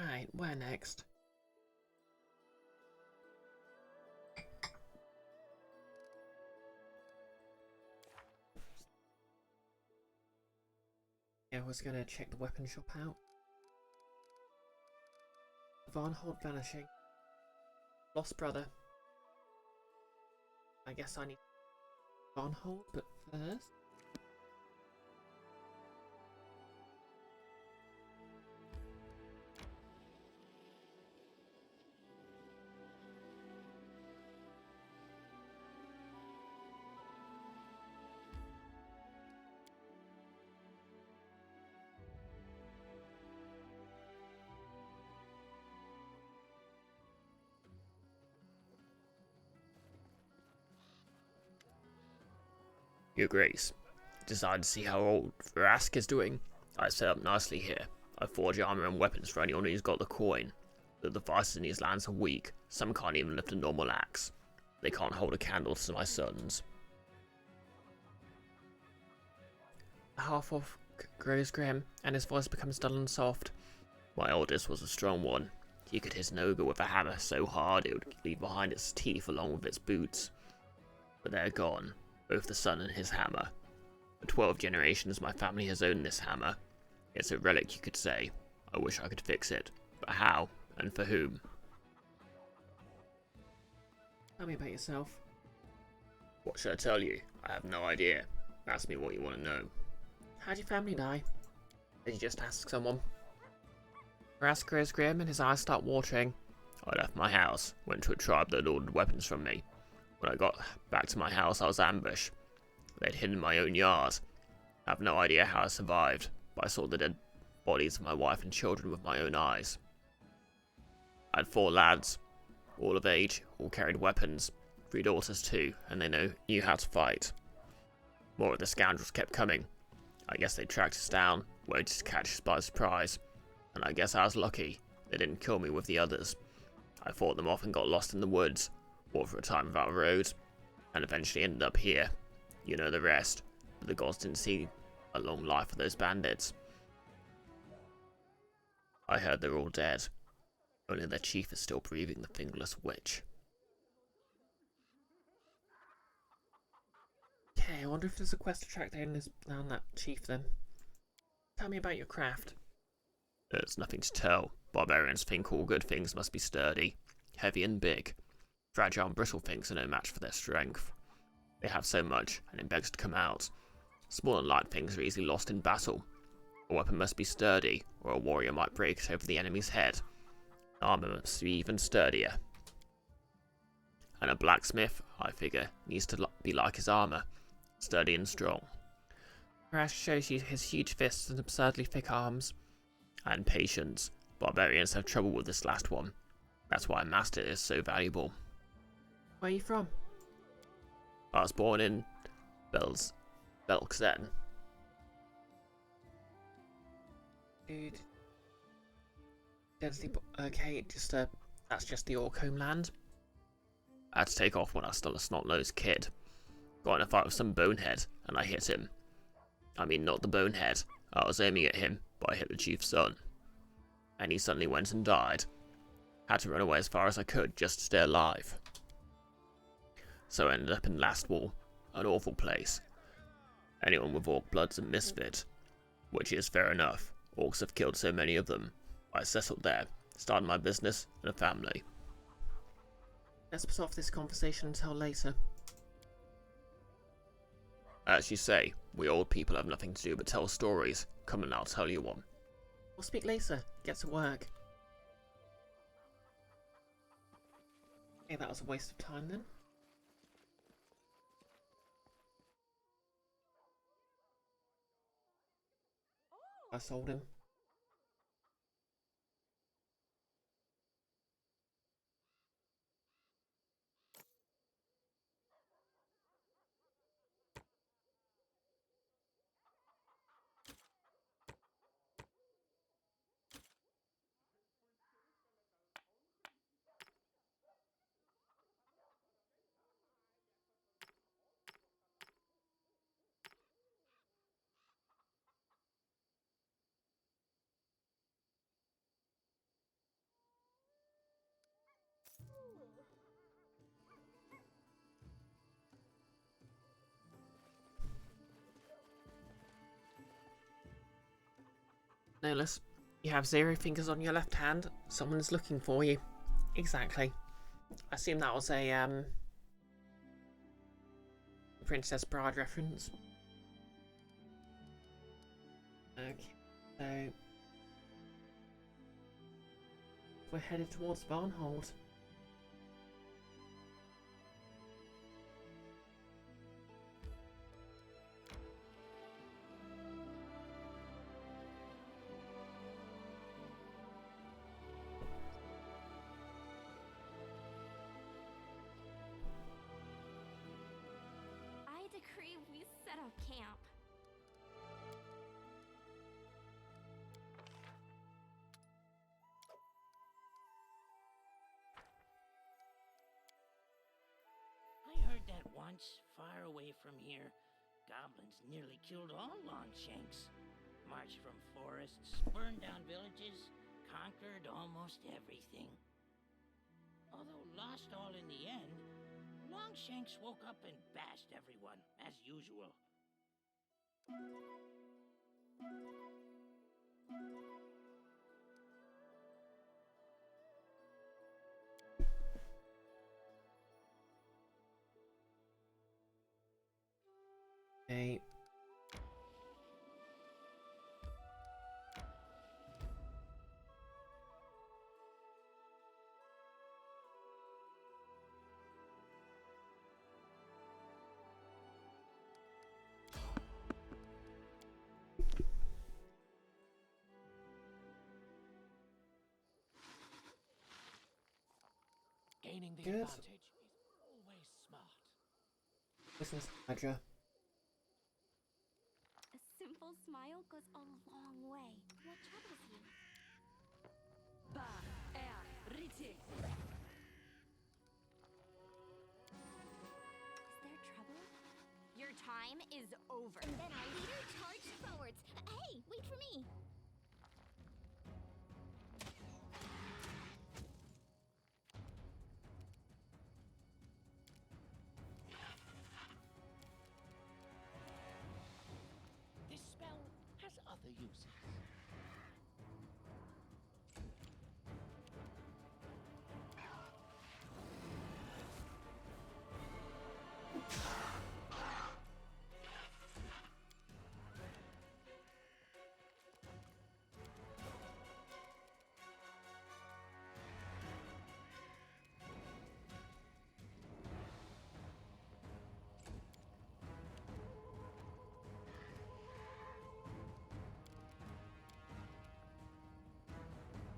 Alright, where next? Yeah, I was gonna check the weapon shop out. Varnhold vanishing. Lost brother. I guess I need Varnhold, but first... Your Grace, decided to see how old Vrask is doing. I set up nicely here. I forge armor and weapons for anyone who's got the coin. The devices in these lands are weak. Some can't even lift a normal axe. They can't hold a candle to my sons. The half-orc grows grim, and his voice becomes dull and soft. My oldest was a strong one. He could hit an ogre with a hammer so hard it would leave behind its teeth along with its boots. But they're gone, both the son and his hammer. For 12 generations my family has owned this hammer. It's a relic, you could say. I wish I could fix it. But how? And for whom? Tell me about yourself. What should I tell you? I have no idea. Ask me what you want to know. How'd your family die? Did you just ask someone? Vrask grows grim and his eyes start watering. I left my house, went to a tribe that ordered weapons from me. When I got back to my house I was ambushed. They'd hidden my own yard. I have no idea how I survived, but I saw the dead bodies of my wife and children with my own eyes. I had 4 lads, all of age, all carried weapons, 3 daughters too, and they knew how to fight. More of the scoundrels kept coming. I guess they tracked us down, waited to catch us by surprise, and I guess I was lucky. They didn't kill me with the others. I fought them off and got lost in the woods, walked for a time without a road, and eventually ended up here. You know the rest, but the gods didn't see a long life for those bandits. I heard they're all dead. Only their chief is still breathing, the fingerless witch. Okay, I wonder if there's a quest to track down that chief then. Tell me about your craft. There's nothing to tell. Barbarians think all good things must be sturdy, heavy and big. Fragile and brittle things are no match for their strength. They have so much, and it begs to come out. Small and light things are easily lost in battle. A weapon must be sturdy, or a warrior might break it over the enemy's head. Armor must be even sturdier. And a blacksmith, I figure, needs to be like his armor, sturdy and strong. Vrask shows you his huge fists and absurdly thick arms. And patience. Barbarians have trouble with this last one. That's why a master is so valuable. Where are you from? I was born in Belkzen. Dude. Okay, that's just the orc homeland. I had to take off when I was still a snot-nosed kid. Got in a fight with some bonehead, and I hit him. I mean, not the bonehead. I was aiming at him, but I hit the chief's son. And he suddenly went and died. Had to run away as far as I could just to stay alive. So I ended up in Lastwall, an awful place. Anyone with orc blood's a misfit. Which is fair enough. Orcs have killed so many of them. I settled there, started my business and a family. Let's put off this conversation until later. As you say, we old people have nothing to do but tell stories. Come and I'll tell you one. We'll speak later. Get to work. Okay, that was a waste of time then. I sold him. Nolus, you have 0 fingers on your left hand. Someone is looking for you. Exactly. I assume that was a Princess Bride reference. Okay, so we're headed towards Barnhold. I decree we set up camp. I heard that once, far away from here, goblins nearly killed all Longshanks. Marched from forests, burned down villages, conquered almost everything. Although lost all in the end, Longshanks woke up and bashed everyone, as usual. Okay. Gaining the Good. advantage is always smart. Business manager. A simple smile goes a long way. What troubles you? BisectedBrioche. Is there trouble? Your time is over. And then our leader charged forwards. Hey, wait for me. This spell has other uses.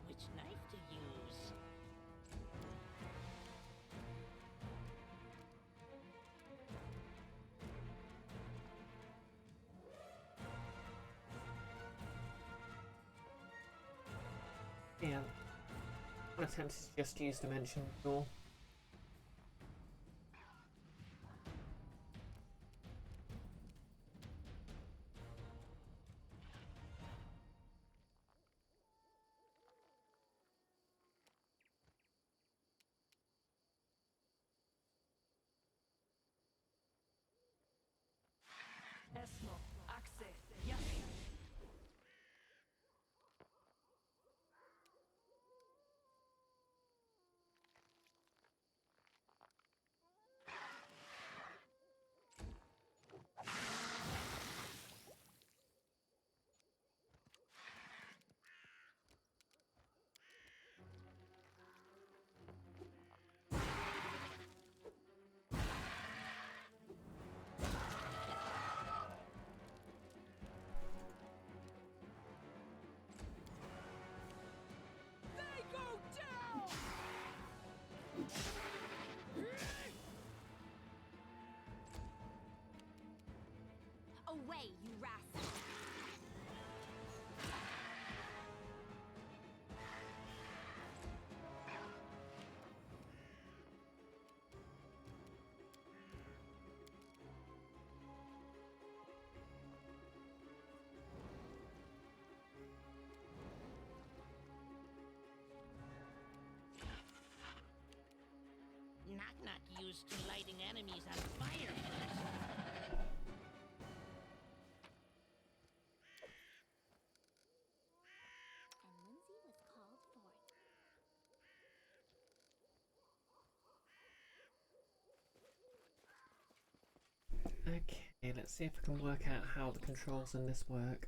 Which knife to use? Yeah. I'm tempted to just use Dimension Door. Esmo. Axe. Yes. Knock-knock used to lighting enemies on fire first. And Lindsay was called forth. Okay, let's see if I can work out how the controls in this work.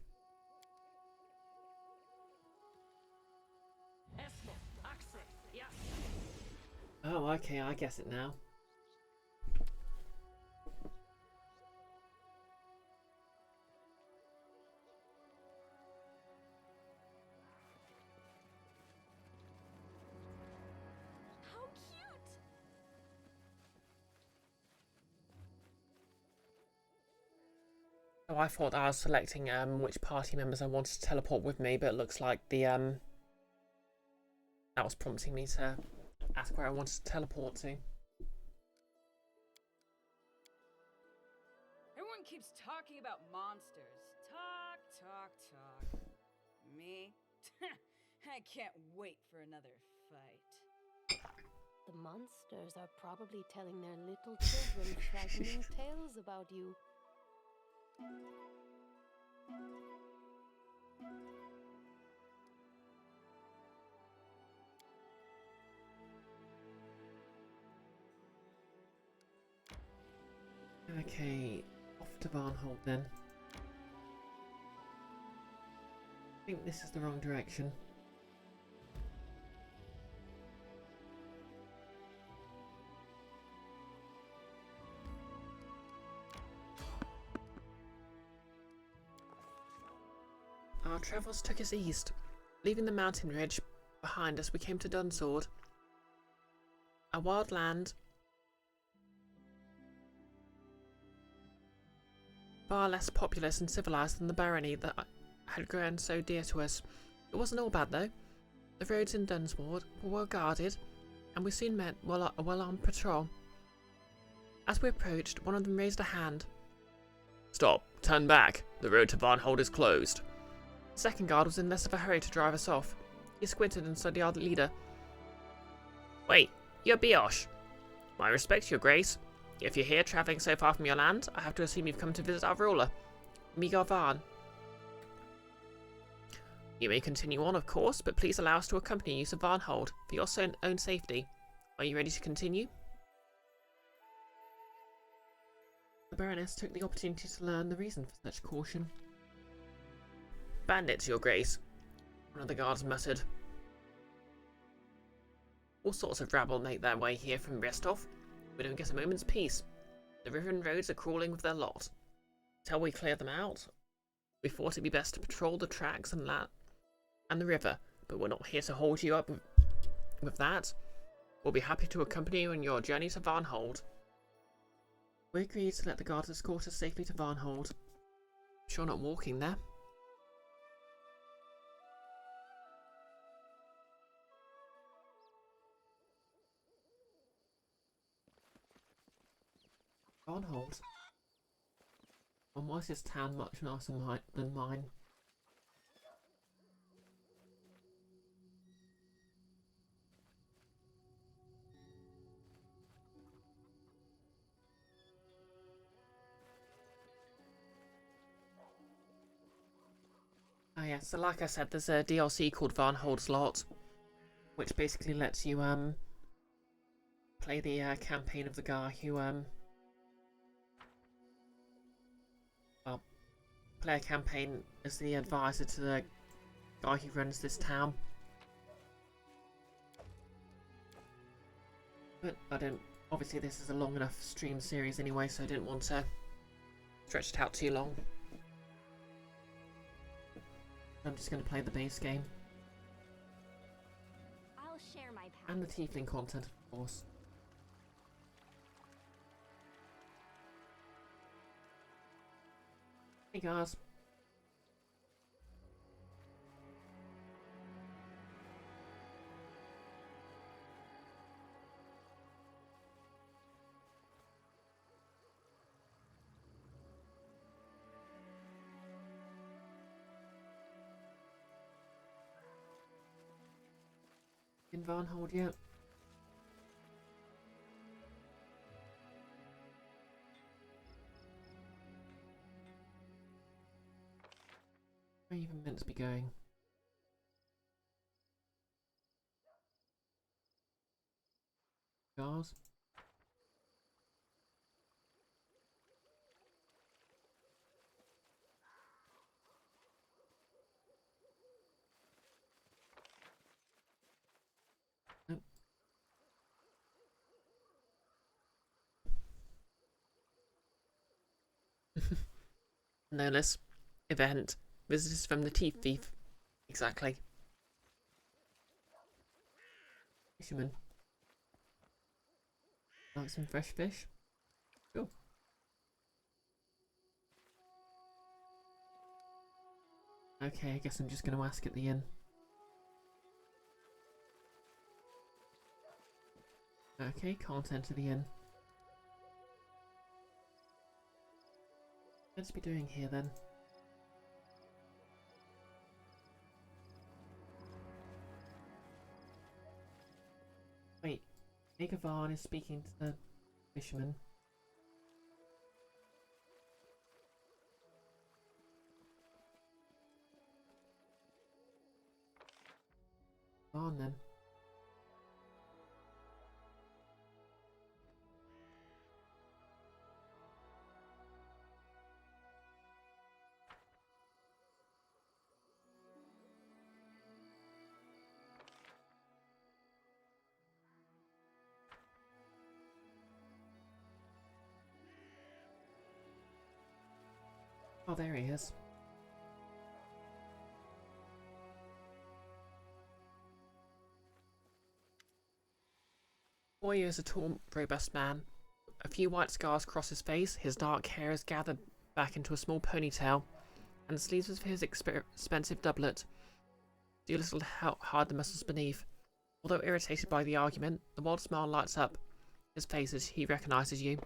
Esmo, Axe, yeah. Oh, okay, I guess it now. How cute! Oh, I thought I was selecting which party members I wanted to teleport with me, but it looks like the that was prompting me to ask where I wanted to teleport to. Everyone keeps talking about monsters. Talk, talk, talk. Me? I can't wait for another fight. The monsters are probably telling their little children frightening tales about you. Okay, off to Varnhold then. I think this is the wrong direction. Our travels took us east. Leaving the mountain ridge behind us, we came to Dunsword, a wild land far less populous and civilized than the barony that had grown so dear to us. It wasn't all bad though. The roads in Dunsword were well guarded, and we soon met a well-armed patrol. As we approached, one of them raised a hand. Stop. Turn back. The road to Varnhold is closed. The second guard was in less of a hurry to drive us off. He squinted and said to our leader, Wait, you're Brioche. My respects, your grace. If you're here travelling so far from your land, I have to assume you've come to visit our ruler, Migar Varn. you may continue on, of course, but please allow us to accompany you to Varnhold for your own safety. Are you ready to continue? The Baroness took the opportunity to learn the reason for such caution. Bandits, your grace, one of the guards muttered. All sorts of rabble make their way here from Restov. We don't get a moment's peace. The river and roads are crawling with their lot. Till we clear them out, we thought it'd be best to patrol the tracks and the river, but we're not here to hold you up with that. We'll be happy to accompany you on your journey to Varnhold. We agreed to let the guards escort us safely to Varnhold. Sure not walking there. Varnhold? And why is this town much nicer than mine? Oh yeah, so like I said, there's a DLC called Varnhold's Lot, which basically lets you play the campaign of the guy who well, play a campaign as the advisor to the guy who runs this town. But I don't. Obviously, this is a long enough stream series anyway, so I didn't want to stretch it out too long. I'm just going to play the base game. I'll share my path. And the tiefling content, of course. Hey guys. In Varnhold yet? Where are you even meant to be going? Cars? Nope. Notice. Event. Visitors from the Teeth Thief. Exactly. Fisherman. Like some fresh fish? Cool. Okay, I guess I'm just going to ask at the inn. Okay, can't enter the inn. What's be doing here then? Wait, Megavan is speaking to the fisherman. Go on then. Oh, there he is. Boy is a tall, robust man. A few white scars cross his face, his dark hair is gathered back into a small ponytail, and the sleeves of his expensive doublet do little to hide the muscles beneath. Although irritated by the argument, the wild smile lights up his face as he recognises you.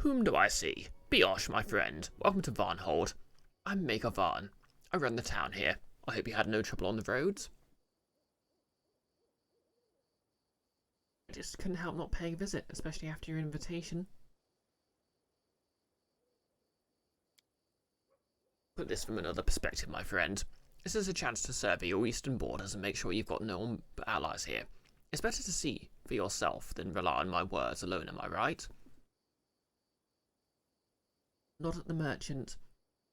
Whom do I see? Brioche, my friend. Welcome to Varnhold. I'm Maker Varn. I run the town here. I hope you had no trouble on the roads. I just couldn't help not paying a visit, especially after your invitation. Put this from another perspective, my friend. This is a chance to survey your eastern borders and make sure you've got no one but allies here. It's better to see for yourself than rely on my words alone, am I right? Not at the merchant.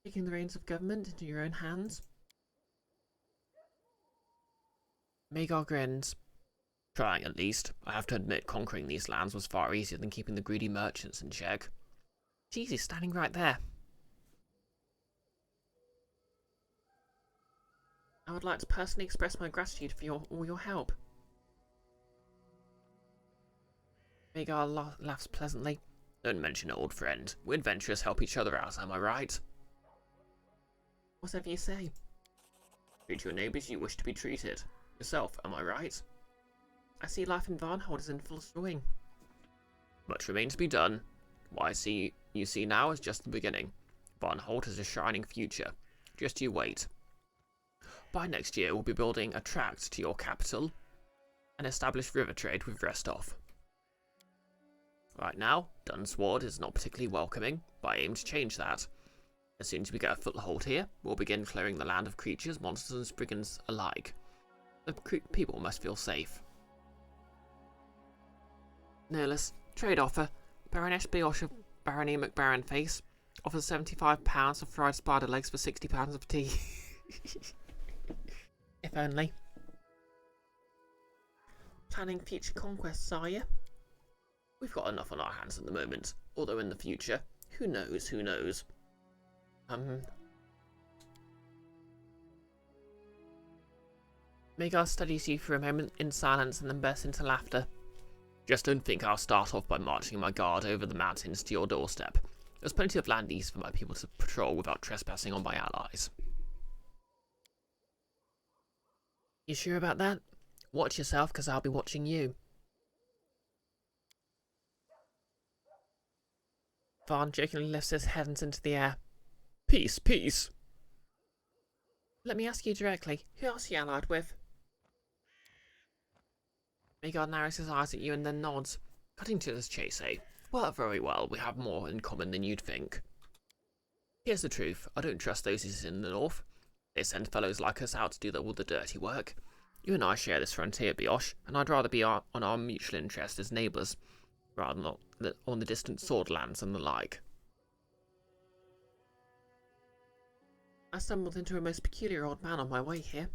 Taking the reins of government into your own hands? Magar grins. Trying at least. I have to admit conquering these lands was far easier than keeping the greedy merchants in check. Jeez, he's standing right there. I would like to personally express my gratitude for all your help. Magar laughs pleasantly. Don't mention it, old friend. We adventurers help each other out, am I right? Whatever you say. Treat your neighbours you wish to be treated. Yourself, am I right? I see life in Varnhold is in full swing. Much remains to be done. What you see now is just the beginning. Varnhold has a shining future. Just you wait. By next year, we'll be building a tract to your capital and establish river trade with Restov. Right now, Dunsward is not particularly welcoming, but I aim to change that. As soon as we get a foothold here, we'll begin clearing the land of creatures, monsters and brigands alike. The people must feel safe. Nerlus, trade offer. Baroness Brioche of Barony McBaronface offers £75 of fried spider legs for £60 of tea. If only. Planning future conquests, are you? We've got enough on our hands at the moment, although in the future, who knows, who knows. Magar studies you for a moment in silence and then bursts into laughter. Just don't think I'll start off by marching my guard over the mountains to your doorstep. There's plenty of land east for my people to patrol without trespassing on my allies. You sure about that? Watch yourself, because I'll be watching you. Varn jokingly lifts his hands into the air. Peace, peace! Let me ask you directly, who else are you allied with? Magar narrows his eyes at you and then nods. Cutting to the chase, eh? Well, very well, we have more in common than you'd think. Here's the truth. I don't trust those in the north. They send fellows like us out to do all the dirty work. You and I share this frontier, Brioche, and I'd rather be on our mutual interest as neighbours, rather than on the distant sword lands and the like. I stumbled into a most peculiar old man on my way here.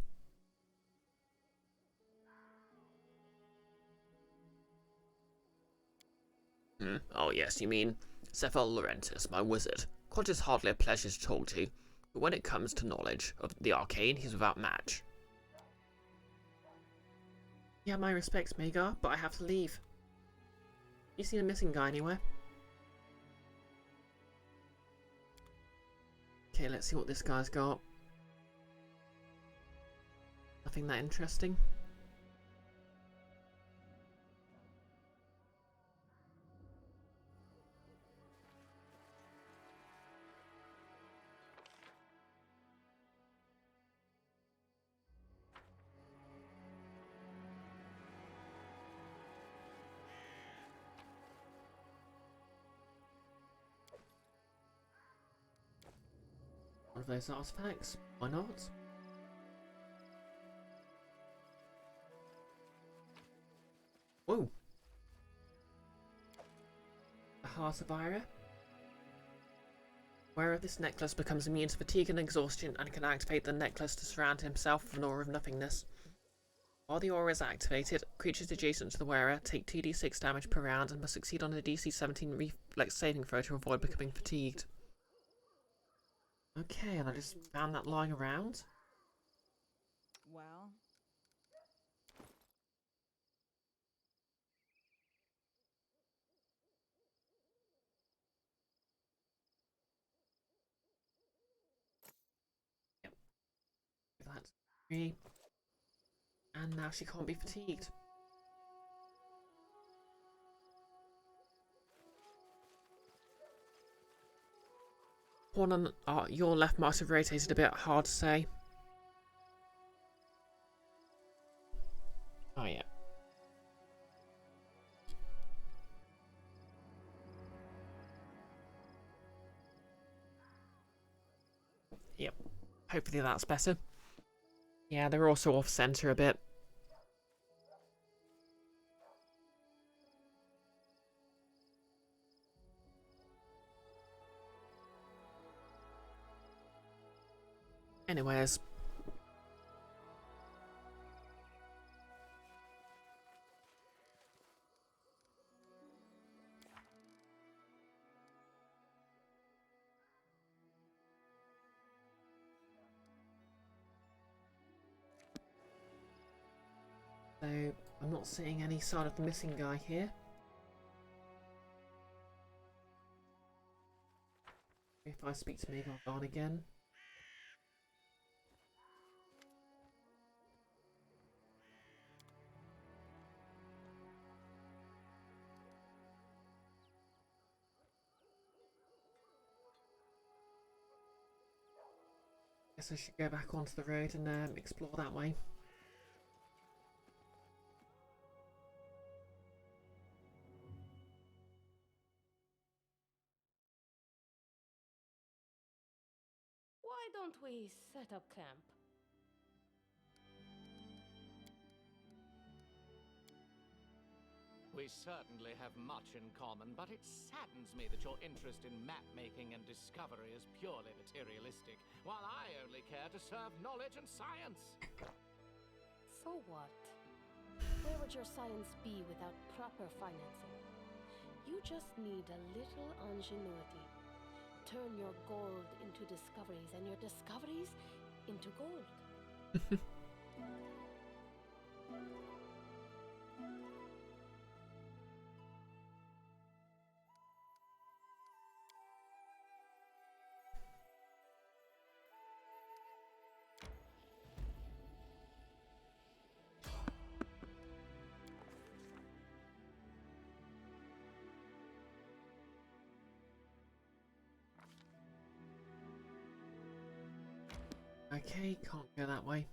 Oh yes, you mean Cephal Laurentis, my wizard. Quad is hardly a pleasure to talk to, but when it comes to knowledge of the arcane, he's without match. Yeah, my respects, Magar, but I have to leave. You seen a missing guy anywhere? Okay, let's see what this guy's got. Nothing that interesting. One of those artifacts? Why not? Whoa! The Heart of Ira? Wearer of this necklace becomes immune to fatigue and exhaustion and can activate the necklace to surround himself with an aura of nothingness. While the aura is activated, creatures adjacent to the wearer take 2d6 damage per round and must succeed on a DC 17 reflex saving throw to avoid becoming fatigued. Okay, and I just found that lying around. Well, That's 3. And now she can't be fatigued. One on your left might have rotated a bit, hard to say. Oh yeah. Yep. Hopefully that's better. Yeah, they're also off center a bit. Anyways. So, I'm not seeing any sign of the missing guy here. If I speak to Megalgon again. Guess I should go back onto the road and explore that way. Why don't we set up camp? We certainly have much in common, but it saddens me that your interest in map-making and discovery is purely materialistic, while I only care to serve knowledge and science. So what? Where would your science be without proper financing? You just need a little ingenuity. Turn your gold into discoveries, and your discoveries into gold. Okay, can't go that way.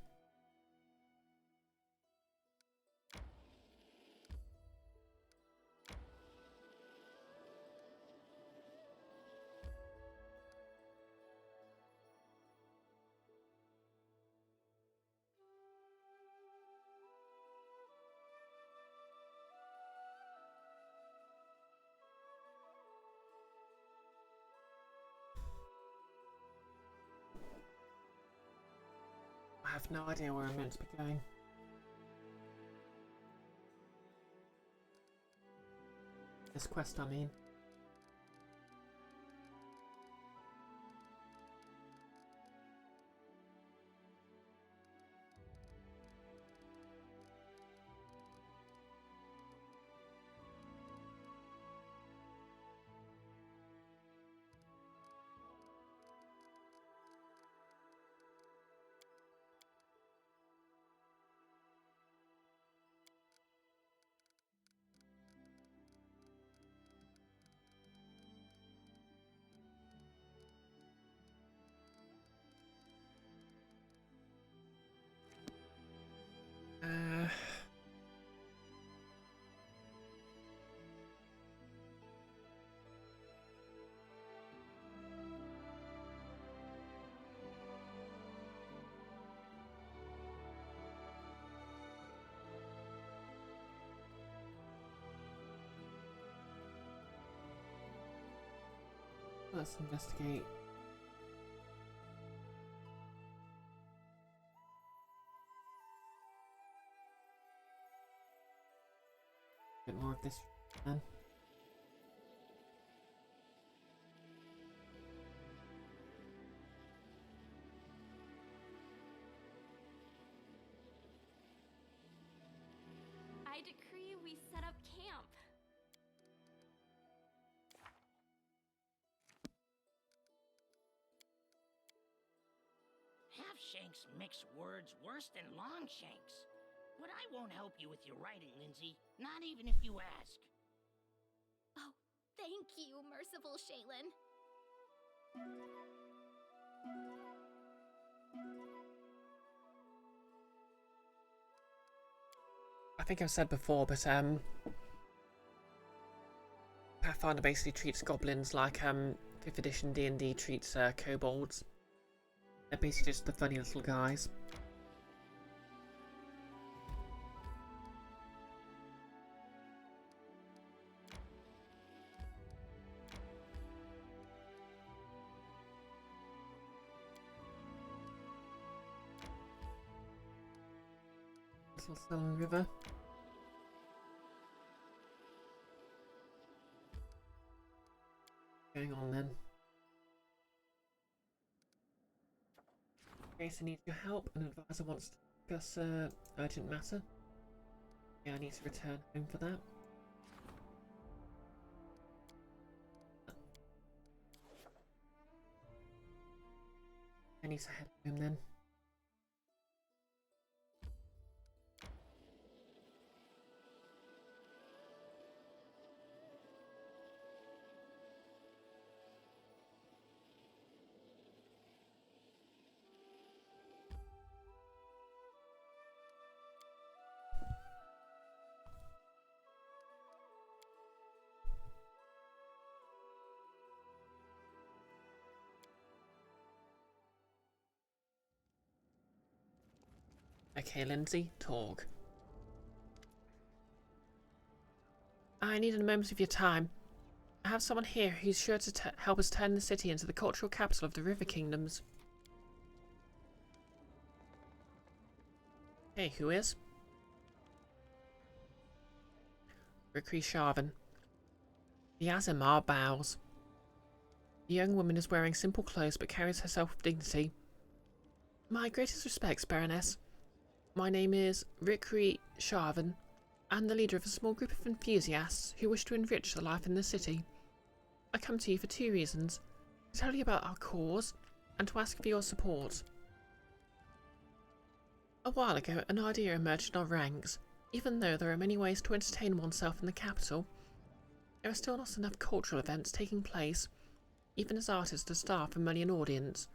have no idea where I'm meant to be going. This quest, I mean. Uh, let's investigate. A bit more of this then. I decree we set up camp. Half-shanks mix words worse than longshanks. But I won't help you with your writing, Lindsay. Not even if you ask. Oh, thank you, merciful Shaylin. I think I've said before, but Pathfinder basically treats goblins like 5th edition D&D treats kobolds. They're basically just the funny little guys. Little Sullen River. Going on then. Jason needs your help. An advisor wants to discuss urgent matter. Yeah, I need to return home for that. I need to head home then. Okay, Lindsay, talk. I need a moment of your time. I have someone here who's sure to help us turn the city into the cultural capital of the River Kingdoms. Hey, who is? Rikri Sharvan. The Azimar bows. The young woman is wearing simple clothes but carries herself with dignity. My greatest respects, Baroness. My name is Rikri Sharvan. I'm the leader of a small group of enthusiasts who wish to enrich the life in the city. I come to you for 2 reasons. To tell you about our cause, and to ask for your support. A while ago, an idea emerged in our ranks. Even though there are many ways to entertain oneself in the capital, there are still not enough cultural events taking place, even as artists to staff and money an audience.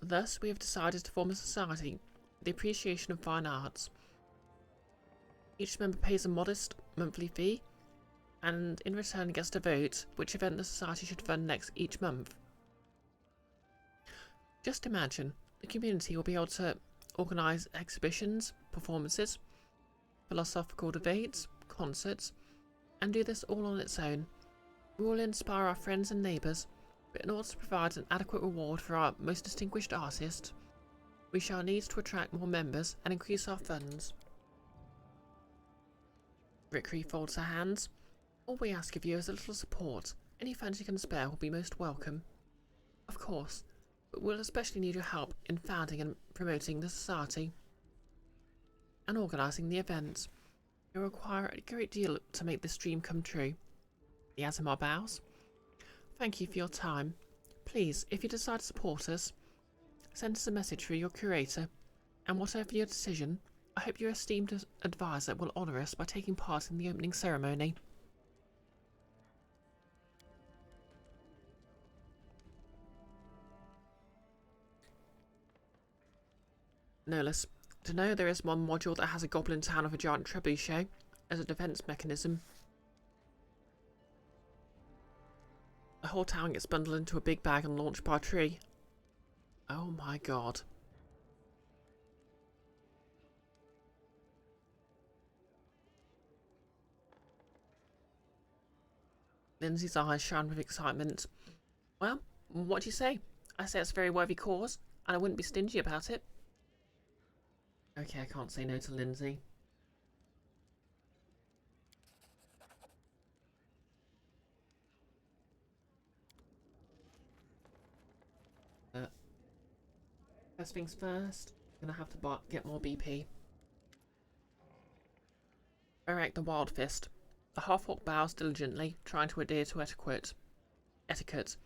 Thus, we have decided to form a society for the appreciation of fine arts. Each member pays a modest monthly fee, and in return gets to vote which event the society should fund next each month. Just imagine, the community will be able to organise exhibitions, performances, philosophical debates, concerts, and do this all on its own. We will inspire our friends and neighbours, but in order to provide an adequate reward for our most distinguished artist, We shall need to attract more members and increase our funds. Rickery folds her hands. All we ask of you is a little support. Any funds you can spare will be most welcome. Of course, but we'll especially need your help in founding and promoting the society and organising the events. You'll require a great deal to make this dream come true. Yazimar bows. Thank you for your time. Please, if you decide to support us, send us a message through your curator, and whatever your decision, I hope your esteemed advisor will honour us by taking part in the opening ceremony. Nolus, to know there is one module that has a goblin town of a giant trebuchet as a defence mechanism. The whole town gets bundled into a big bag and launched by a tree. Oh my god. Lindsay's eyes shine with excitement. Well, what do you say? I say it's a very worthy cause, and I wouldn't be stingy about it. Okay, I can't say no to Lindsay. First things first, gonna have to get more BP. Eric the Wild Fist. The half-orc bows diligently, trying to adhere to etiquette.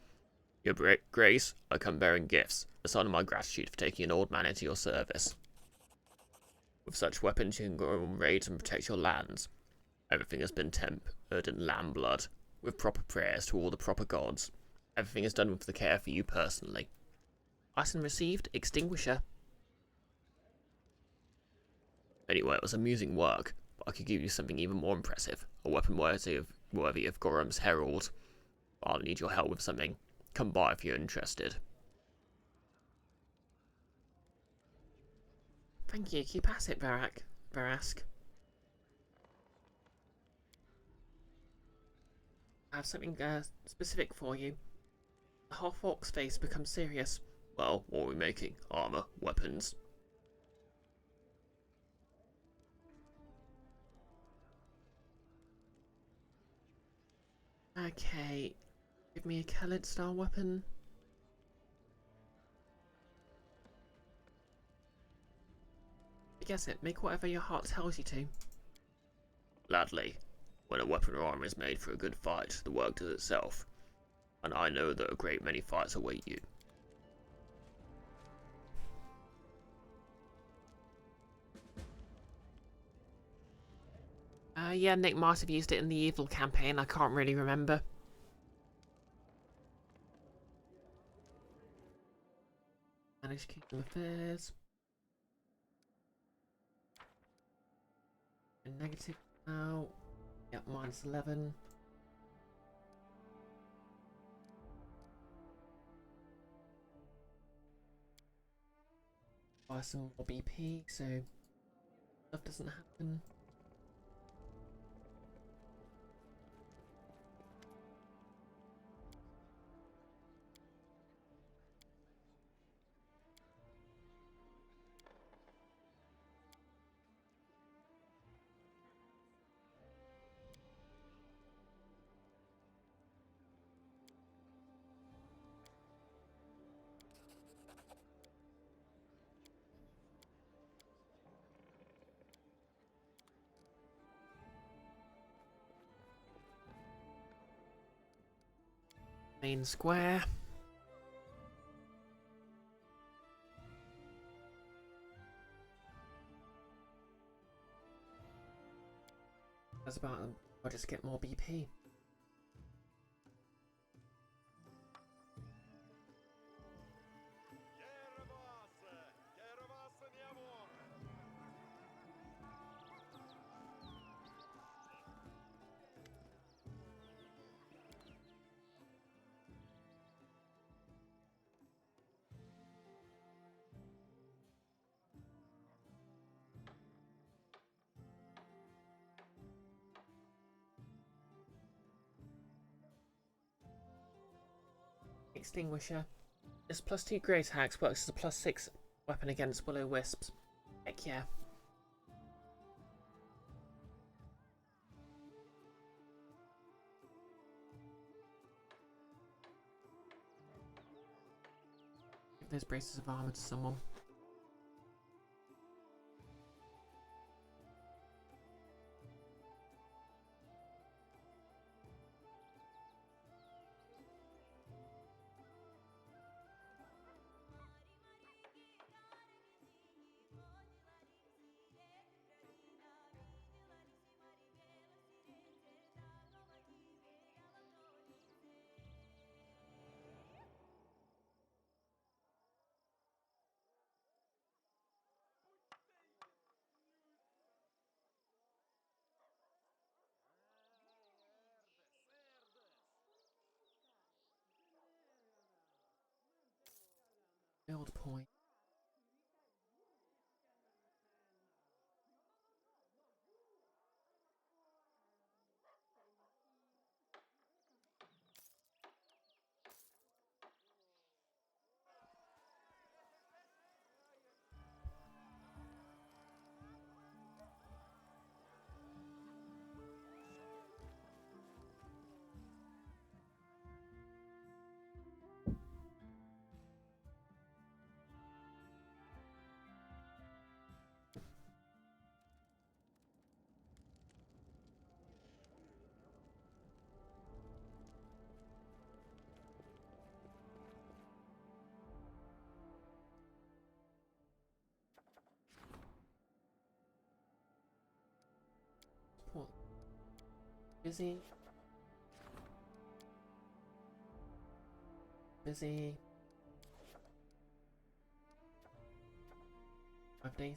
Your Grace, I come bearing gifts, a sign of my gratitude for taking an old man into your service. With such weapons you can go on raids and protect your lands. Everything has been tempered in lamb blood, with proper prayers to all the proper gods. Everything is done with the care for you personally. Item received, Extinguisher. Anyway, it was amusing work, but I could give you something even more impressive. A weapon worthy of Gorham's Herald. I'll need your help with something. Come by if you're interested. Thank you. Keep at it, Varask. I have something specific for you. The half-orc's face becomes serious. Well, what are we making? Armour? Weapons? Okay. Give me a Khalid-style weapon. Guess it. Make whatever your heart tells you to. Gladly. When a weapon or armour is made for a good fight, the work does itself. And I know that a great many fights await you. Yeah, Nick might have used it in the Evil campaign. I can't really remember. Manage Kingdom Affairs. And negative now. Yep, minus 11. Buy some more BP, so stuff doesn't happen. Main square. That's about them. I'll just get more BP. Extinguisher. This +2 great axe works as a +6 Weapon against will-o-wisps. Heck yeah. Give those braces of armor to someone. Build point. Support. Busy. Busy. 5 days.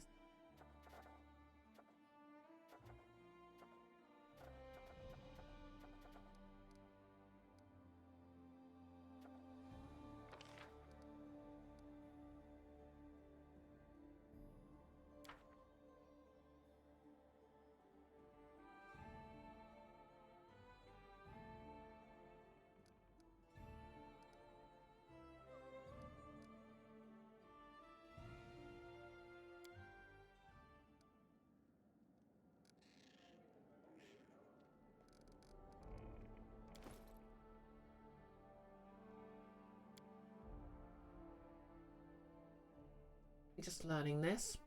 Just learning this.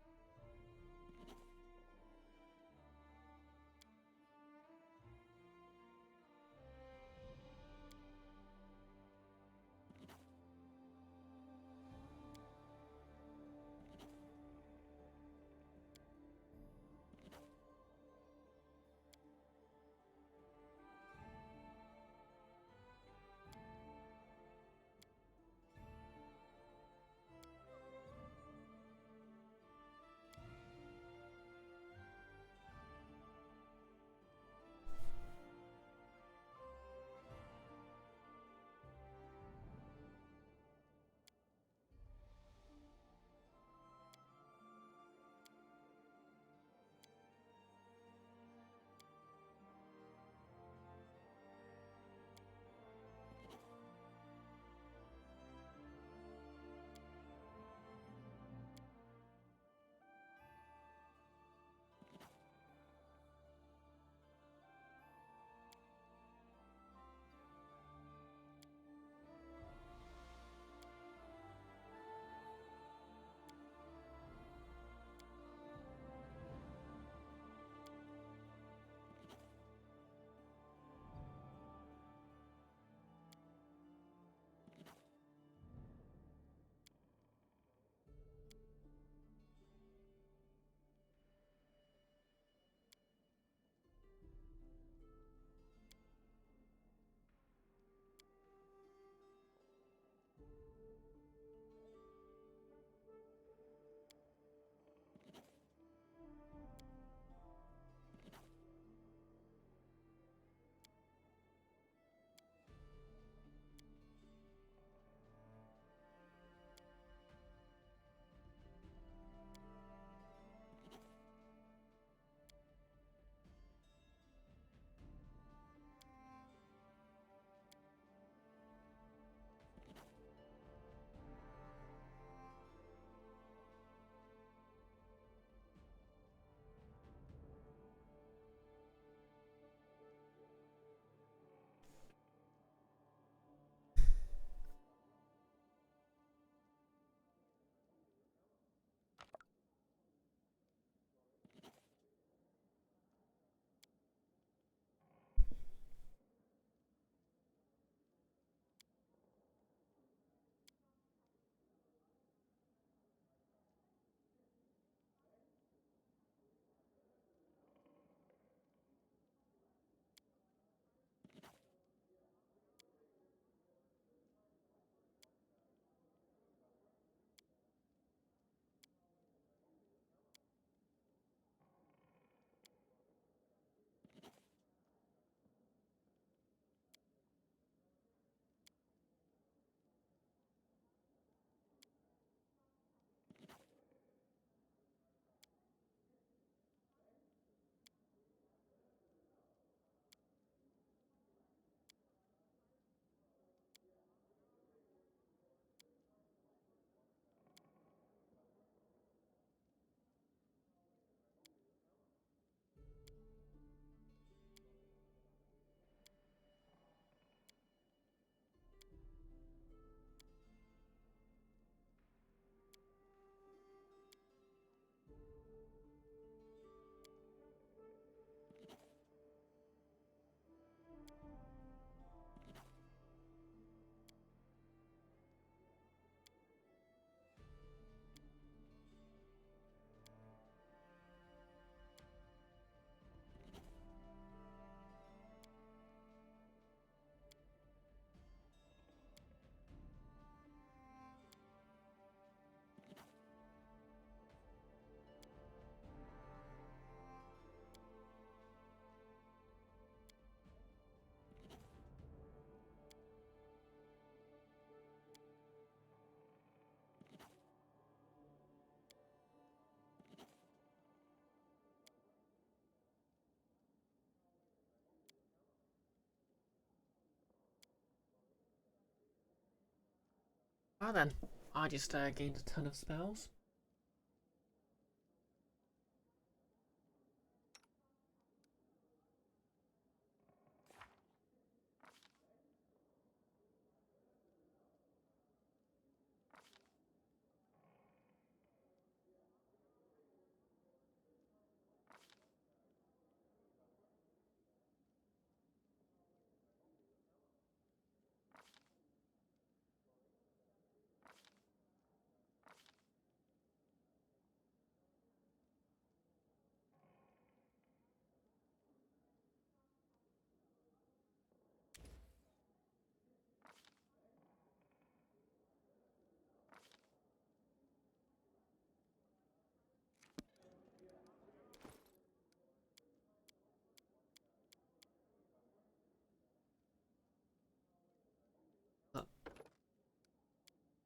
Well then, I just gained a ton of spells.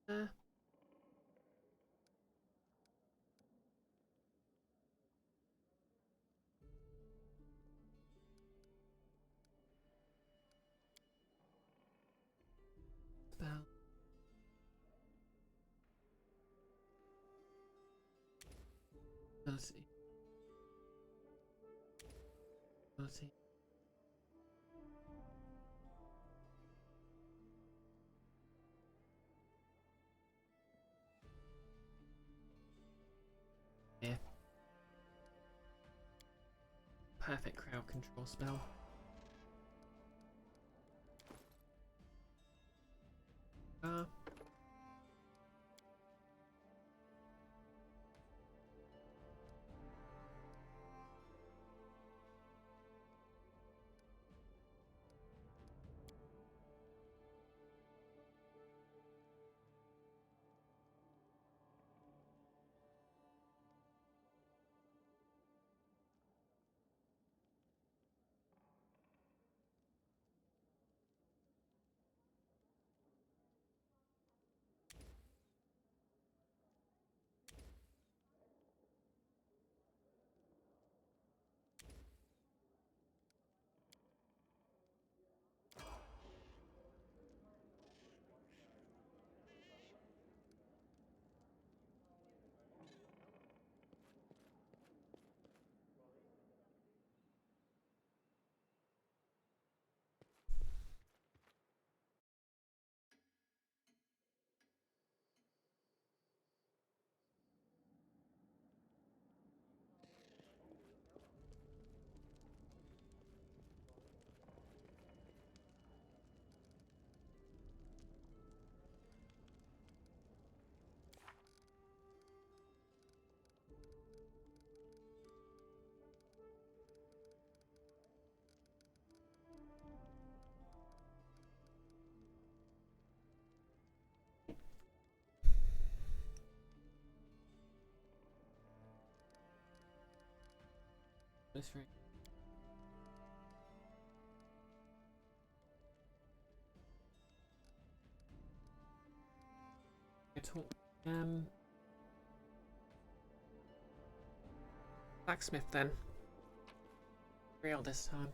Uh, spell. Ability. Ability. Yeah. Perfect crowd control spell. Uh, this ring. Talk. Blacksmith then. Real this time.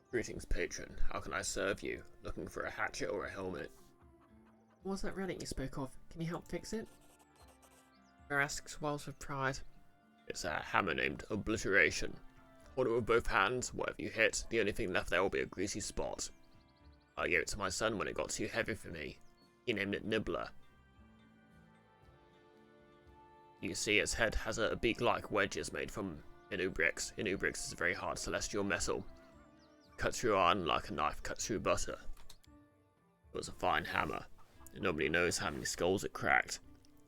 Greetings, patron. How can I serve you? Looking for a hatchet or a helmet? What was that relic you spoke of? Can you help fix it? Bear asks Wells with pride. It's a hammer named Obliteration. Hold it with both hands. Whatever you hit, the only thing left there will be a greasy spot. I gave it to my son when it got too heavy for me. He named it Nibbler. You see its head has a beak like wedges made from inubrix. Inubrix is a very hard celestial metal. Cuts through iron like a knife cuts through butter. It was a fine hammer. And nobody knows how many skulls it cracked.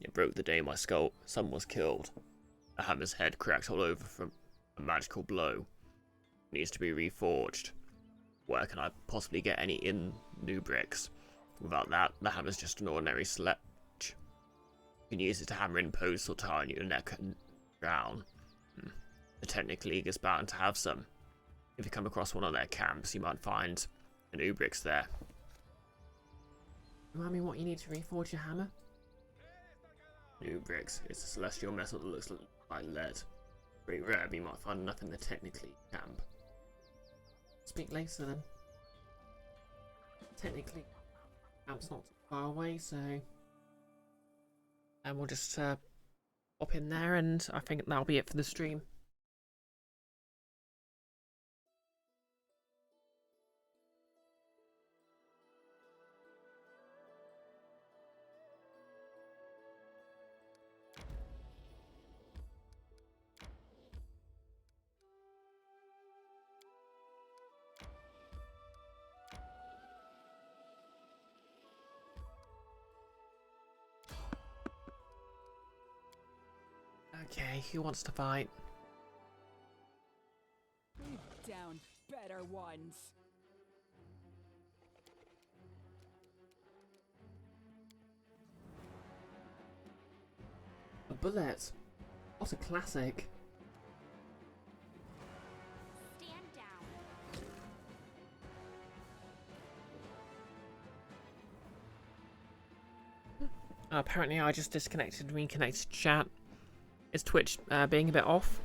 It broke the day my son was killed. The hammer's head cracked all over from a magical blow. It needs to be reforged. Where can I possibly get any inubrix? Without that, the hammer's just an ordinary sledge. You can use it to hammer in posts or tie on your neck and drown. The Technic League is bound to have some. If you come across one of their camps, you might find an Ubrix there. Remind me what you need to reforge your hammer? Ubrix is a celestial metal that looks like lead. Pretty rare, but you might find enough in the Technic League camp. Speak later then. Technically, camp's not too far away, so... And we'll just pop in there, and I think that'll be it for the stream. Okay, who wants to fight? We've downed better ones. A bullet. What a classic. Stand down. Apparently I just disconnected and reconnected chat. Is Twitch being a bit off?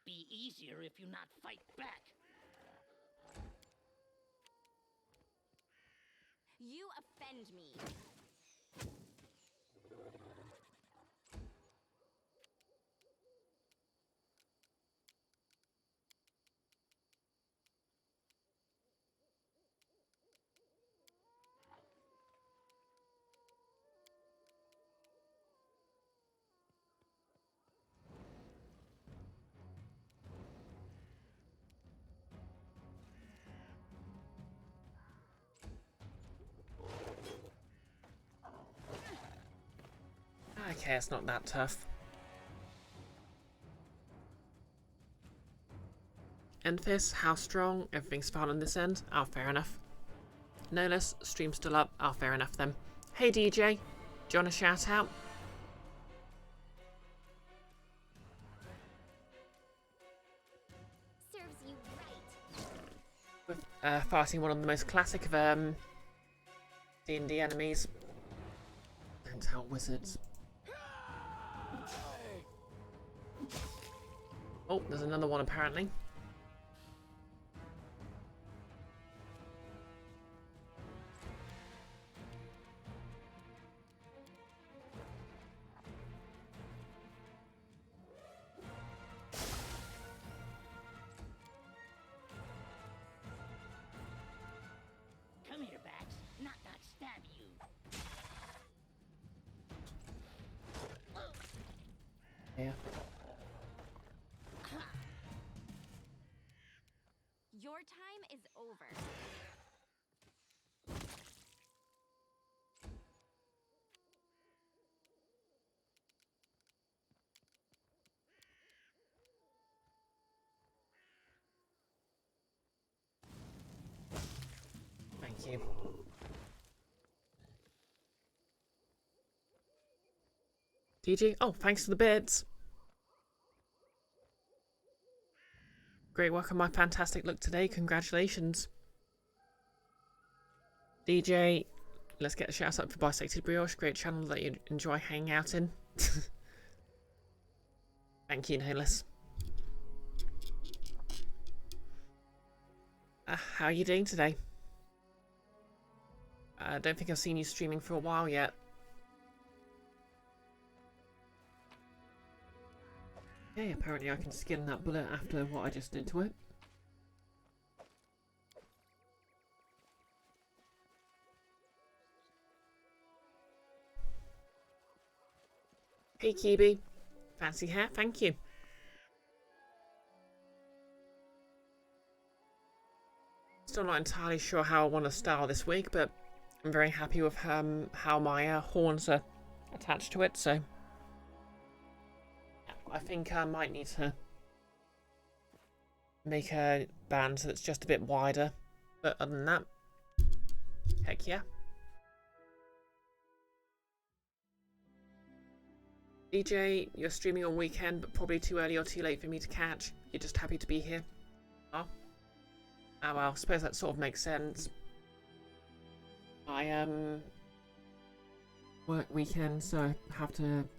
Be easier if you not fight back. You offend me. Okay, it's not that tough. End this, how strong? Everything's fine on this end? Oh, fair enough. No less, stream's still up. Oh, fair enough then. Hey DJ, do you want a shout out? Serves you right. With fighting one of the most classic of D&D enemies. And how wizards. Oh, there's another one apparently. Come here, Bax. Not stab you. Yeah. Your time is over. Thank you. DG? Oh, thanks for the bits. Great work on my fantastic look today. Congratulations. DJ, let's get a shout out for BisectedBrioche. Great channel that you enjoy hanging out in. Thank you, Nameless. How are you doing today? I don't think I've seen you streaming for a while yet. Okay, apparently I can skin that bullet after what I just did to it. Hey Kibi, fancy hair, thank you. Still not entirely sure how I want to style this wig, but I'm very happy with how my horns are attached to it, so yeah, I think I might need to make a band that's just a bit wider, but other than that, heck yeah. DJ, you're streaming on weekend, but probably too early or too late for me to catch. You're just happy to be here. Oh, well, I suppose that sort of makes sense. I work weekends, so I have to.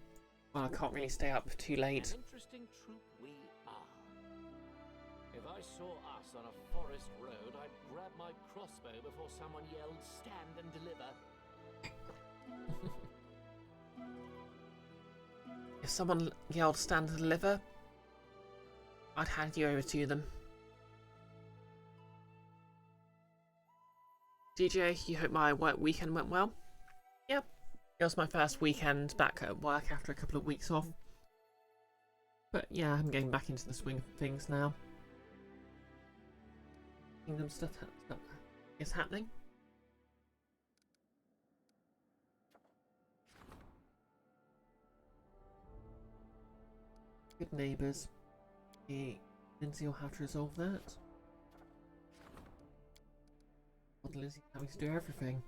Well, I can't really stay up too late. An interesting troop we are. If I saw us on a forest road, I'd grab my crossbow before someone yelled, "Stand and deliver." If someone yelled stand and deliver, I'd hand you over to them. DJ, you hope my work weekend went well? Yep. It was my first weekend back at work after a couple of weeks off. But yeah, I'm getting back into the swing of things now. Kingdom stuff is happening. Good neighbours. Lindsay will have to resolve that. What Lindsay's having to do everything.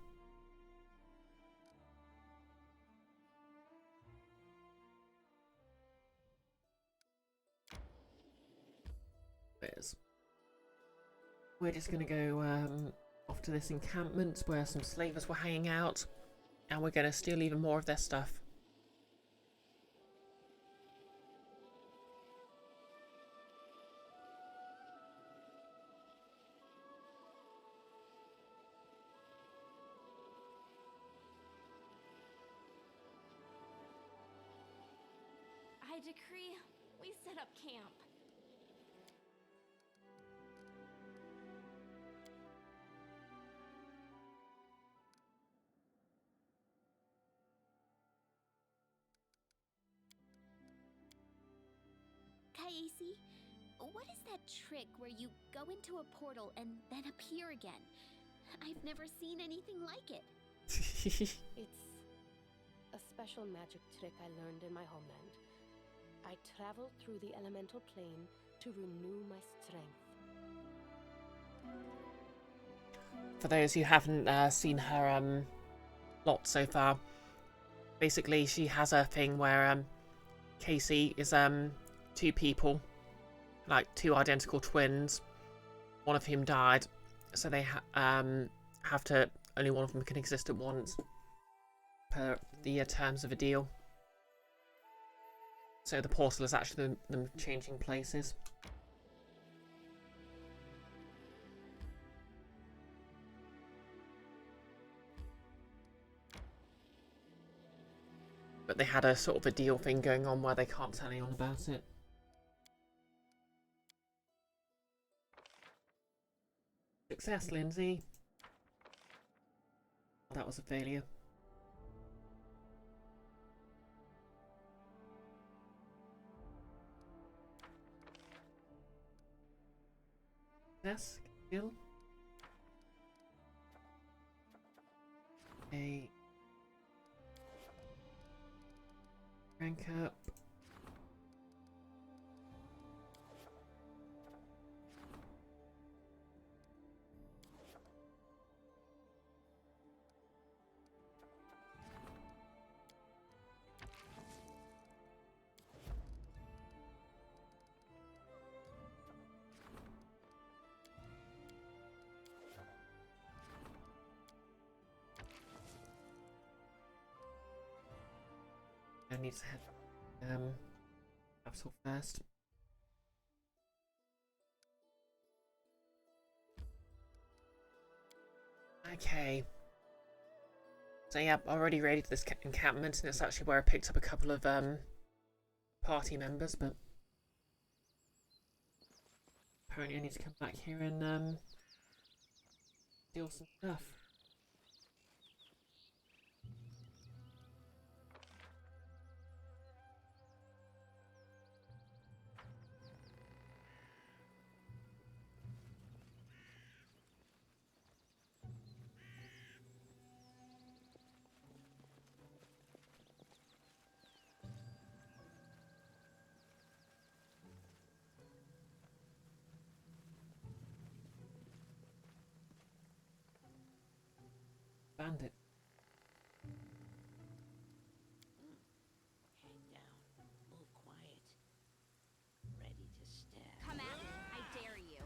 We're just gonna go off to this encampment where some slavers were hanging out, and we're gonna steal even more of their stuff. I decree we set up camp. Kaisi, what is that trick where you go into a portal and then appear again? I've never seen anything like it. It's a special magic trick I learned in my homeland. I travel through the elemental plane to renew my strength. For those who haven't seen her lot so far, basically she has a thing where Casey is two people, like two identical twins, one of whom died, so they have to, only one of them can exist at once per the terms of a deal. So the portal is actually them changing places. But they had a sort of a deal thing going on where they can't tell anyone about it. Success, Lindsay. That was a failure. Success, kill. A rank up. need to head capital first. Okay. So yeah, I already raided this encampment, and it's actually where I picked up a couple of party members, but apparently I need to come back here and steal some stuff. Bandit. Hang down. Move quiet. Ready to stab. Come at me. I dare you.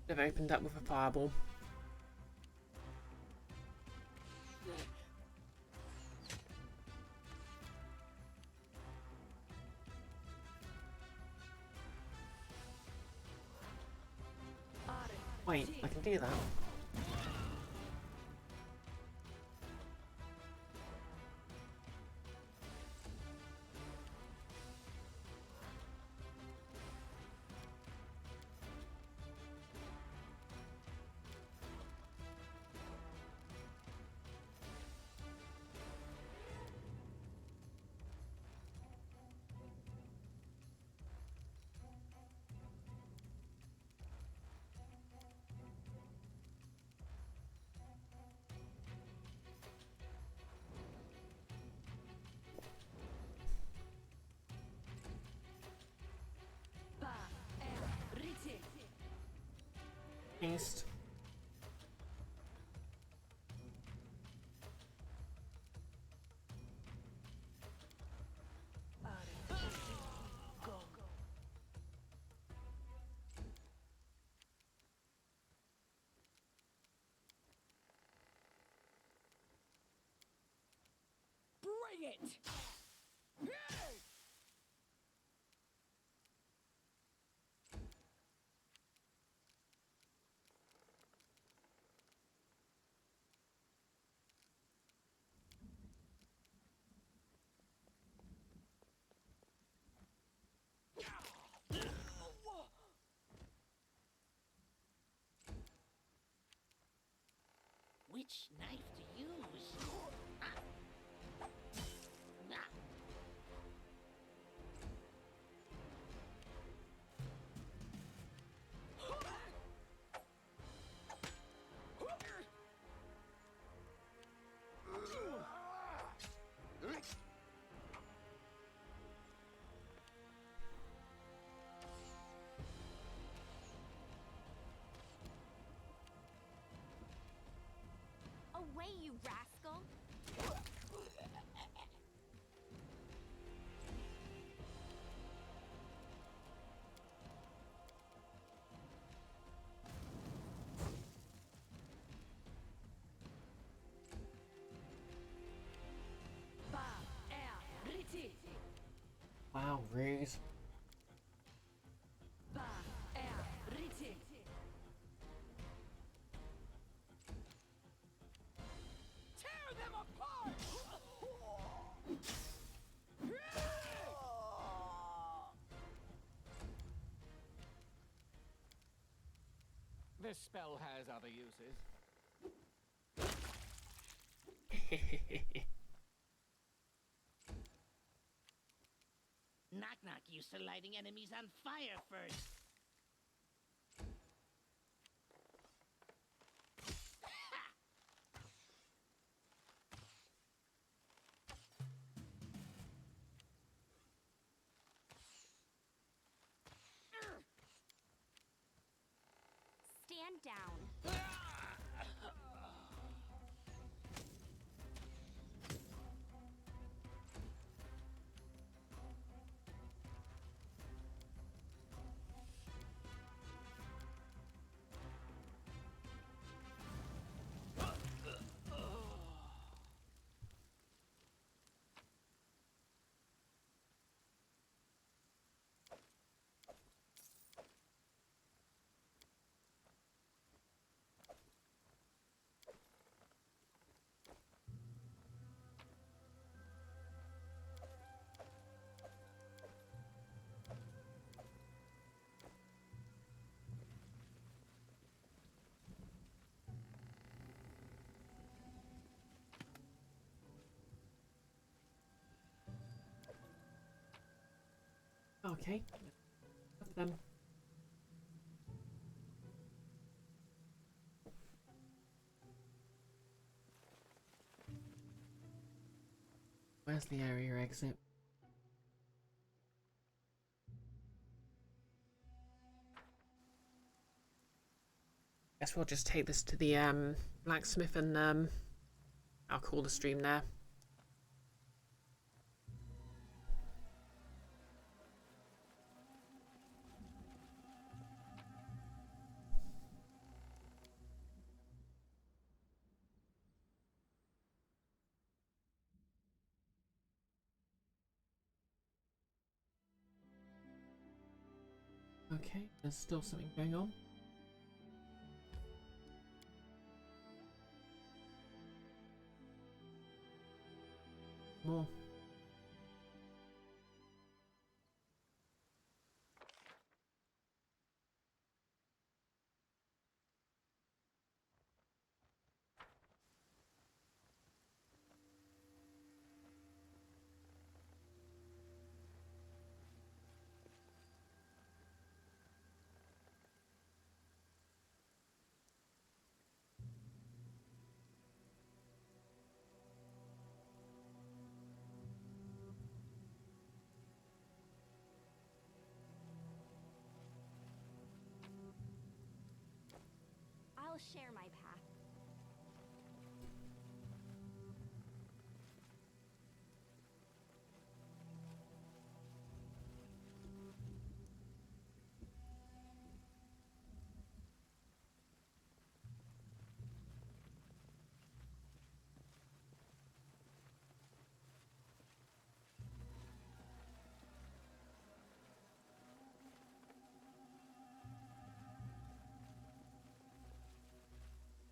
They've opened up with a fireball. Wait, I can do that. East. Bring it! Which knife to use? Ah. Ah. Away, you rascal! Wow, ruse. Tear them apart! This spell has other uses. Knock-knock used to lighting enemies on fire first. Stand down. Okay. Up them. Where's the area exit? Guess we'll just take this to the blacksmith and I'll call the stream there. Okay, there's still something going on. More. I'll share my path.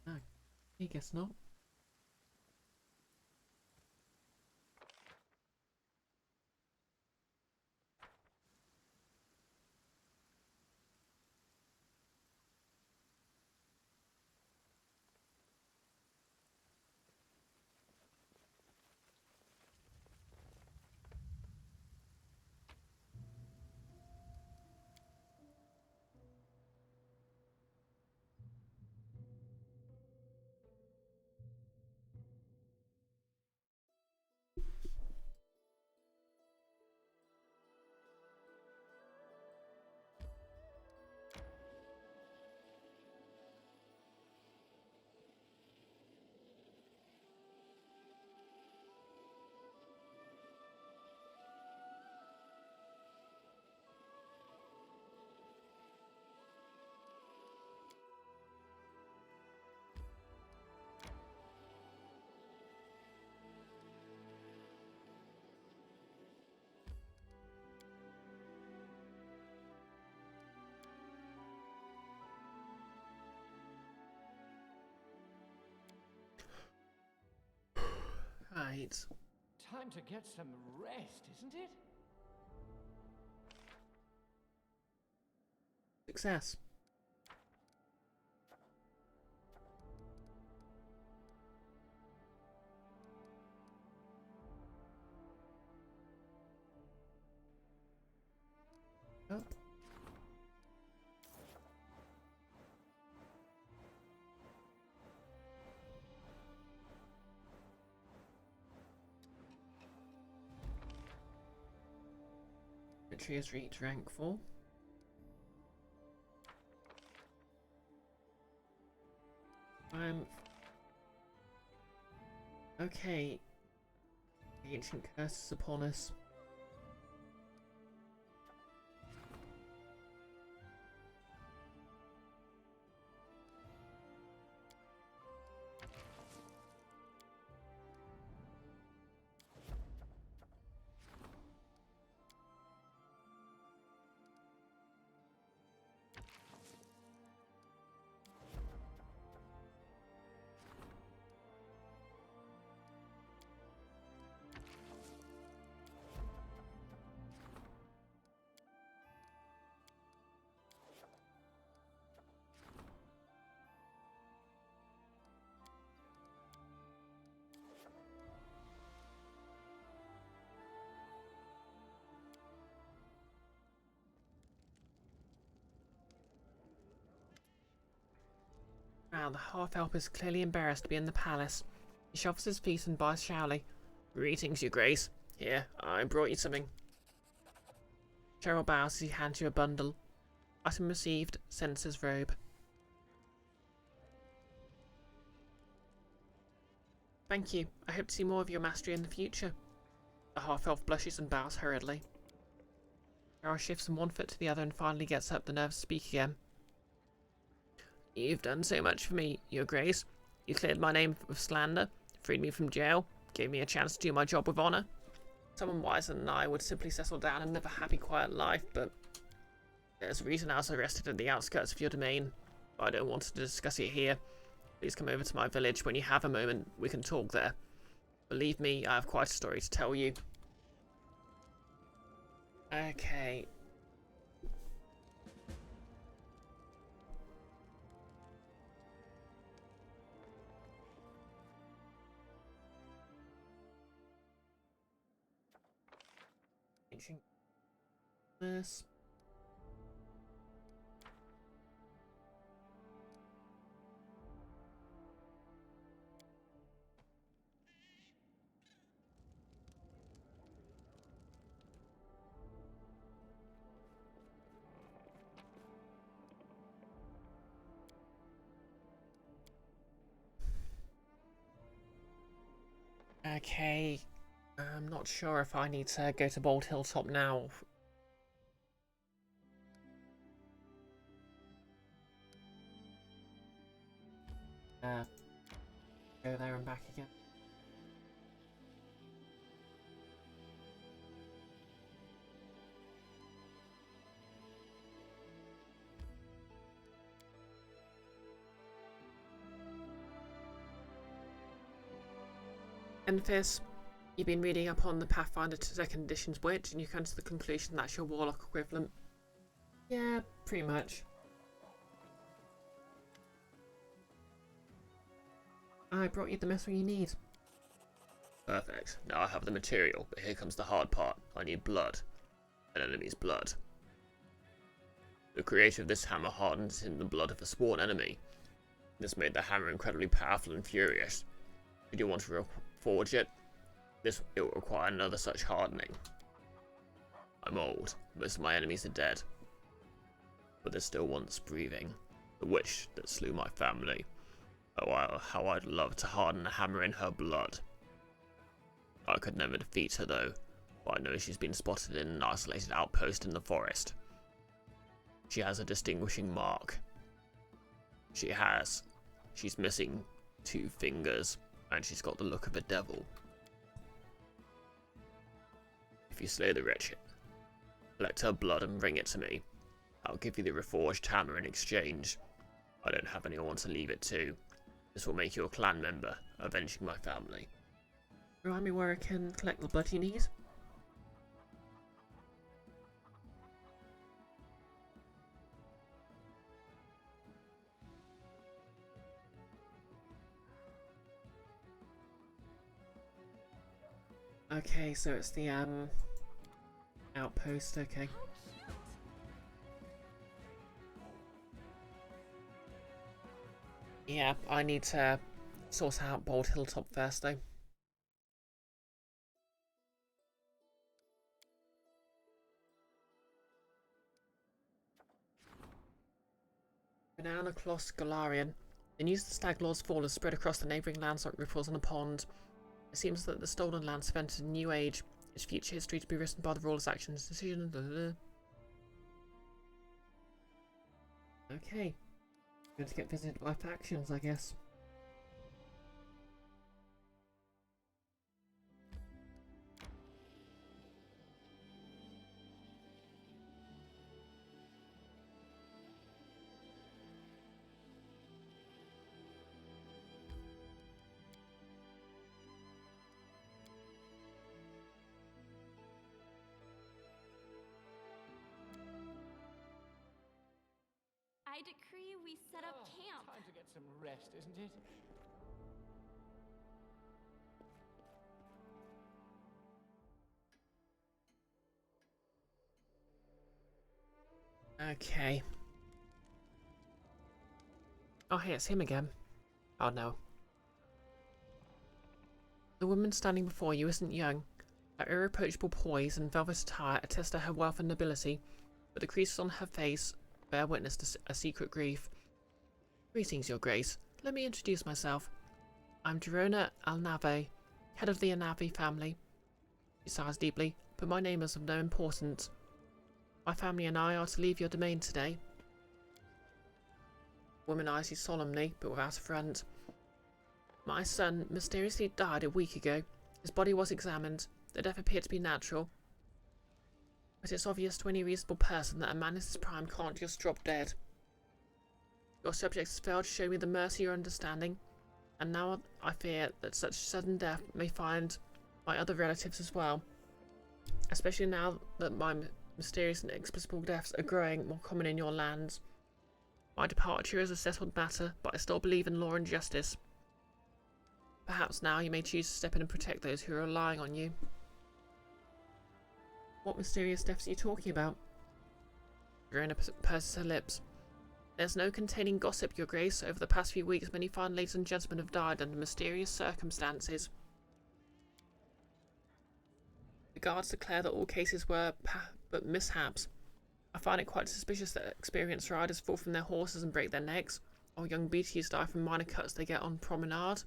Ah, I guess not. Right. Time to get some rest, isn't it? Success. Oh. Victory has reached rank 4. Okay. The ancient curse is upon us. Wow, the half-elf is clearly embarrassed to be in the palace. He shuffles his feet and bows showily. Greetings, your grace. Here, I brought you something. Cheryl bows as he hands you a bundle. Item received, sends his robe. Thank you. I hope to see more of your mastery in the future. The half-elf blushes and bows hurriedly. Cheryl shifts from one foot to the other and finally gets up the nerve to speak again. You've done so much for me, your grace. You cleared my name of slander, freed me from jail, gave me a chance to do my job with honour. Someone wiser than I would simply settle down and live a happy, quiet life, but there's a reason I was arrested at the outskirts of your domain. I don't want to discuss it here. Please come over to my village when you have a moment. We can talk there. Believe me, I have quite a story to tell you. Okay. This. Okay, I'm not sure if I need to go to Bold Hilltop now. Go there and back again. Enfys, you've been reading up on the Pathfinder to 2nd edition's witch, and you come to the conclusion that's your warlock equivalent. Yeah, pretty much. I brought you the missile you need. Perfect. Now I have the material, but here comes the hard part. I need blood. An enemy's blood. The creator of this hammer hardens in the blood of a sworn enemy. This made the hammer incredibly powerful and furious. If you want to forge it, it will require another such hardening. I'm old. Most of my enemies are dead. But there's still one that's breathing. The witch that slew my family. Oh, how I'd love to harden a hammer in her blood. I could never defeat her though, but I know she's been spotted in an isolated outpost in the forest. She has a distinguishing mark. She's missing 2 fingers, and she's got the look of a devil. If you slay the wretch, collect her blood and bring it to me. I'll give you the reforged hammer in exchange. I don't have anyone to leave it to. This will make you a clan member, avenging my family. Remind me where I can collect the blood you need? Okay, so it's the outpost, okay. Yeah, I need to sort out Bold Hilltop first though. Banana Kloss Galarian. The news of the Stag Lord's fall has spread across the neighbouring lands like ripples on a pond. It seems that the stolen lands have entered a new age, its future history to be written by the ruler's actions, decisions. Okay. Going to get visited by factions, I guess. I decree we set up camp. Time to get some rest, isn't it? Okay. Oh, hey, it's him again. Oh, no. The woman standing before you isn't young. Her irreproachable poise and velvet attire attest to her wealth and nobility, but the creases on her face bear witness to a secret grief. Greetings, Your Grace. Let me introduce myself. I'm Jerona Alnave, head of the Anavi family. She sighs deeply, but my name is of no importance. My family and I are to leave your domain today. The woman eyes you solemnly, but without a front. My son mysteriously died a week ago. His body was examined. The death appeared to be natural. But it's obvious to any reasonable person that a man in his prime can't just drop dead. Your subjects failed to show me the mercy or understanding, and now I fear that such sudden death may find my other relatives as well. Especially now that my mysterious and inexplicable deaths are growing more common in your lands. My departure is a settled matter, but I still believe in law and justice. Perhaps now you may choose to step in and protect those who are relying on you. What mysterious deaths are you talking about? Verona purses her lips. There's no containing gossip, Your Grace. Over the past few weeks, many fine ladies and gentlemen have died under mysterious circumstances. The guards declare that all cases were but mishaps. I find it quite suspicious that experienced riders fall from their horses and break their necks, or young beauties die from minor cuts they get on promenade.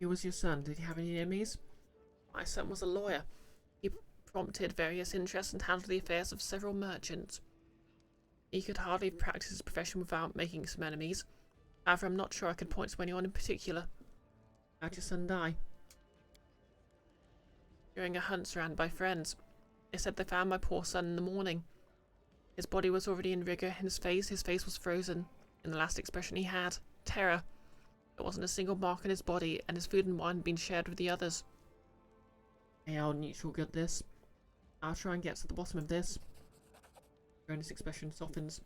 Who was your son? Did he have any enemies? My son was a lawyer. He prompted various interests and handled the affairs of several merchants. He could hardly practice his profession without making some enemies. However, I'm not sure I could point to anyone in particular. How'd your son die? During a hunt surrounded by friends. They said they found my poor son in the morning. His body was already in rigor. His face was frozen. And the last expression he had, terror. There wasn't a single mark on his body, and his food and wine had been shared with the others. Hey, I'll neutral gut this. I'll try and get to the bottom of this. Verona's expression softens.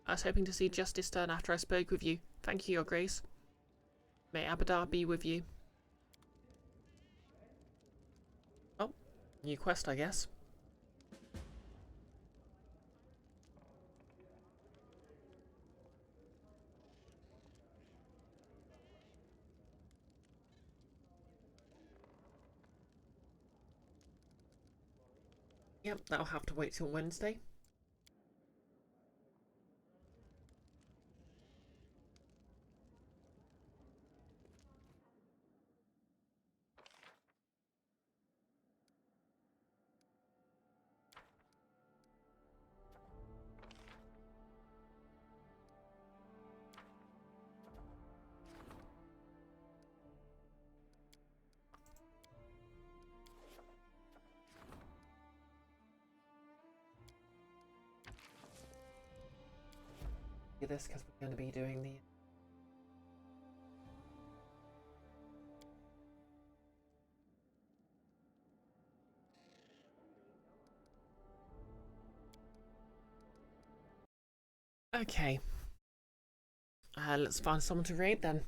I was hoping to see justice done after I spoke with you. Thank you, Your Grace. May Abadar be with you. Oh, new quest, I guess. Yep, that'll have to wait till Wednesday. Do this because we're going to be doing the okay. Let's find someone to raid then.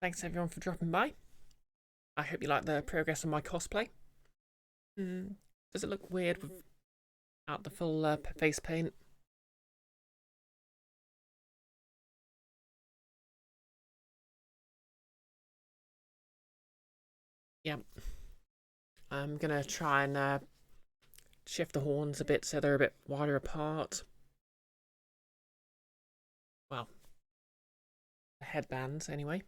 Thanks everyone for dropping by. I hope you like the progress of my cosplay. Does it look weird without the full face paint? Yeah. I'm gonna try and shift the horns a bit so they're a bit wider apart. Well, the headbands anyway.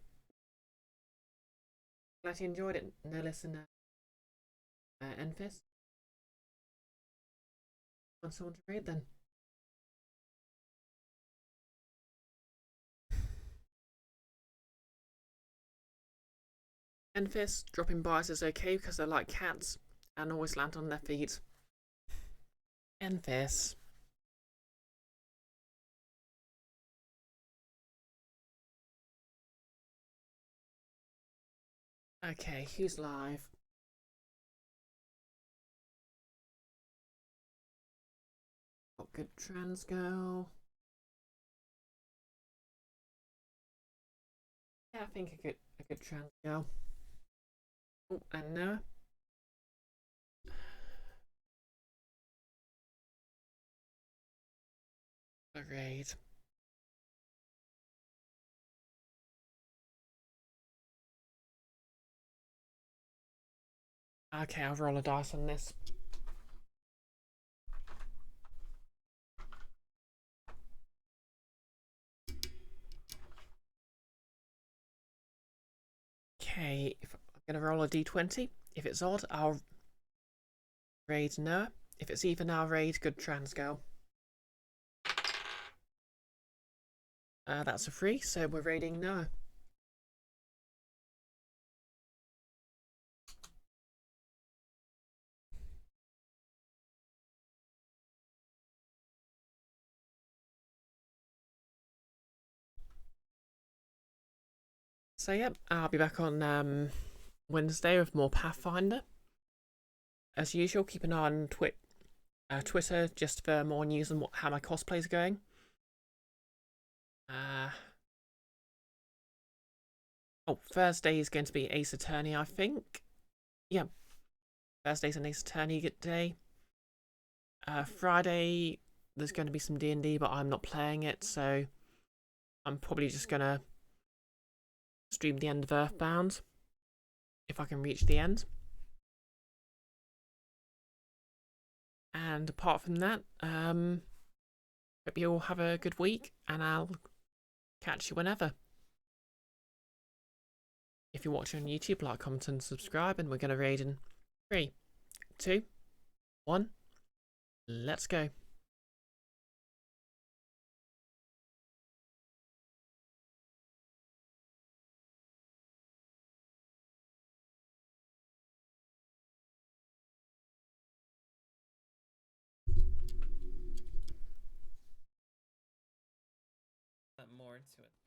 Glad you enjoyed it, Nellis and Enfys. Want someone to raid then? Enfys, dropping bars is okay because they're like cats and always land on their feet. Enfys. Okay, who's live? Got good trans girl. Yeah, I think a good trans girl. Oh, and Noah. A raid. Okay, I'll roll a dice on this. Okay, if I'm going to roll a d20. If it's odd, I'll raid Noah. If it's even, I'll raid good trans girl. That's a 3, so we're raiding Noah. So yep, I'll be back on Wednesday with more Pathfinder. As usual, keep an eye on Twitter just for more news on how my cosplays are going. Thursday is going to be Ace Attorney, I think. Yeah, Thursday's an Ace Attorney day. Friday, there's going to be some D&D, but I'm not playing it, so I'm probably just going to stream the end of Earthbound, if I can reach the end. And apart from that, hope you all have a good week, and I'll catch you whenever. If you're watching on YouTube, like, comment, and subscribe, and we're going to raid in 3, 2, 1, let's go. More to it.